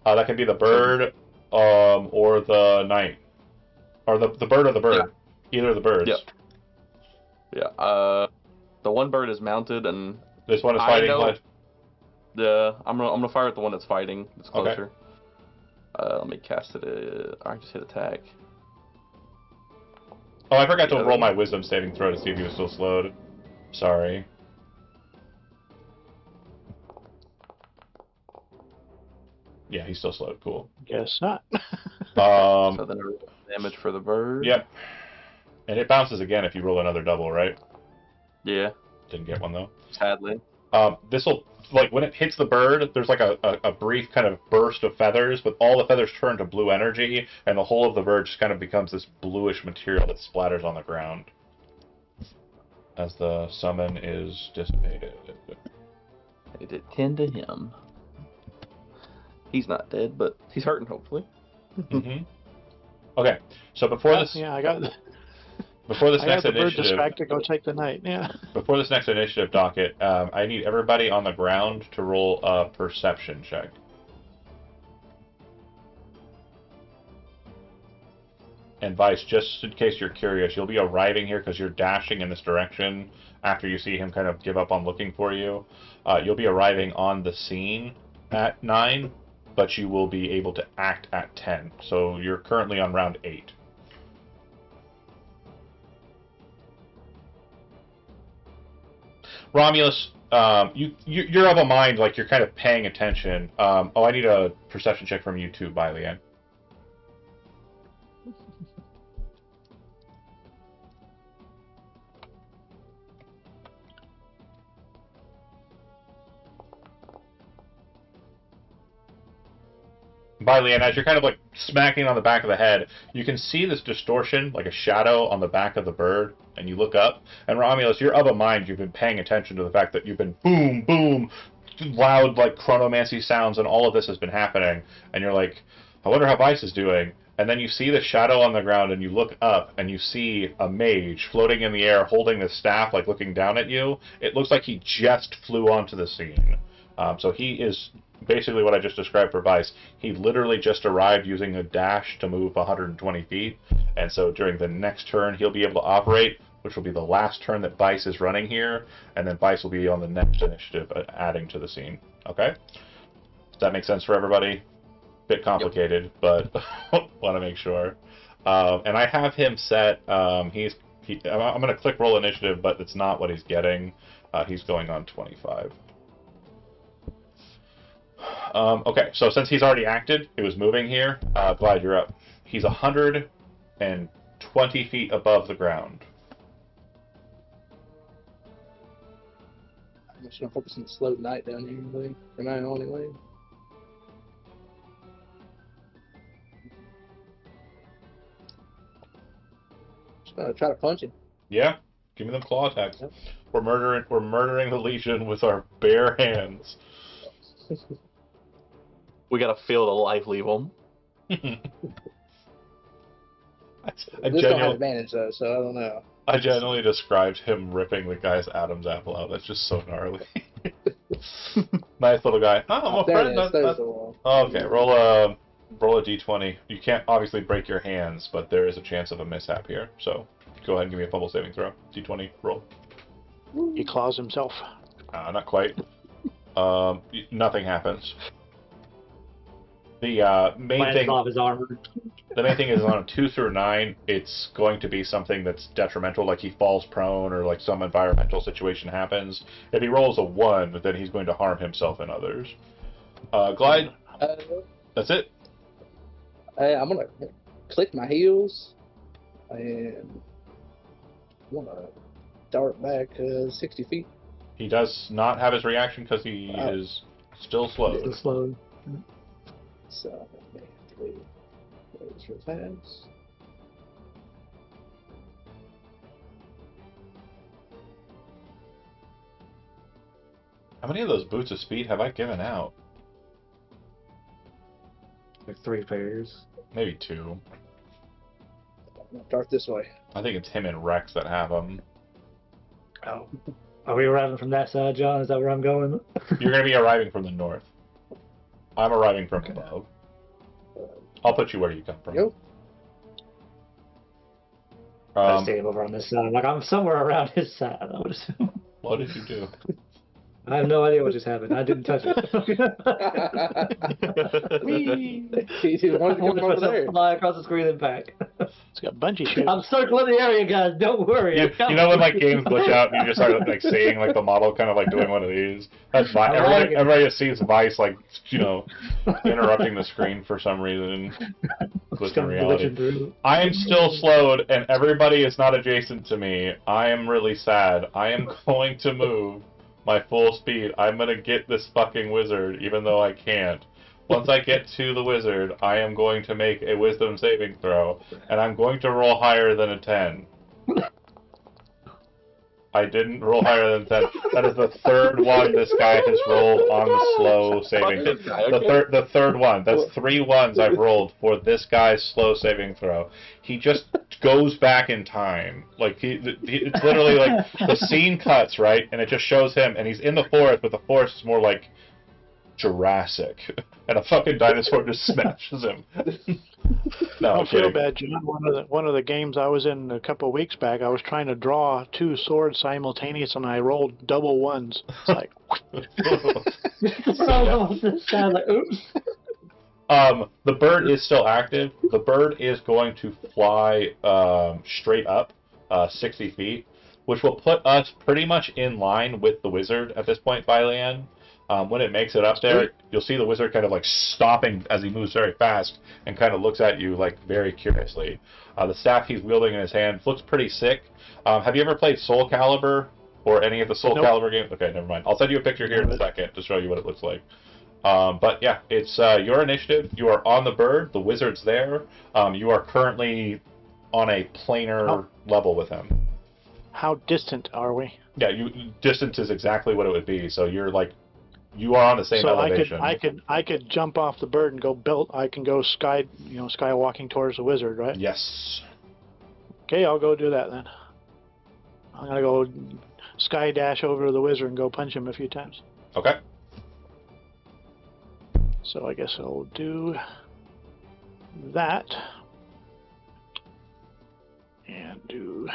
That can be the bird, or the knight, or the bird or the bird. Either of the birds. Yep. Yeah. The one bird is mounted, and This one is I fighting. know- What? I'm gonna fire at the one that's fighting. It's Okay. closer. Let me cast it. I just hit attack. Oh, I forgot to Yeah. roll my wisdom saving throw to see if he was still slowed. Sorry. Yeah, he's still slowed. Cool. Guess not. So then damage for the bird. Yep. And it bounces again if you roll another double, right? Yeah. Didn't get one though. Sadly. This'll, like, when it hits the bird, there's like a brief kind of burst of feathers, but all the feathers turn to blue energy, and the whole of the bird just kind of becomes this bluish material that splatters on the ground as the summon is dissipated. It did 10 to him. He's not dead, but he's hurting, hopefully. Mm-hmm. Okay, so before this, Yeah, I got before this I got next the bird initiative, distracted. Go take the knight. Yeah. before this next initiative docket, I need everybody on the ground to roll a perception check. And Vice, just in case you're curious, you'll be arriving here because you're dashing in this direction after you see him kind of give up on looking for you. You'll be arriving on the scene at 9, but you will be able to act at 10. So you're currently on round 8. Romulus, you're of a mind like you're kind of paying attention. I need a perception check from you too, Leanne. Leanne, as you're kind of like smacking on the back of the head, you can see this distortion, like a shadow on the back of the bird, and you look up, and Romulus, you're of a mind, you've been paying attention to the fact that you've been boom, boom, loud like chronomancy sounds, and all of this has been happening, and you're like, I wonder how Vice is doing. And then you see the shadow on the ground, and you look up, and you see a mage floating in the air, holding the staff, like looking down at you. It looks like he just flew onto the scene. So he is basically what I just described for Vice. He literally just arrived using a dash to move 120 feet, and so during the next turn, he'll be able to operate, which will be the last turn that Vice is running here, and then Vice will be on the next initiative, adding to the scene. Okay? Does that make sense for everybody? Bit complicated, but want to make sure. And I have him set. I'm going to click roll initiative, but it's not what he's getting. He's going on 25. Okay, so since he's already acted, he was moving here. Glad you're up. He's 120 feet above the ground. I'm just gonna focus on the slow night down here, really. Am I the only way? Just gonna try to punch him. Yeah, give me them claw attacks. Yep. We're murdering the Legion with our bare hands. We gotta feel the life leave him. I This don't have genuinely, advantage though, so I don't know. I genuinely described him ripping the guy's Adam's apple out. That's just so gnarly. Nice little guy. Oh, my There friend. it is. That's, There's the wall. okay, roll a d20. You can't obviously break your hands, but there is a chance of a mishap here. So go ahead and give me a fumble saving throw. D20 roll. He claws himself. Not quite. Nothing happens. The main Lances thing. off his armor. The main thing is on a 2 through 9, it's going to be something that's detrimental, like he falls prone or like some environmental situation happens. If he rolls a 1, then he's going to harm himself and others. Glide, that's it. I'm gonna click my heels and wanna dart back 60 feet. He does not have his reaction because he is still slowed. Still slow. So, three. Real fast. How many of those boots of speed have I given out? Like 3 pairs. Maybe 2. Dart this way. I think it's him and Rex that have them. Oh. Are we arriving from that side, John? Is that where I'm going? You're going to be arriving from the north. I'm arriving from above. I'll put you where you come from. Go. I stay over on this side. Like, I'm somewhere around his side, I would assume. What did you do? I have no idea what just happened. I didn't touch it. He wanted to come over there. Fly across the screen and back. It's got bungee shoes. I'm circling the area, guys. Don't worry. You know when like games glitch out and you just start like seeing like the model kind of like doing one of these? That's Vice. Everybody just sees Vice like, you know, interrupting the screen for some reason. Glitching reality. I am still slowed and everybody is not adjacent to me. I am really sad. I am going to move my full speed. I'm gonna get this fucking wizard even though I can't. Once I get to the wizard, I am going to make a wisdom saving throw, and I'm going to roll higher than a 10. I didn't roll higher than 10. That is the third one this guy has rolled on the slow saving throw. The third one. That's 3 ones I've rolled for this guy's slow saving throw. He just goes back in time. Like it's literally like the scene cuts, right? And it just shows him, and he's in the forest, but the forest is more like Jurassic, and a fucking dinosaur just smashes him. No, I don't feel bad, John. One of the games I was in a couple of weeks back, I was trying to draw 2 swords simultaneous, and I rolled double ones. It's like, Sounds like, oops. The bird is still active. The bird is going to fly straight up 60 feet, which will put us pretty much in line with the wizard at this point, Vilean. When it makes it up there, you'll see the wizard kind of like stopping as he moves very fast and kind of looks at you like very curiously. The staff he's wielding in his hand looks pretty sick. Have you ever played Soul Calibur or any of the Soul Calibur games? Okay, never mind. I'll send you a picture here in a second to show you what it looks like. But yeah, it's your initiative. You are on the bird. The wizard's there. You are currently on a planar level with him. How distant are we? Yeah, distance is exactly what it would be. So you're like, you are on the same elevation. I could jump off the bird and go build. I can go skywalking towards the wizard, right? Yes. Okay, I'll go do that then. I'm gonna go sky dash over to the wizard and go punch him a few times. Okay. So I guess I'll do that and do.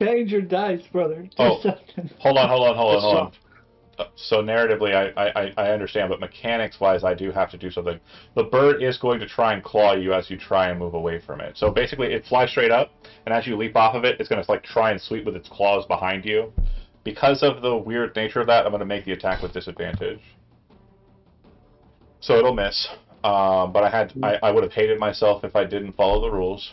Change your dice, brother. Hold on. So narratively, I understand, but mechanics-wise, I do have to do something. The bird is going to try and claw you as you try and move away from it. So basically, it flies straight up, and as you leap off of it, it's going to like try and sweep with its claws behind you. Because of the weird nature of that, I'm going to make the attack with disadvantage. So it'll miss. But I would have hated myself if I didn't follow the rules.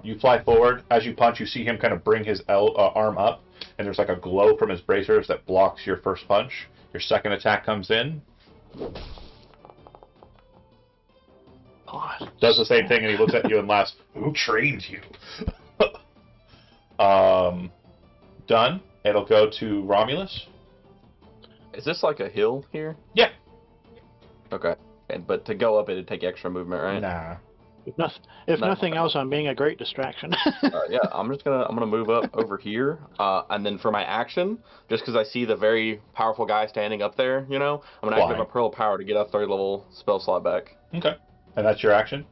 You fly forward. As you punch, you see him kind of bring his arm up, and there's like a glow from his bracers that blocks your first punch. Your second attack comes in. Does the same thing, and he looks at you and laughs. Who trained you? Done. It'll go to Romulus. Is this like a hill here? Yeah. Okay. But to go up, it'd take extra movement, right? Nah. If nothing else, I'm being a great distraction. Yeah, I'm gonna move up over here, and then for my action, just because I see the very powerful guy standing up there, I'm gonna activate my Pearl of Power to get a 3rd level spell slot back. Okay. And that's your action?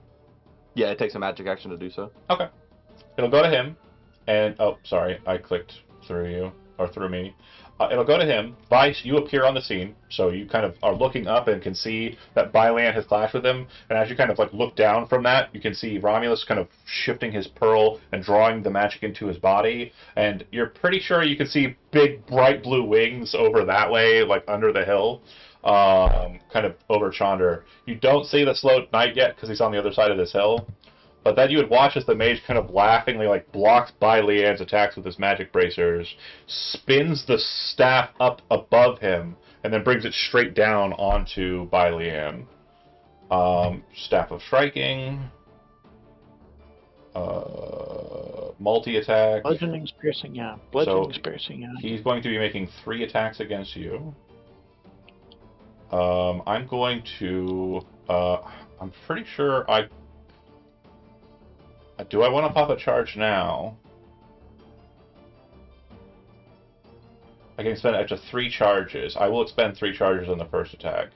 Yeah, it takes a magic action to do so. Okay. It'll go to him, and sorry, I clicked through you, or through me. It'll go to him. Vice, you appear on the scene, so you kind of are looking up and can see that Bylan has clashed with him. And as you kind of like look down from that, you can see Romulus kind of shifting his pearl and drawing the magic into his body. And you're pretty sure you can see big, bright blue wings over that way, like under the hill, kind of over Chandra. You don't see the Slow Knight yet because he's on the other side of this hill. But then you would watch as the mage kind of laughingly like blocks Bai Lian's attacks with his magic bracers, spins the staff up above him, and then brings it straight down onto Bai Lian. Staff of Striking, multi-attack. Bludgeoning's piercing, yeah. Bludgeoning's piercing, yeah. He's going to be making 3 attacks against you. I'm going to. I'm pretty sure I. Do I want to pop a charge now? I can expend up to 3 charges. I will expend 3 charges on the first attack.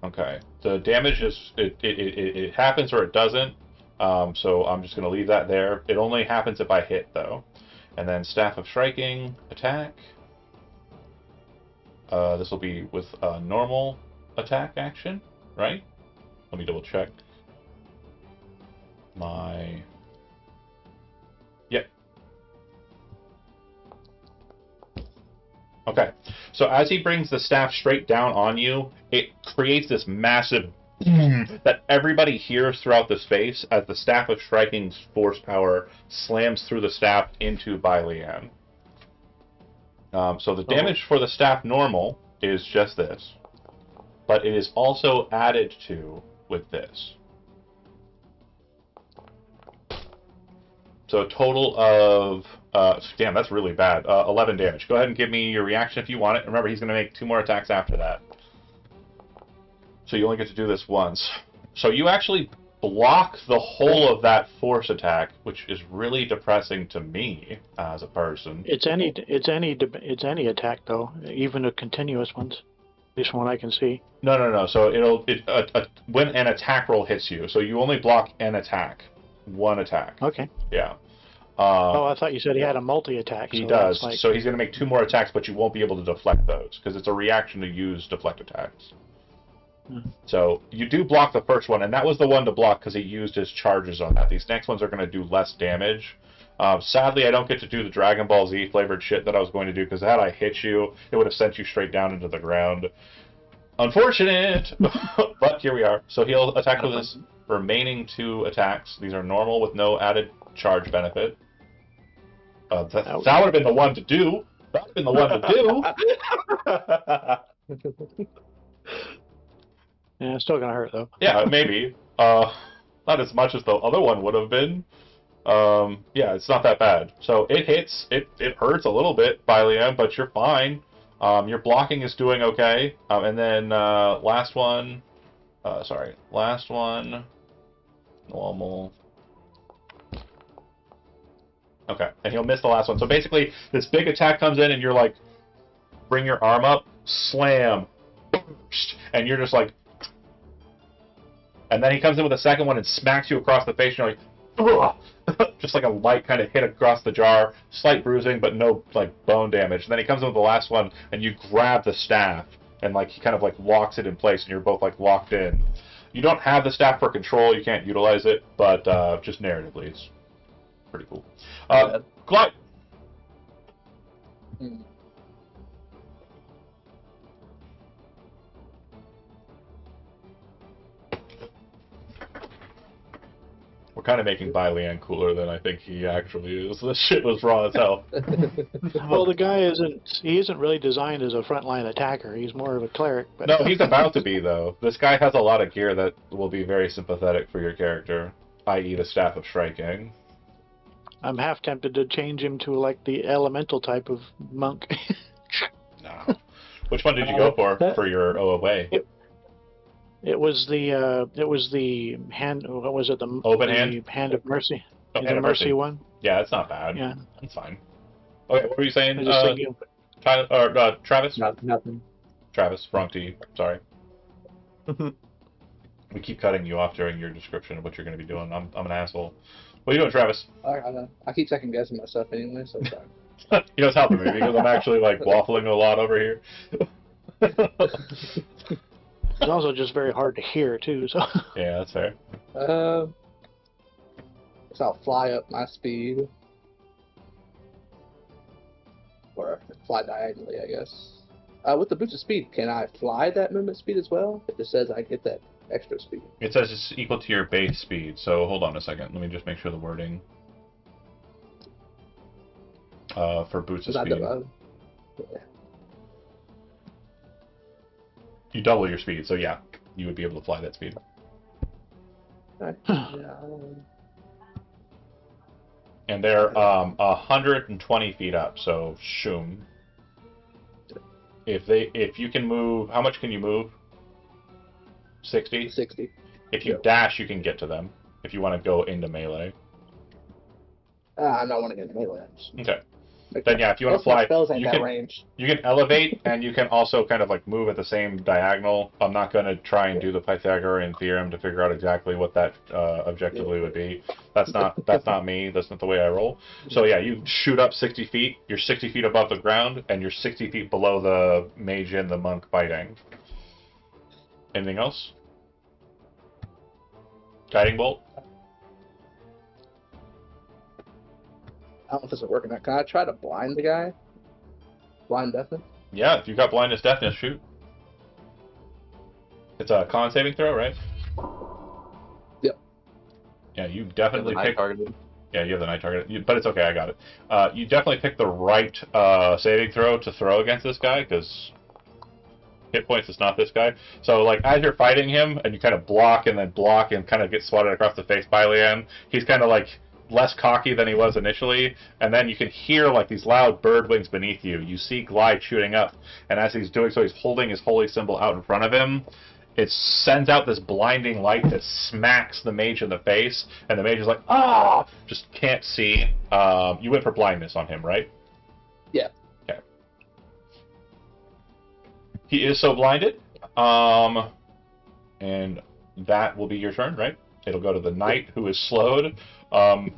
Okay. The damage is it happens or it doesn't. So I'm just going to leave that there. It only happens if I hit though. And then Staff of Striking attack. This will be with a normal attack action, right? Let me double check. Yep. Okay. So as he brings the staff straight down on you, it creates this massive boom that everybody hears throughout the space as the Staff of Striking's force power slams through the staff into Bai Lian. So the damage for the staff normal is just this, but it is also added to with this. So a total of, damn, that's really bad, 11 damage. Go ahead and give me your reaction if you want it. Remember, he's going to make 2 more attacks after that. So you only get to do this once. So you actually block the whole of that force attack, which is really depressing to me as a person. It's any attack though, even the continuous ones. At least from what I can see. No. So when an attack roll hits you, so you only block an attack. 1 attack. Okay. Yeah. I thought you said he had a multi-attack. He does. Like... So he's going to make 2 more attacks, but you won't be able to deflect those, because it's a reaction to use deflect attacks. So you do block the first one, and that was the one to block because he used his charges on that. These next ones are going to do less damage. Sadly, I don't get to do the Dragon Ball Z flavored shit that I was going to do, because had I hit you, it would have sent you straight down into the ground. Unfortunate! But here we are. So he'll attack with his remaining 2 attacks. These are normal with no added charge benefit. That would have been the one to do. That would have been the one to do. Yeah, it's still gonna hurt though. Yeah, maybe. Not as much as the other one would have been. Yeah, it's not that bad. So it hits. It hurts a little bit, Bai Lian, but you're fine. Your blocking is doing okay. And then last one. Last one. Normal. Okay, and he'll miss the last one. So basically, this big attack comes in, and you're like, bring your arm up, slam, burst, and you're just like. And then he comes in with a second one and smacks you across the face, and you're like, just like a light kind of hit across the jar, slight bruising, but no like bone damage. And then he comes in with the last one, and you grab the staff, and like he kind of like locks it in place, and you're both like locked in. You don't have the staff for control, you can't utilize it, but just narratively, it's pretty cool. Clyde. We're kind of making Bai Lian cooler than I think he actually is. This shit was raw as hell. Well, the guy isn't really designed as a frontline attacker. He's more of a cleric. But... No, he's about to be, though. This guy has a lot of gear that will be very sympathetic for your character, i.e. the Staff of Striking. I'm half tempted to change him to, like, the elemental type of monk. No. Which one did you go for your OOA? It was the hand. What was it? The open hand. Hand of Mercy. Oh, Hand of Mercy one. Yeah, that's not bad. Yeah, that's fine. Okay, what were you saying? Tyler, or Travis? Nothing. Travis, wrong to you. Sorry. We keep cutting you off during your description of what you're going to be doing. I'm an asshole. What are you doing, Travis? I know. I keep second guessing myself anyway, so it's fine. You know, it's helping me because I'm actually like waffling a lot over here. It's also just very hard to hear too. So Yeah, that's fair. So I'll fly up my speed. Or fly diagonally, I guess. With the boost of speed, can I fly that movement speed as well? It just says I get that extra speed. It says it's equal to your base speed. So hold on a second. Let me just make sure the wording for boots of speed. Yeah. You double your speed, so yeah, you would be able to fly that speed. Alright. Yeah. And they're 120 feet up, so shoom. If you can move, how much can you move? 60? 60. If you Yep. dash, you can get to them. If you want to go into melee. I'm not wanting to get melee. Okay. Then yeah, if you want to Most of my fly, spells ain't you that can range. elevate, and you can also kind of like move at the same diagonal. I'm not going to try and do the Pythagorean theorem to figure out exactly what that objectively would be. That's not me. That's not the way I roll. So yeah, you shoot up 60 feet. You're 60 feet above the ground, and you're 60 feet below the mage and the monk fighting. Anything else? Guiding bolt. I don't know if this is working out. Can I try to blind the guy? Blind deafness? Yeah, if you got blindness, deafness, shoot. It's a con saving throw, right? Yep. Yeah, you definitely pick. targeted. Yeah, you have the night target, but it's okay. I got it. You definitely picked the right saving throw to throw against this guy because hit points is not this guy. So like as you're fighting him and you kind of block and kind of get swatted across the face by Leanne, he's kind of like less cocky than he was initially, and then you can hear like these loud bird wings beneath you. You see Glide shooting up, and as he's doing so, he's holding his holy symbol out in front of him. It sends out this blinding light that smacks the mage in the face, and the mage is like, ah! Just can't see. You went for blindness on him, right? Yeah. Okay. He is so blinded, and that will be your turn, right? It'll go to the knight who is slowed. I'm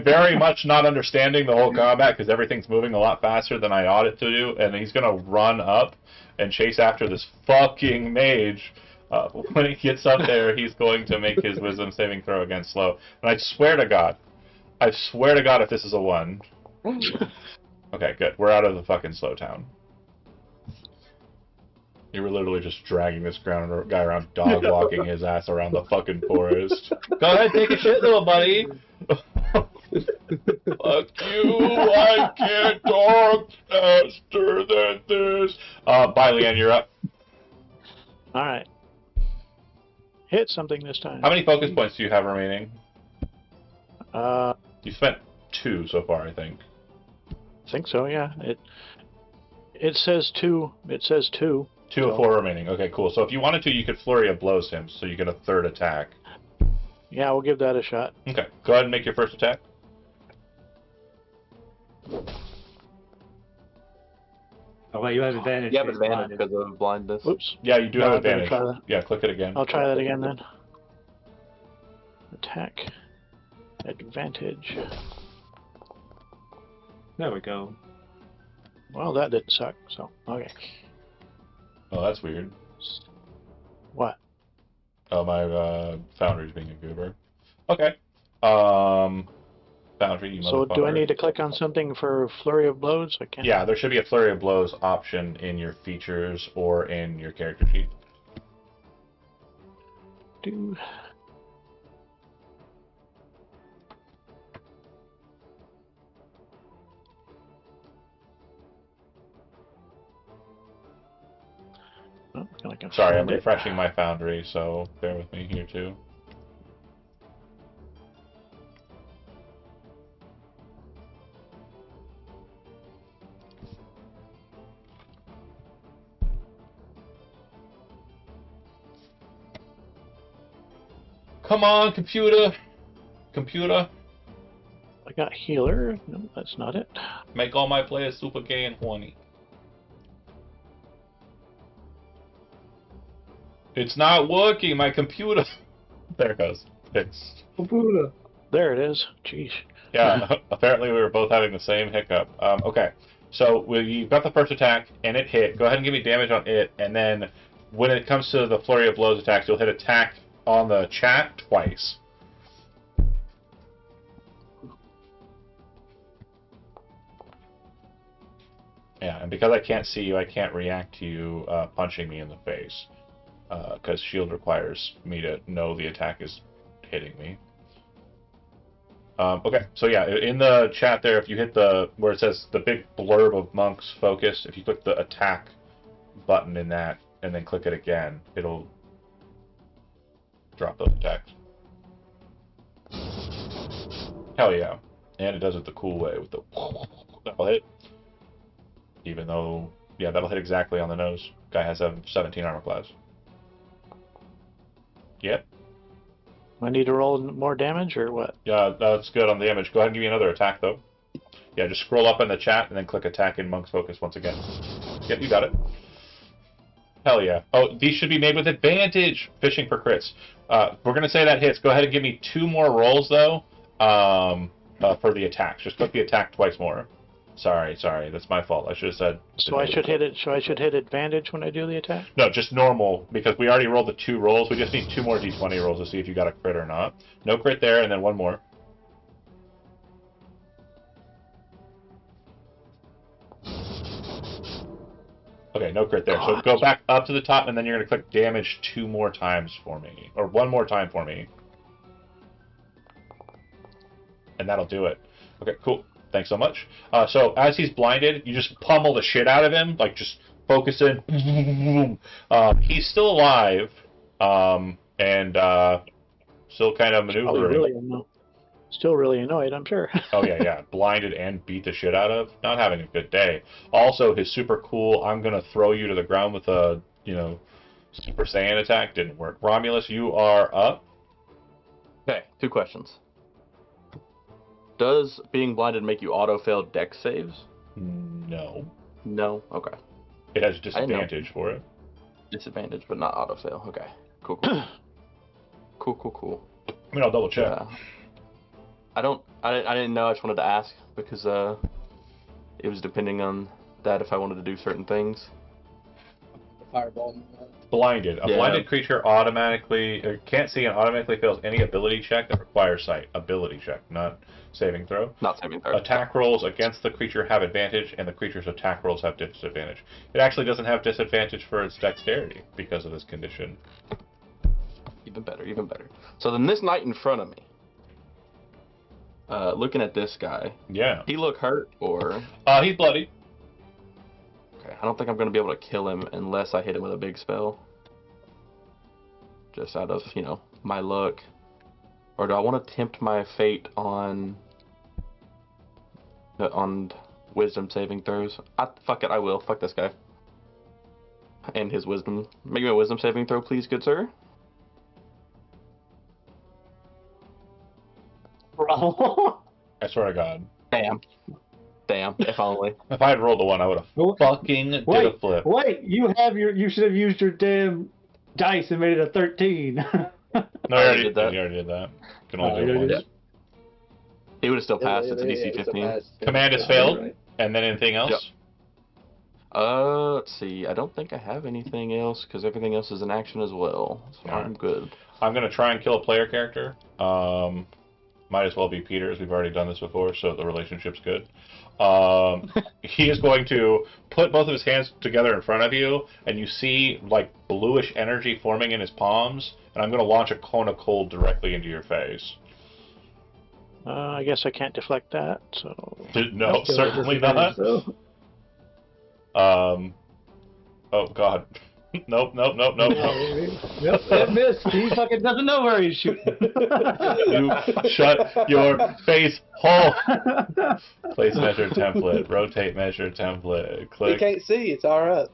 very much not understanding the whole combat because everything's moving a lot faster than I ought it to do, and he's going to run up and chase after this fucking mage. When he gets up there, he's going to make his wisdom saving throw against slow. And I swear to God, if this is a 1. Okay, good. We're out of the fucking slow town. You were literally just dragging this guy around, dog walking his ass around the fucking forest. Go ahead, take a shit, little buddy. Fuck you! I can't talk faster than this. Bye, Leanne. You're up. all right, hit something this time. How many focus points do you have remaining? I You spent 2 so far, I think. think so. Yeah. It says 2. It says 2. 2 of 4 remaining. Okay, cool. So if you wanted to, you could flurry of blows him, so you get a 3rd attack. Yeah, we'll give that a shot. Okay, go ahead and make your first attack. Oh wait, you have advantage. You have because advantage blinded. because of blindness. Oops. Yeah, you do No, have I better advantage. try that. Yeah, click it again. I'll try that again then. Attack. Advantage. There we go. Well, that didn't suck. So okay. Oh, that's weird. What? Oh, my Foundry's being a goober. Okay. Foundry, you So do I motherfucker. need to click on something for flurry of blows? I can't. Yeah, there should be a flurry of blows option in your features or in your character sheet. Do. Oh, I can Sorry, I'm find it. refreshing my Foundry, so bear with me here too. Come on, computer! Computer, I got healer. No, that's not it. make all my players super gay and horny. It's not working. My computer. There it goes. Fixed. Buddha. There it is. Jeez. Yeah. Apparently, we were both having the same hiccup. Okay. So you've got the first attack, and it hit. Go ahead and give me damage on it, and then when it comes to the flurry of blows attacks, you'll hit attack on the chat twice. Yeah, and because I can't see you, I can't react to you punching me in the face. Because shield requires me to know the attack is hitting me. Okay, so yeah, in the chat there, if you hit where it says the big blurb of Monk's Focus, if you click the attack button in that, and then click it again, it'll drop those attacks. Hell yeah. And it does it the cool way with the that'll hit. Even though, yeah, that'll hit exactly on the nose. Guy has 17 armor class. Yep. I need to roll more damage or what? Yeah, that's good on the damage. Go ahead and give me another attack, though. Yeah, just scroll up in the chat and then click attack in Monk's Focus once again. Yep, you got it. Hell yeah. Oh, these should be made with advantage. Fishing for crits. We're going to say that hits. Go ahead and give me 2 more rolls, though, for the attacks. Just click the attack twice more. Sorry. That's my fault. I should have said... So I should hit it. So I should hit advantage when I do the attack? No, just normal, because we already rolled the 2 rolls. We just need 2 more d20 rolls to see if you got a crit or not. No crit there, and then 1 more. Okay, no crit there. So go back up to the top, and then you're going to click damage 2 more times for me. Or 1 more time for me. And that'll do it. Okay, cool. Thanks so much. So as he's blinded, you just pummel the shit out of him, like just focus in. He's still alive, and still kind of maneuvering. Still really annoyed, I'm sure. Oh yeah, blinded and beat the shit out of. Not having a good day. Also, his super cool, I'm gonna throw you to the ground with a, Super Saiyan attack didn't work. Romulus, you are up. Okay, 2 questions. Does being blinded make you auto-fail dex saves? No. No? Okay. It has disadvantage for it. Disadvantage, but not auto-fail. Okay. Cool. Cool. I mean, I'll double check. I didn't know. I just wanted to ask because it was depending on that if I wanted to do certain things. Fireball. Blinded. A blinded creature can't see and automatically fails any ability check that requires sight. Ability check, not saving throw. Not saving throw. Attack rolls against the creature have advantage, and the creature's attack rolls have disadvantage. It actually doesn't have disadvantage for its dexterity because of this condition. Even better. So then this knight in front of me, looking at this guy. Yeah. He look hurt or? He's bloody. Okay, I don't think I'm going to be able to kill him unless I hit him with a big spell. Just out of, my luck. Or do I want to tempt my fate on wisdom saving throws? Fuck it, I will. Fuck this guy. And his wisdom. Make me a wisdom saving throw, please, good sir. Bro. I swear to God. Damn, if only. If I had rolled a 1, I would have fucking did a flip. Wait, you should have used your damn dice and made it a 13. No, you already did that. You can only do it once. He would have still passed. It's a DC 15. Command has failed, and then anything else? Yep. Let's see. I don't think I have anything else, because everything else is in action as well. So I'm good. I'm going to try and kill a player character. Might as well be Peter, as we've already done this before, so the relationship's good. He is going to put both of his hands together in front of you, and you see, like, bluish energy forming in his palms, and I'm going to launch a cone of cold directly into your face. I guess I can't deflect that, so... No, certainly not. So. Oh, God. Nope. Yep, it missed. He fucking doesn't know where he's shooting. You shut your face hole. Place measure template. Rotate measure template. Click. He can't see. It's all right.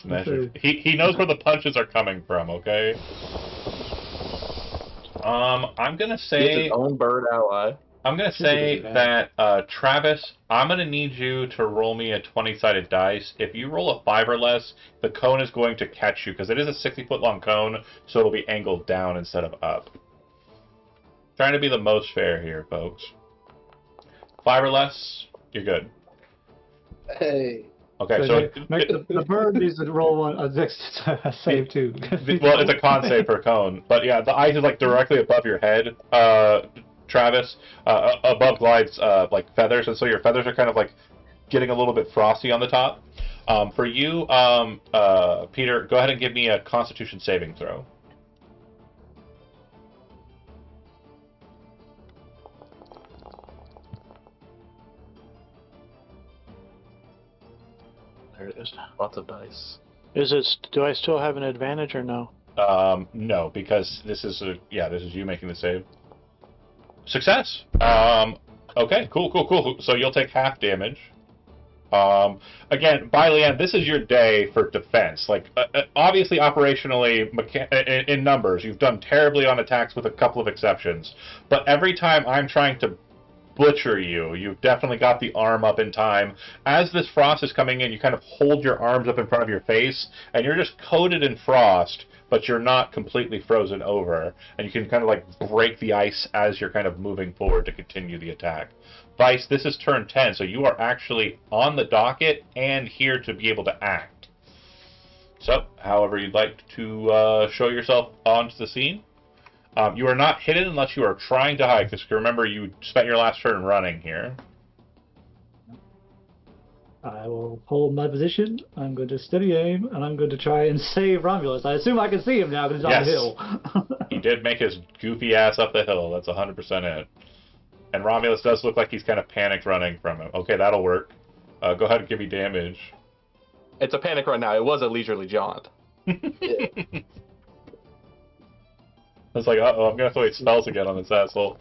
Measure. He knows where the punches are coming from. Okay. I'm gonna say. It's his own bird ally. I'm going to say that, Travis, I'm going to need you to roll me a 20-sided dice. If you roll a 5 or less, the cone is going to catch you, because it is a 60-foot long cone, so it'll be angled down instead of up. Trying to be the most fair here, folks. 5 or less, you're good. Hey. Okay, so the bird needs to roll a save too. Well, it's a con save for a cone, but yeah, the ice is like directly above your head, Travis, above Glide's like feathers, and so your feathers are kind of like getting a little bit frosty on the top. For you, Peter, go ahead and give me a Constitution saving throw. There it is. Lots of dice. Is it? Do I still have an advantage or no? No, because this is you making the save. Success. Okay, cool. So you'll take half damage. Again, Baileann, this is your day for defense. Like, obviously, operationally, in numbers, you've done terribly on attacks with a couple of exceptions. But every time I'm trying to butcher you, you've definitely got the arm up in time. As this frost is coming in, you kind of hold your arms up in front of your face, and you're just coated in frost, but you're not completely frozen over. And you can kind of like break the ice as you're kind of moving forward to continue the attack. Vice, this is turn 10, so you are actually on the docket and here to be able to act. So, however you'd like to show yourself onto the scene. You are not hidden unless you are trying to hide, because remember, you spent your last turn running here. I will hold my position. I'm going to steady aim, and I'm going to try and save Romulus. I assume I can see him now because he's on the hill. He did make his goofy ass up the hill. That's 100% it. And Romulus does look like he's kind of panicked running from him. Okay, that'll work. Go ahead and give me damage. It's a panic right now. It was a leisurely jaunt. It's like, uh-oh, I'm going to have to wait spells again on this asshole.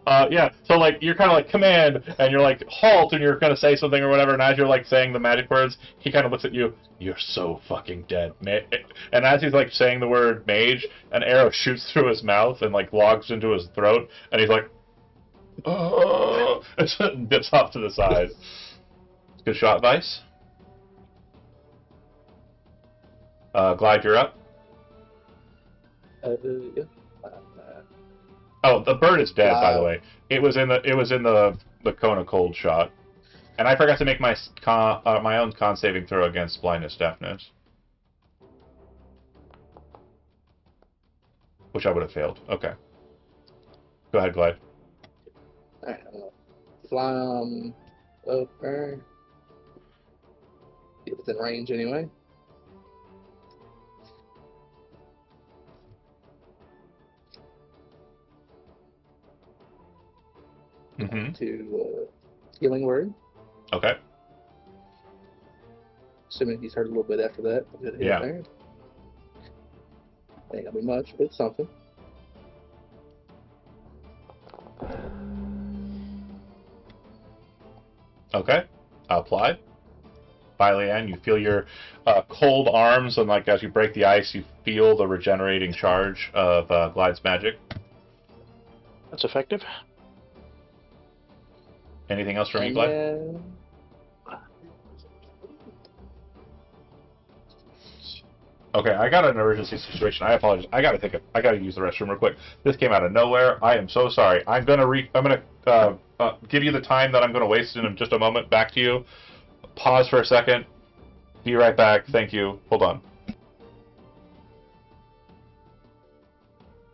Yeah, so, like, you're kind of like, command, and you're like, halt, and you're going to say something or whatever, and as you're, like, saying the magic words, he kind of looks at you, you're so fucking dead, and as he's, like, saying the word mage, an arrow shoots through his mouth and, like, logs into his throat, and he's like, oh, and dips off to the side. Good shot, Vice. Glide, you're up. Yeah. Oh, the bird is dead, by the way. It was in the Kona cold shot, and I forgot to make my my own con saving throw against blindness deafness, which I would have failed. Okay, go ahead, Glide. Alright, I'm gonna fly over. Get within range anyway. To healing word. Okay. Assuming he's hurt a little bit after that. Good hit there. Ain't gonna be much, but it's something. Okay. Apply. Baileann, you feel your cold arms, and like as you break the ice, you feel the regenerating charge of Glide's magic. That's effective. Anything else from you, Glide? Okay, I got an emergency situation. I apologize. I gotta use the restroom real quick. This came out of nowhere. I am so sorry. I'm gonna give you the time that I'm gonna waste in just a moment. Back to you. Pause for a second. Be right back. Thank you. Hold on.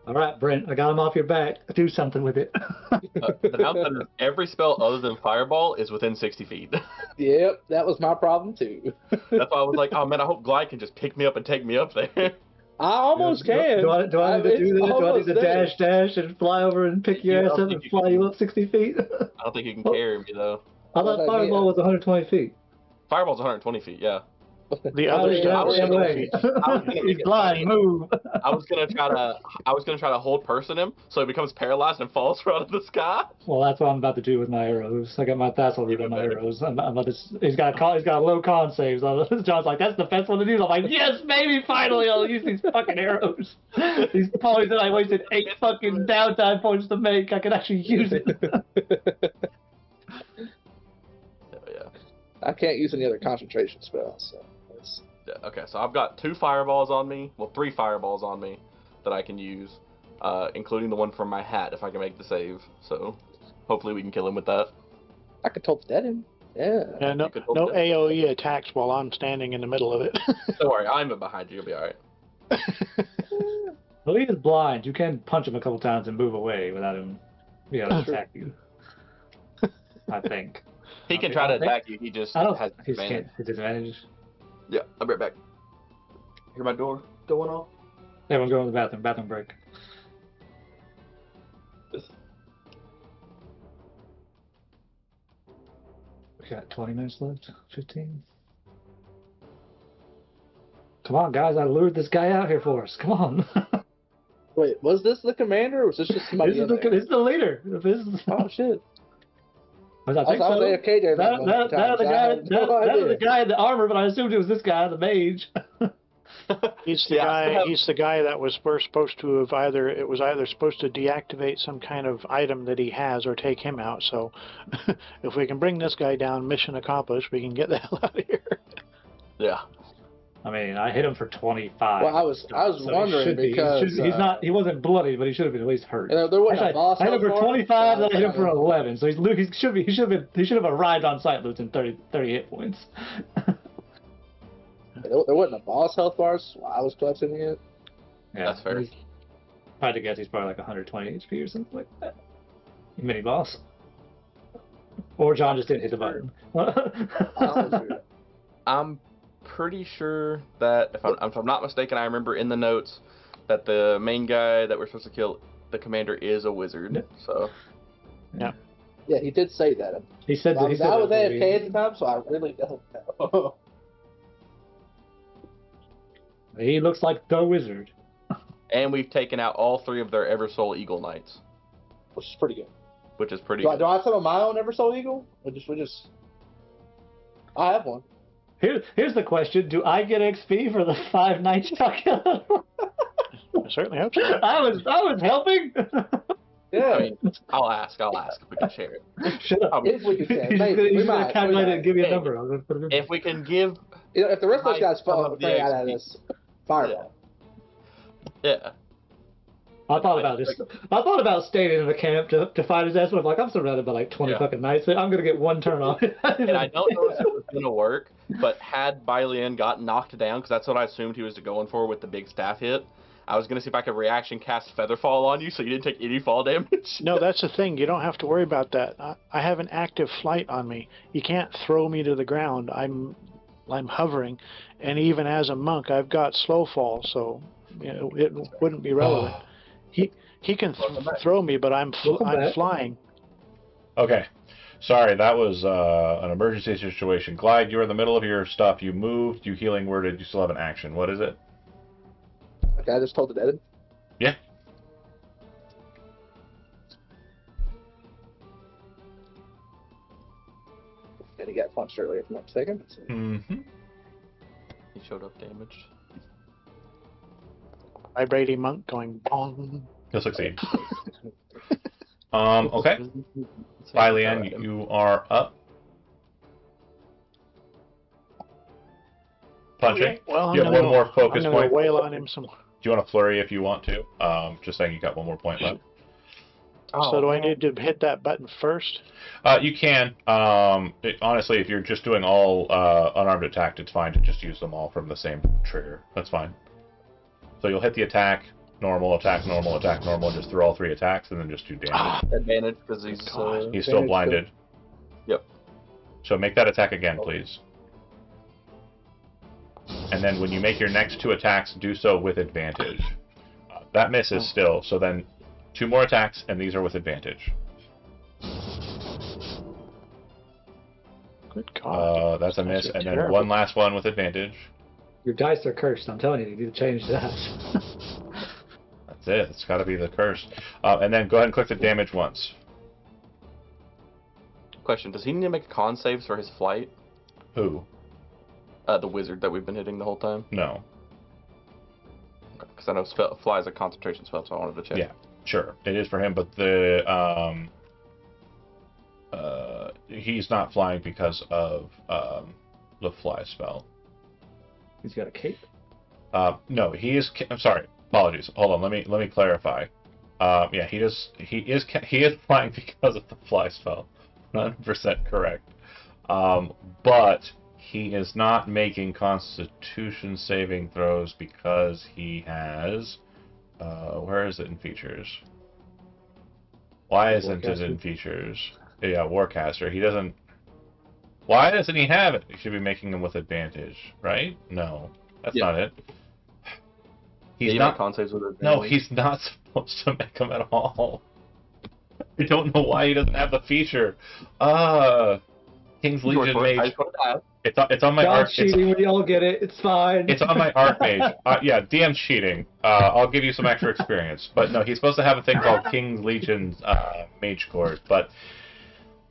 All right, Brent, I got him off your back. Do something with it. The downside is every spell other than Fireball is within 60 feet. Yep, that was my problem too. That's why I was like, oh man, I hope Glide can just pick me up and take me up there. I almost can. Do I need to do this? Do I need to dash and fly over and pick your ass up and fly you up 60 feet? I don't think you can carry me though. I thought Fireball was 120 feet. Fireball's 120 feet, yeah. The other Get stuff out was of the way. gonna He's make it blind. Move. I was gonna try to hold person him so he becomes paralyzed and falls out of the sky. Well, that's what I'm about to do with my arrows. I got my tassel lead on my arrows. I'm about to, he's got a low con save. So John's like, that's the best one to do. I'm like, yes, baby, finally I'll use these fucking arrows. These ponies that I wasted 8 fucking downtime points to make, I can actually use it. Yeah. I can't use any other concentration spells. So Okay, so I've got 2 fireballs on me. Well, 3 fireballs on me that I can use, including the one from my hat if I can make the save. So hopefully we can kill him with that. I could told dead him. Yeah. Yeah, no, You could hold no that. AOE attacks while I'm standing in the middle of it. Don't worry, I'm behind you. You'll be all right. Well, he is blind. You can punch him a couple times and move away without him being able to attack you. I think. He can try to attack you. He just I don't. has He's advantage. can't. His advantage. Yeah, I'll be right back. Hear my door going off? Everyone go to the bathroom. Bathroom break. We got 20 minutes left. 15. Come on, guys! I lured this guy out here for us. Come on. Wait, was this the commander or was this just somebody? This is the leader. This is. Oh shit! I I think was so. AFK there. That was the guy in the armor, but I assumed it was this guy, the mage. He's the guy. He's the guy that was first supposed to have either supposed to deactivate some kind of item that he has or take him out. So, if we can bring this guy down, mission accomplished. We can get the hell out of here. Yeah. I mean, I hit him for 25. Well, I was wondering because he wasn't bloody, but he should have been at least hurt. There wasn't a boss. I hit him for health bar, 25, so then I hit him for 11. So he should have arrived on site losing 30 hit points. There wasn't a boss health bars while I was collecting it. Yeah, That's fair. If I had to guess, he's probably like 120 HP or something like that. Mini boss. Or John just didn't hit the button. I'm pretty sure that if I'm not mistaken, I remember in the notes that the main guy that we're supposed to kill, the commander, is a wizard. Yeah. So Yeah. Yeah, he did say that. He said I that. was AFK at the time, so I really don't know. He looks like the wizard. and we've taken out all 3 of their Eversoul Eagle Knights, Which is pretty good. which is pretty Do good. I summon my own Eversoul Eagle? Or we just... I have one. Here's the question: do I get XP for the 5 knights y'all killed? I certainly hope so. I was helping. Yeah. I mean, I'll ask if we can share it. Shut up. If we could say it, He's maybe. gonna We might. calculate it and give me a Hey, number. I'm gonna put it in. If we can give, You know, if the rest of those guys Some fall of the out of XP. this fireball. yeah, I thought about this. I thought about staying in the camp to fight his ass, but I'm like, I'm surrounded by like 20 Yeah. fucking knights. I'm gonna get 1 turn off. and I don't know if it was gonna work, but had Bailian got knocked down, because that's what I assumed he was going for with the big staff hit, I was gonna see if I could reaction cast Featherfall on you, so you didn't take any fall damage. No, that's the thing. You don't have to worry about that. I have an active flight on me. You can't throw me to the ground. I'm hovering, and even as a monk, I've got slow fall, so you know, it wouldn't be relevant. He can throw me, but I'm flying. Okay. Sorry, that was an emergency situation. Glide, you're in the middle of your stuff. You moved, you healing worded, you still have an action. What is it? Okay, I just told it Ed. Yeah. And he got punched earlier, if I'm not mistaken. So. Mm-hmm. He showed up damaged. Vibrating monk going bong. He'll succeed. Okay. Bailian, you are up. Punching. Well, You have one more focus I'm gonna point. wail on him some. Do you want to flurry if you want to? Just saying you got one more point left. So do I need to hit that button first? You can. Honestly, if you're just doing all unarmed attack, it's fine to just use them all from the same trigger. That's fine. So you'll hit the attack, normal, attack, normal, attack, normal, just through all 3 attacks, and then just do damage. Advantage because he's He's still blinded. Yep. So make that attack again, please. And then when you make your next 2 attacks, do so with advantage. That misses still, so then 2 more attacks, and these are with advantage. Good God. That's a miss, These are and then terrible. one last one with advantage. Your dice are cursed. I'm telling you, you need to change that. That's it. It's got to be the curse. And then go ahead and click the damage once. Question: does he need to make con saves for his flight? Who? The wizard that we've been hitting the whole time. No. Because I know fly is a concentration spell, so I wanted to check. Yeah, sure. It is for him, but he's not flying because of the fly spell. He's got a cape. No, he is. I'm sorry. Apologies. Hold on. Let me clarify. Yeah, he does. He is flying because of the fly spell. 100% correct. But he is not making Constitution saving throws because he has. Where is it in features? Why isn't it in features? Yeah, Warcaster. He doesn't. Why doesn't he have it? He should be making them with advantage, right? No, that's not it. He's not. Con saves with advantage? No, he's not supposed to make them at all. I don't know why he doesn't have the feature. King's Legion Mage. It's on my God's arc. cheating when y'all get it. It's fine. It's on my Archmage. Yeah, DM's cheating. I'll give you some extra experience. But no, he's supposed to have a thing called King's Legion's Mage Court. But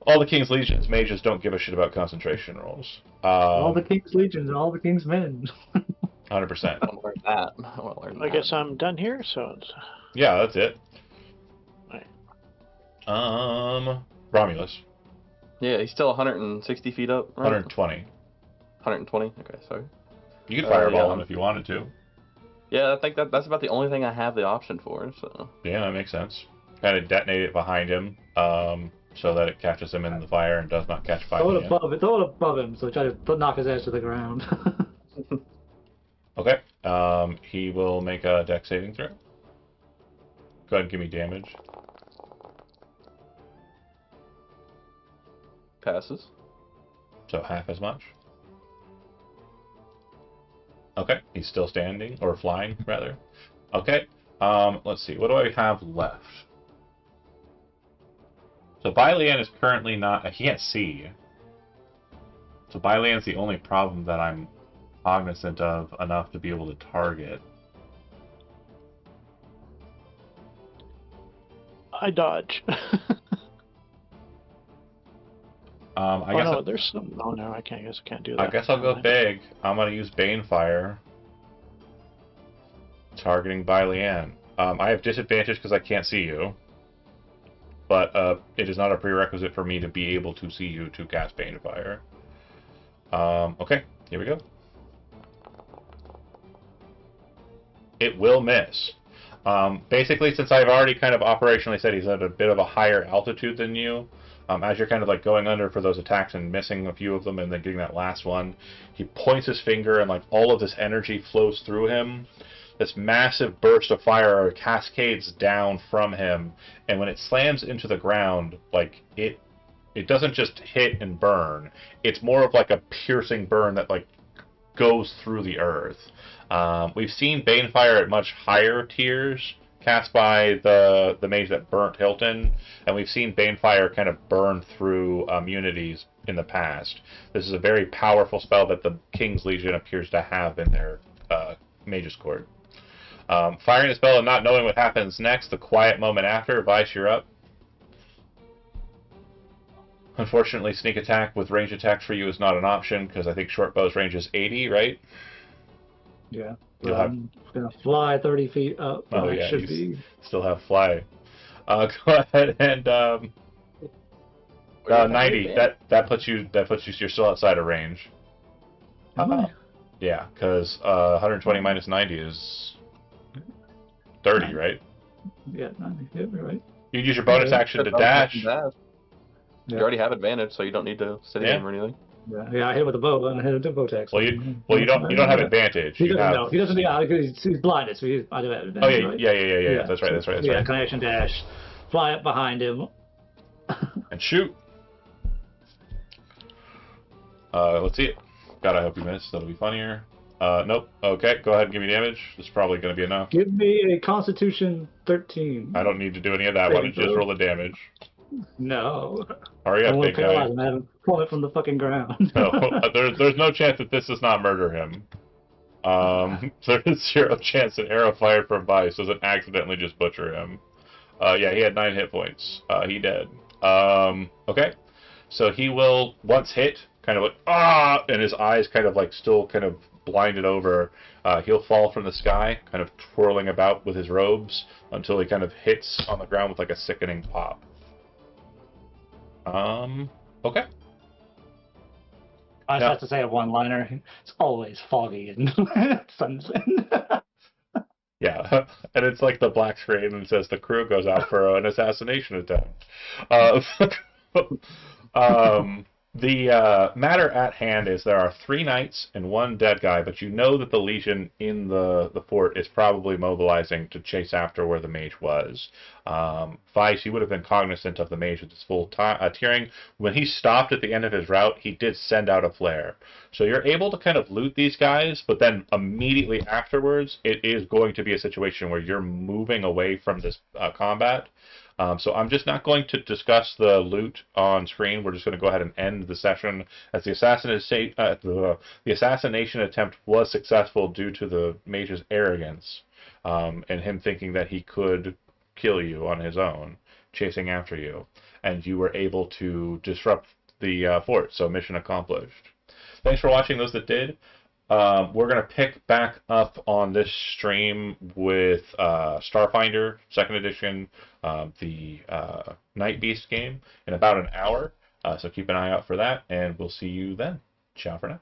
all the King's Legion's mages don't give a shit about concentration rolls. All the King's Legions and all the King's Men. 100%. I want to learn that. I want to learn I that. guess I'm done here, so it's... Yeah, that's it. Right. Romulus. Yeah, he's still 160 feet up, right? 120. 120? Okay, sorry. You could fireball yeah. him if you wanted to. Yeah, I think that's about the only thing I have the option for, so... Yeah, that makes sense. Kind of detonate it behind him, so that it catches him in the fire and does not catch fire. Throw it above him, so try to knock his ass to the ground. Okay. He will make a dex saving throw. Go ahead and give me damage. Passes. So half as much. Okay, he's still standing, or flying, rather. Okay, let's see, what do I have left? So Bailean is currently not, he can't see. So Bailean's the only problem that I'm cognizant of enough to be able to target. I dodge. I guess no, there's some... Oh, no, I guess I can't do that. I guess I'll go big. I'm going to use Banefire. Targeting Bailean. I have disadvantage because I can't see you. But it is not a prerequisite for me to be able to see you to cast Banefire. Okay, here we go. It will miss. Basically, since I've already kind of operationally said he's at a bit of a higher altitude than you, as you're kind of like going under for those attacks and missing a few of them and then getting that last one, he points his finger and like all of this energy flows through him. This massive burst of fire cascades down from him, and when it slams into the ground, like it doesn't just hit and burn. It's more of like a piercing burn that like goes through the earth. We've seen Banefire at much higher tiers cast by the mage that burnt Hilton, and we've seen Banefire kind of burn through immunities in the past. This is a very powerful spell that the King's Legion appears to have in their Mage's Court. Firing the spell and not knowing what happens next, the quiet moment after, Vice, you're up. Unfortunately, sneak attack with range attacks for you is not an option, because I think short bow's range is 80, right? Yeah. You'll I'm gonna fly 30 feet up. Oh I yeah, should you be. still have fly. Go ahead and 90. That puts you. You're still outside of range. Am I? Yeah, because 120 minus 90 is 30, right? Yeah, 90. Yeah, you're right. You use your bonus action to dash. You already have advantage, so you don't need to sit him or anything. Yeah, I hit him with a bow and I hit him with a bow attack. Well, you don't have advantage. He You doesn't have. know. He doesn't. Yeah, he's blinded, so I do have advantage. Oh yeah, right? yeah. That's right. Yeah, connection dash, fly up behind him, And shoot. Let's see it. God, I hope you miss. That'll be funnier. Nope. Okay, go ahead and give me damage. This is probably going to be enough. Give me a Constitution 13. I don't need to do any of that. Why don't you just roll the damage? No. Hurry I up, want big to guy. paralyze him and have him pull it from the fucking ground. No, there's no chance that this does not murder him. There is 0 chance an arrow fired from Vice doesn't accidentally just butcher him. Yeah, he had 9 hit points. He dead. Okay. So he will, once hit, kind of like, ah, and his eyes kind of like still kind of blinded over. He'll fall from the sky, kind of twirling about with his robes until he kind of hits on the ground with like a sickening pop. Okay. I just Yeah. have to say a one-liner. It's always foggy in Sunsend. Yeah, and it's like the black screen and says the crew goes out for an assassination attempt. Uh, the matter at hand is there are 3 knights and 1 dead guy, but you know that the Legion in the fort is probably mobilizing to chase after where the mage was. Vice, you would have been cognizant of the mage with his full tearing. When he stopped at the end of his route, he did send out a flare. So you're able to kind of loot these guys, but then immediately afterwards, it is going to be a situation where you're moving away from this combat. So I'm just not going to discuss the loot on screen. We're just going to go ahead and end the session as the assassination attempt was successful due to the mage's arrogance and him thinking that he could kill you on his own, chasing after you, and you were able to disrupt the fort. So mission accomplished. Thanks for watching, those that did. We're going to pick back up on this stream with Starfinder, 2nd edition, the Night Beast game, in about an hour. So keep an eye out for that, and we'll see you then. Ciao for now.